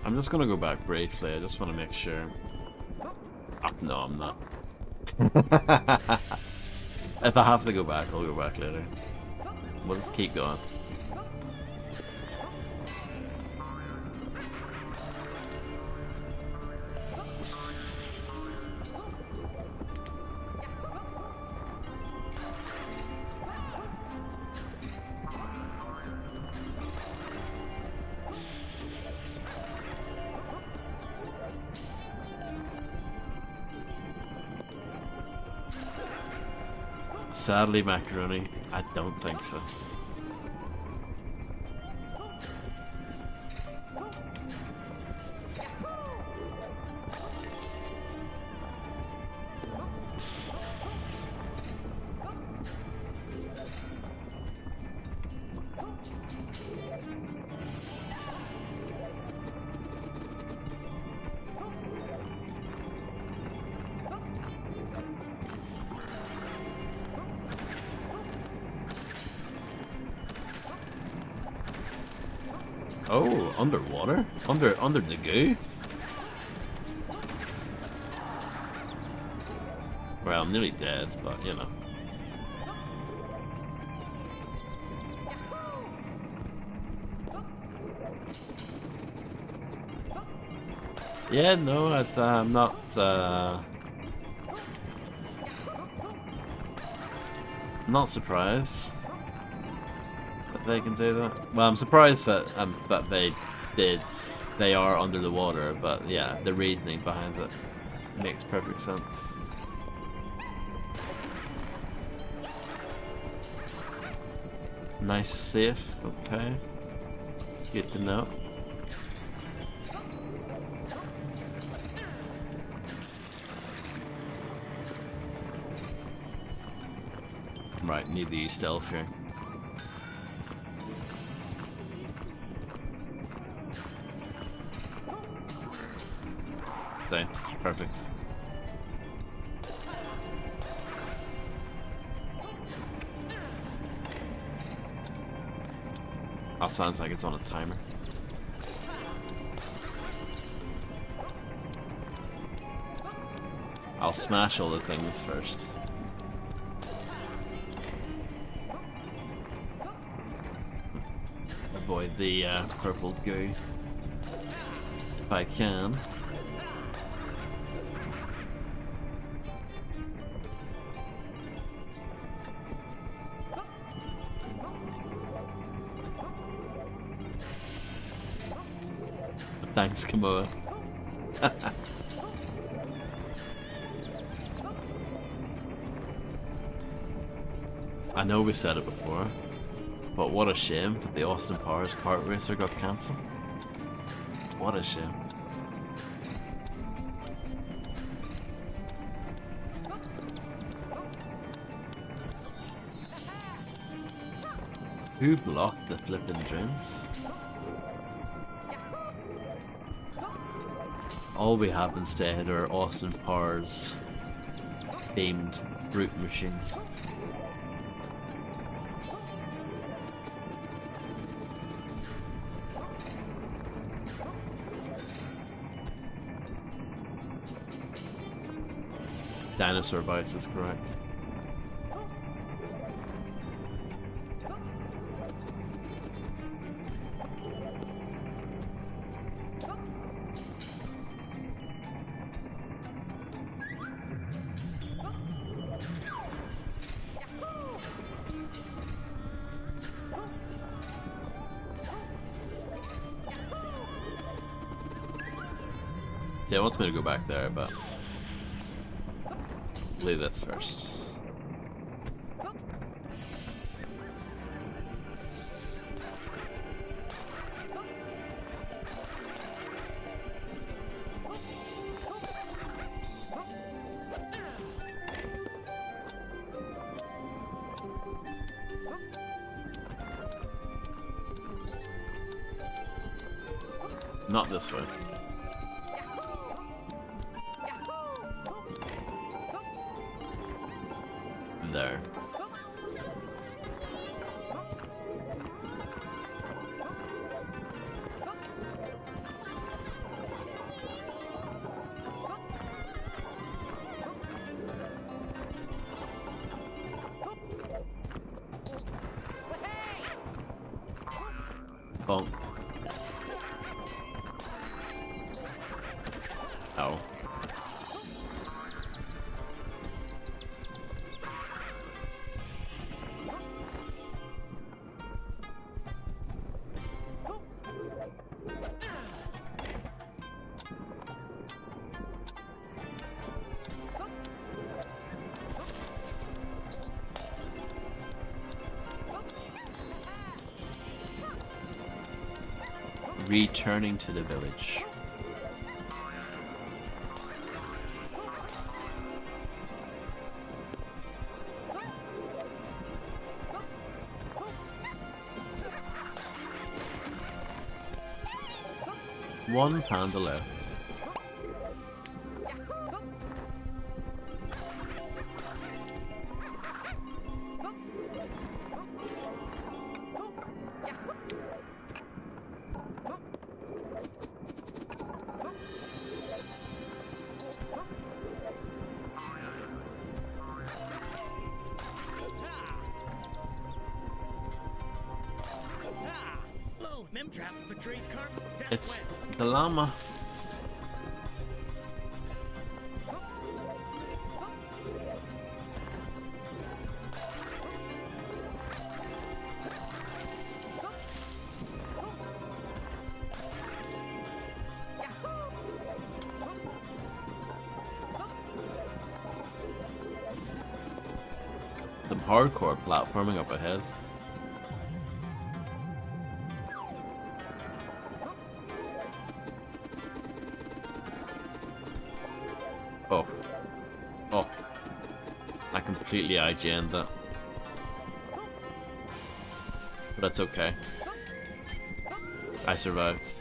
I'm just gonna go back briefly, I just want to make sure. Oh, no, I'm not. If I have to go back, I'll go back later. We'll just keep going. Sadly, Macaroni, I don't think so. Oh, underwater? Under the goo? Well, I'm nearly dead, but you know. Yeah, no, I'm not. Not surprised that they can do that. Well, I'm surprised that they did. They are under the water, but yeah, the reasoning behind it makes perfect sense. Nice safe, okay. Good to know. Right, need to use stealth here. So, perfect. That sounds like it's on a timer. I'll smash all the things first. Avoid the purple goo if I can. Thanks, Kamoa. I know we said it before, but what a shame that the Austin Powers kart racer got cancelled. What a shame. Who blocked the flippin' drinks? All we have instead are Austin Powers themed brute machines. Dinosaur bites is correct. Yeah, it wants me to go back there, but leave this first. Not this way. There. Bonk. Ow. Returning to the village. One panda left. Load, Memtrap, betrayed carp, death It's wet. the llama. Some hardcore platforming up ahead. Oh. Oh. I completely IGN'd that. But that's okay. I survived.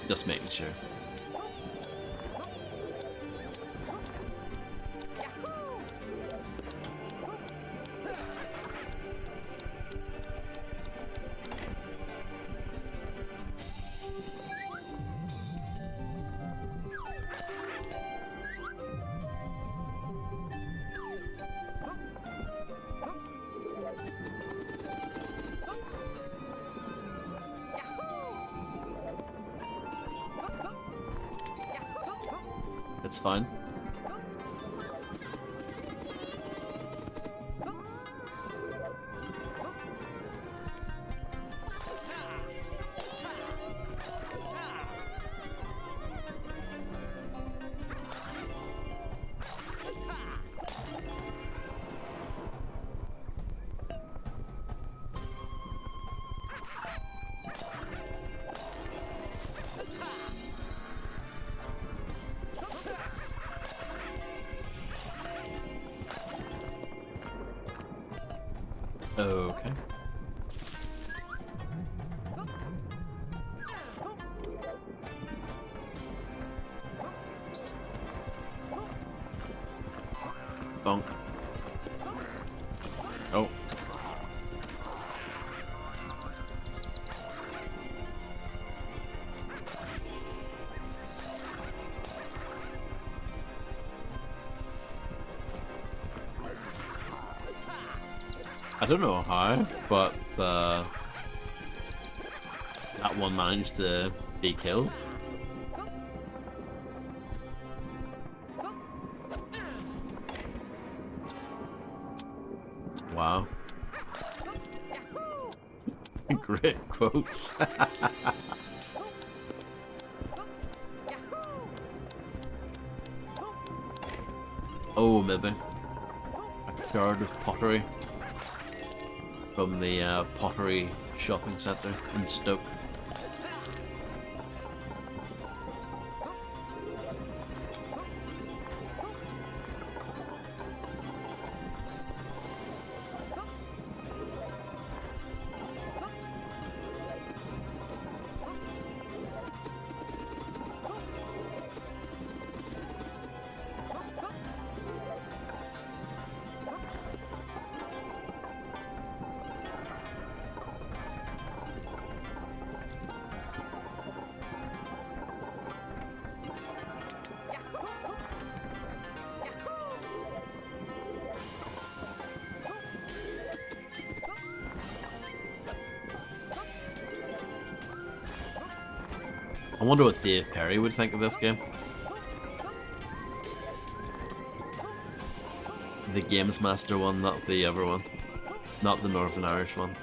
Just making sure. It's fine. Okay. Bonk. Oh. I don't know how, but that one managed to be killed. Wow. Great quotes. Oh, maybe. A shard of pottery from the pottery shopping centre in Stoke. I wonder what Dave Perry would think of this game. The Games Master one, not the other one. Not the Northern Irish one.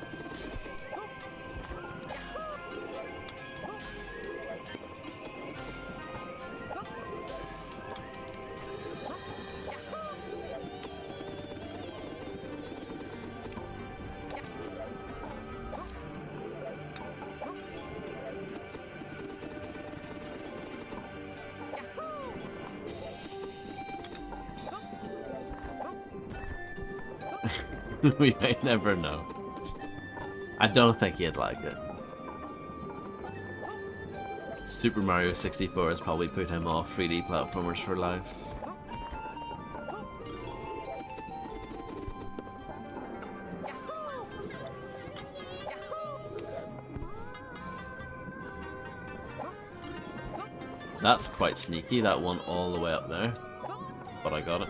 We may never know. I don't think he'd like it. Super Mario 64 has probably put him off 3D platformers for life. That's quite sneaky, that one all the way up there. But I got it.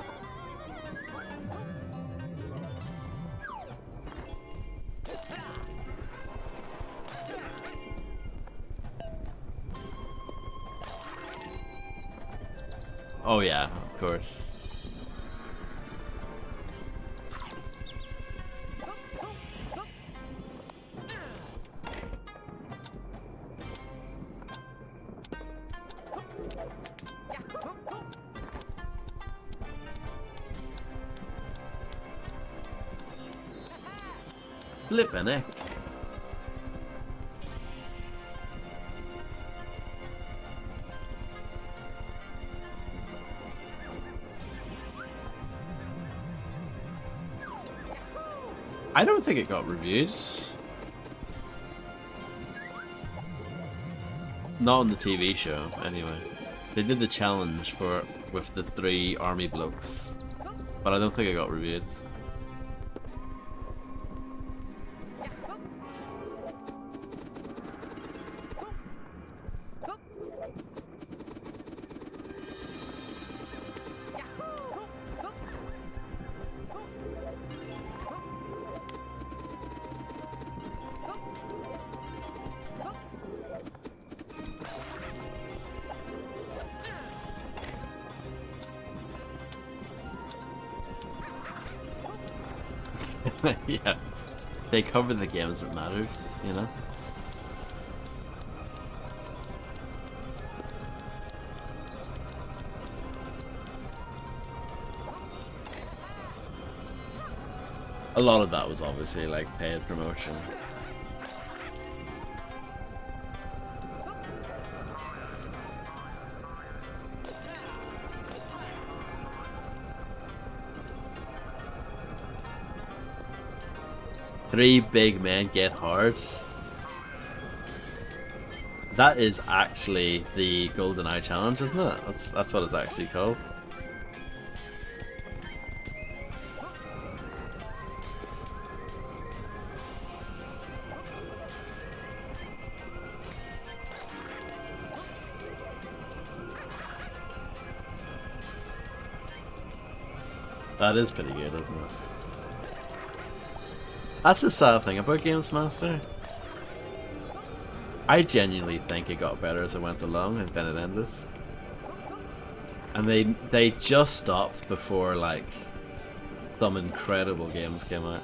Oh yeah, of course. Flippin' heck. I don't think it got reviewed. Not on the TV show, anyway. They did the challenge for it with the 3 army blokes, but I don't think it got reviewed. Yeah, they cover the games that matters, you know? A lot of that was obviously like paid promotion. Three big men get hard. That is actually the GoldenEye challenge, isn't it? That's what it's actually called. That is pretty good, isn't it? That's the sad thing about Games Master. I genuinely think it got better as it went along, and then it ended. And they just stopped before like some incredible games came out.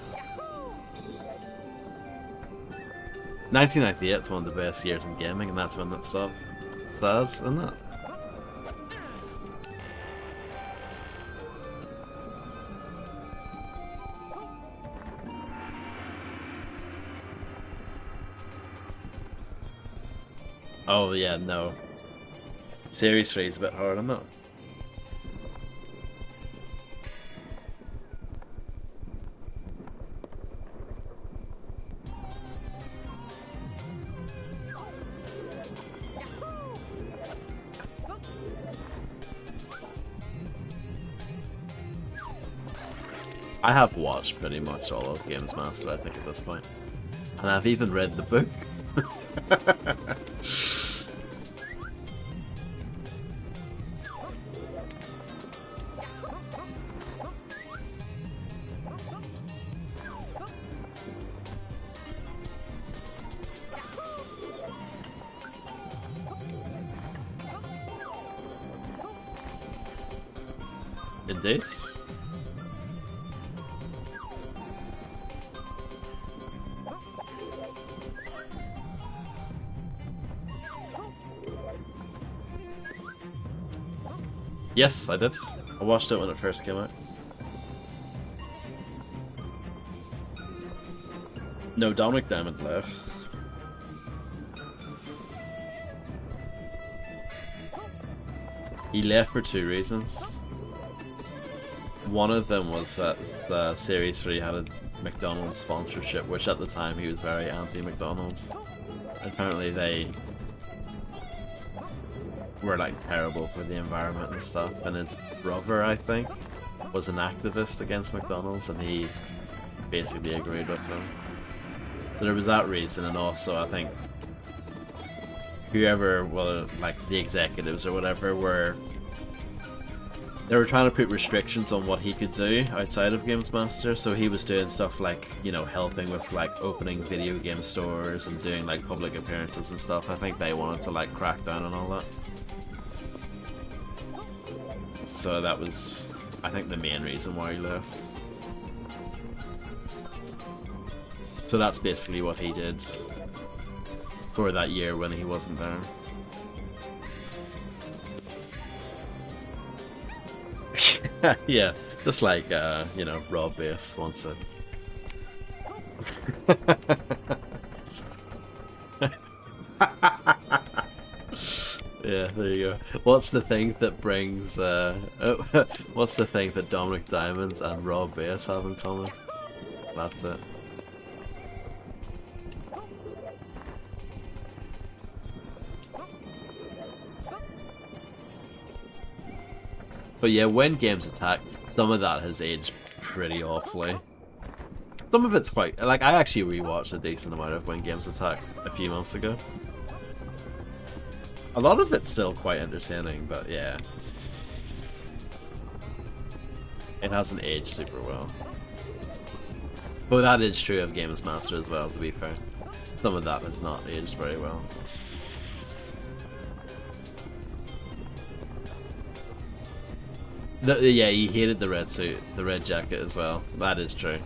1998 is one of the best years in gaming, and that's when it stopped. Sad, isn't it? Oh yeah, no. Series 3 is a bit hard, isn't it? I have watched pretty much all of Games Master, I think, at this point. And I've even read the book. Indeed. Yes, I did. I watched it when it first came out. No, Dominic Diamond left. He left for 2 reasons. One of them was that the Series 3 had a McDonald's sponsorship, which at the time he was very anti-McDonald's. Apparently they were like terrible for the environment and stuff, and his brother, I think, was an activist against McDonald's, and he basically agreed with him. So there was that reason, and also I think whoever, well, like the executives or whatever, they were trying to put restrictions on what he could do outside of Games Master, so he was doing stuff like, you know, helping with like opening video game stores and doing like public appearances and stuff. I think they wanted to like crack down on all that. So that was, I think, the main reason why he left. So that's basically what he did for that year when he wasn't there. Yeah, just like, you know, Rob Bass once said. Yeah, there you go. What's the thing that brings, what's the thing that Dominic Diamonds and Rob Bass have in common? That's it. But yeah, when games attack, some of that has aged pretty awfully. Some of it's quite, like, I actually rewatched a decent amount of When Games Attack a few months ago. A lot of it's still quite entertaining, but yeah. It hasn't aged super well. But that is true of Games Master as well, to be fair. Some of that has not aged very well. Yeah, he hated the red suit, the red jacket as well. That is true.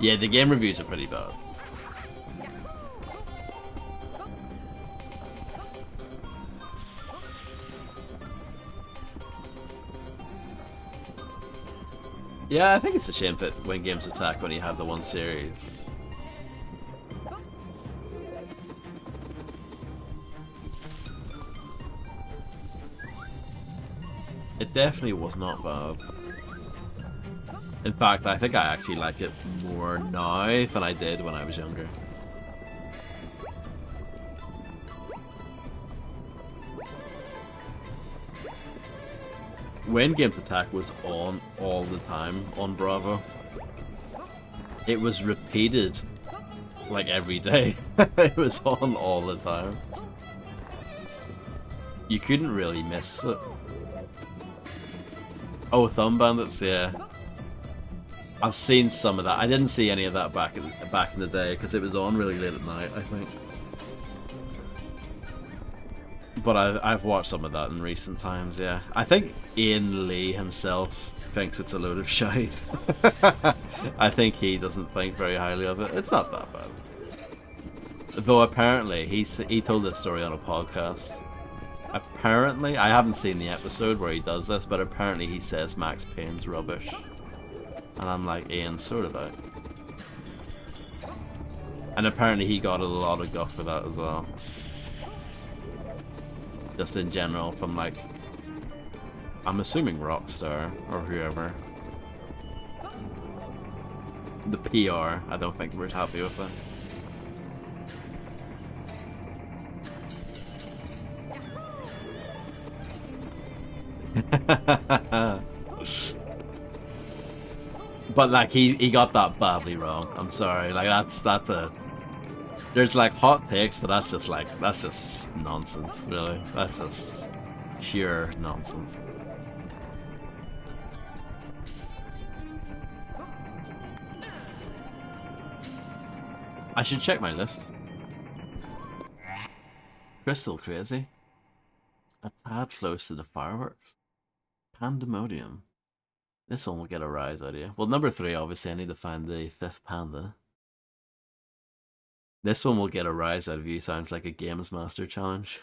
Yeah, the game reviews are pretty bad. Yeah, I think it's a shame that when games attack when you have the one series. It definitely was not bad. In fact, I think I actually like it more now than I did when I was younger. When Games Attack was on all the time on Bravo, it was repeated like every day. It was on all the time. You couldn't really miss it. Oh, Thumb Bandits, yeah. I've seen some of that. I didn't see any of that back in the day because it was on really late at night, I think. But I've watched some of that in recent times, yeah. I think Ian Lee himself thinks it's a load of shite. I think he doesn't think very highly of it. It's not that bad. Though apparently, he told this story on a podcast. Apparently, I haven't seen the episode where he does this, but apparently he says Max Payne's rubbish. And I'm like, Ian, sort of out. And apparently he got a lot of guff for that as well. Just in general, from like, I'm assuming Rockstar or whoever. The PR, I don't think we're happy with it. But like he got that badly wrong. I'm sorry. Like that's a there's like hot takes, but that's just nonsense, really. That's just pure nonsense. I should check my list. Crystal Crazy. A tad close to the fireworks. Pandemonium. This one will get a rise out of you. Well, number 3, obviously, I need to find the 5th panda. This one will get a rise out of you. Sounds like a Games Master challenge.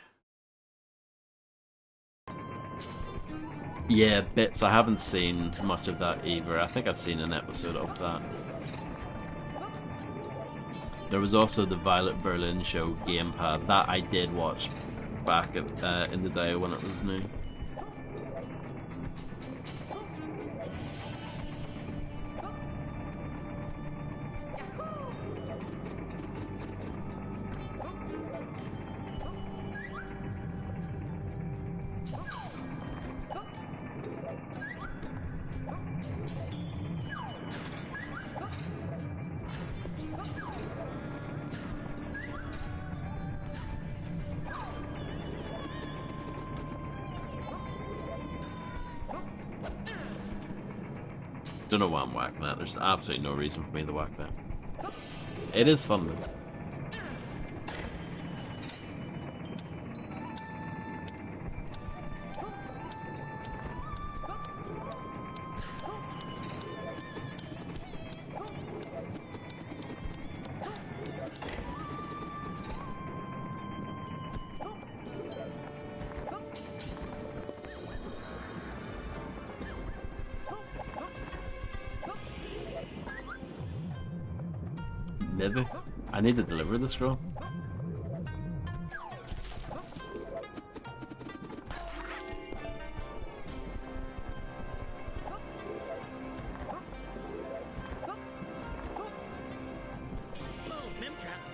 Yeah, bits. I haven't seen much of that either. I think I've seen an episode of that. There was also the Violet Berlin show Gamepad. That I did watch back at, in the day when it was new. Don't know why I'm whacking that. There's absolutely no reason for me to whack that. It is fun though. Maybe. I need to deliver the scroll.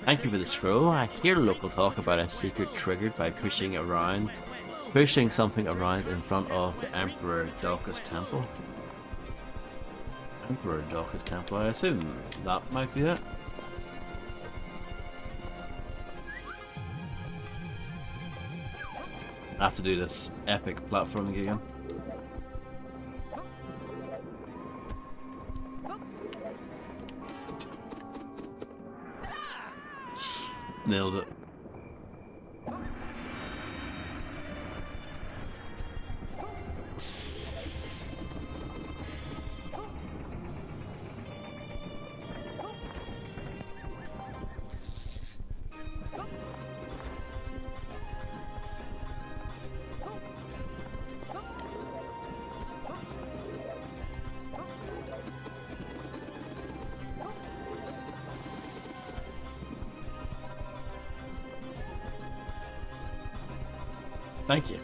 Thank you for the scroll. I hear local talk about a secret triggered by pushing something around in front of the Emperor Daucus Temple. Emperor Daucus Temple, I assume that might be it. I have to do this epic platforming again. Nailed it. Thank you.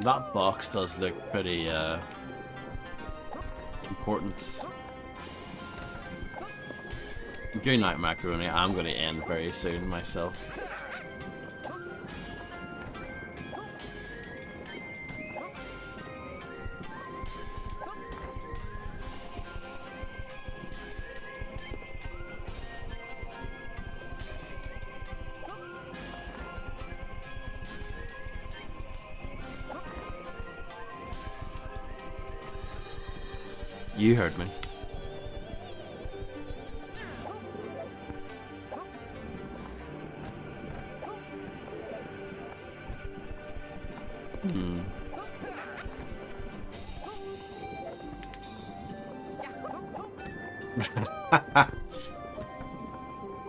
That box does look pretty important. Good night, Macaroni. I'm going to end very soon myself. You heard me.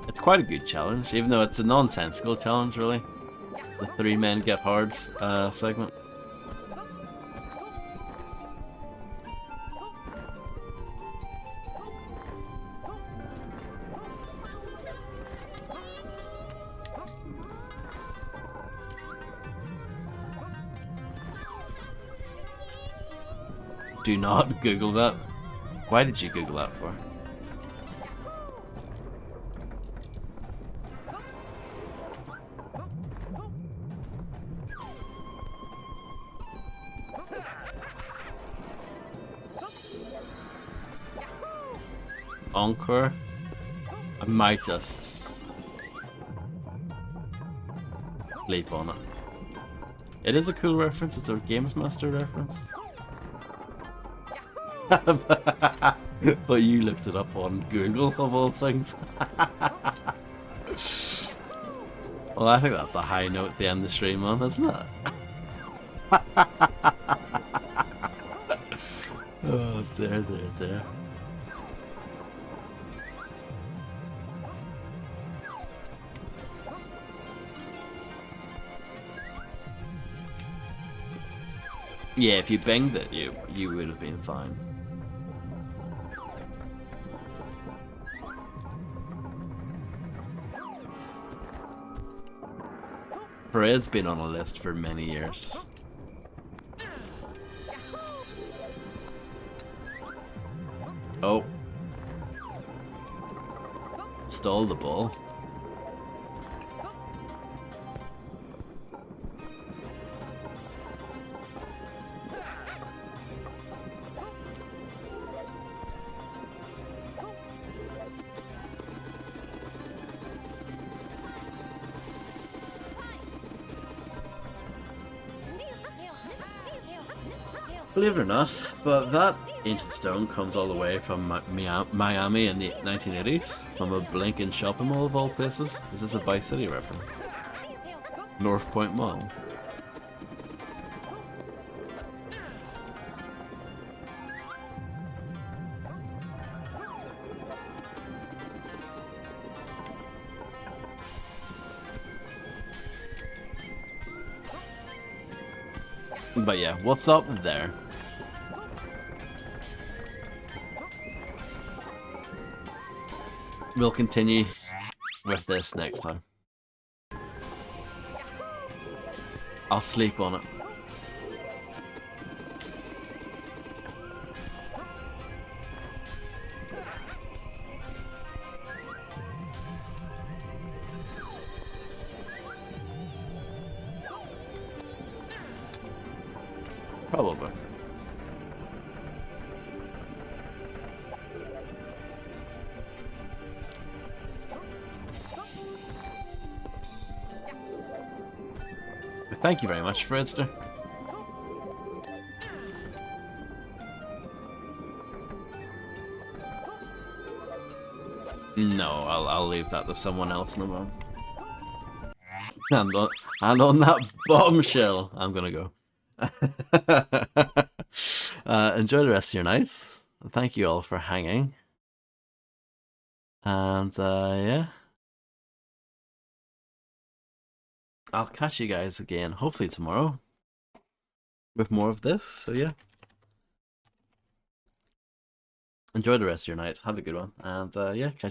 It's quite a good challenge, even though it's a nonsensical challenge, really. The 3 men get hard segment. Do not Google that. Why did you Google that for? Encore? I might just sleep on it. It is a cool reference, it's a Games Master reference. But you looked it up on Google, of all things. Well, I think that's a high note to end the stream on, isn't it? Oh dear, dear, dear. Yeah, if you banged it, you would have been fine. Parade's been on a list for many years. Oh. Stole the ball. Believe it or not, but that ancient stone comes all the way from Miami in the 1980s, from a blinking shopping mall of all places. Is this a Vice City reference? North Point Mall. But yeah, what's up there? We'll continue with this next time. I'll sleep on it. Probably. Thank you very much, Fredster. No, I'll leave that to someone else in a moment. And on that bombshell, I'm gonna go. Enjoy the rest of your nights. Thank you all for hanging. And yeah. I'll catch you guys again, hopefully tomorrow, with more of this. So yeah. Enjoy the rest of your night. Have a good one. And yeah, catch you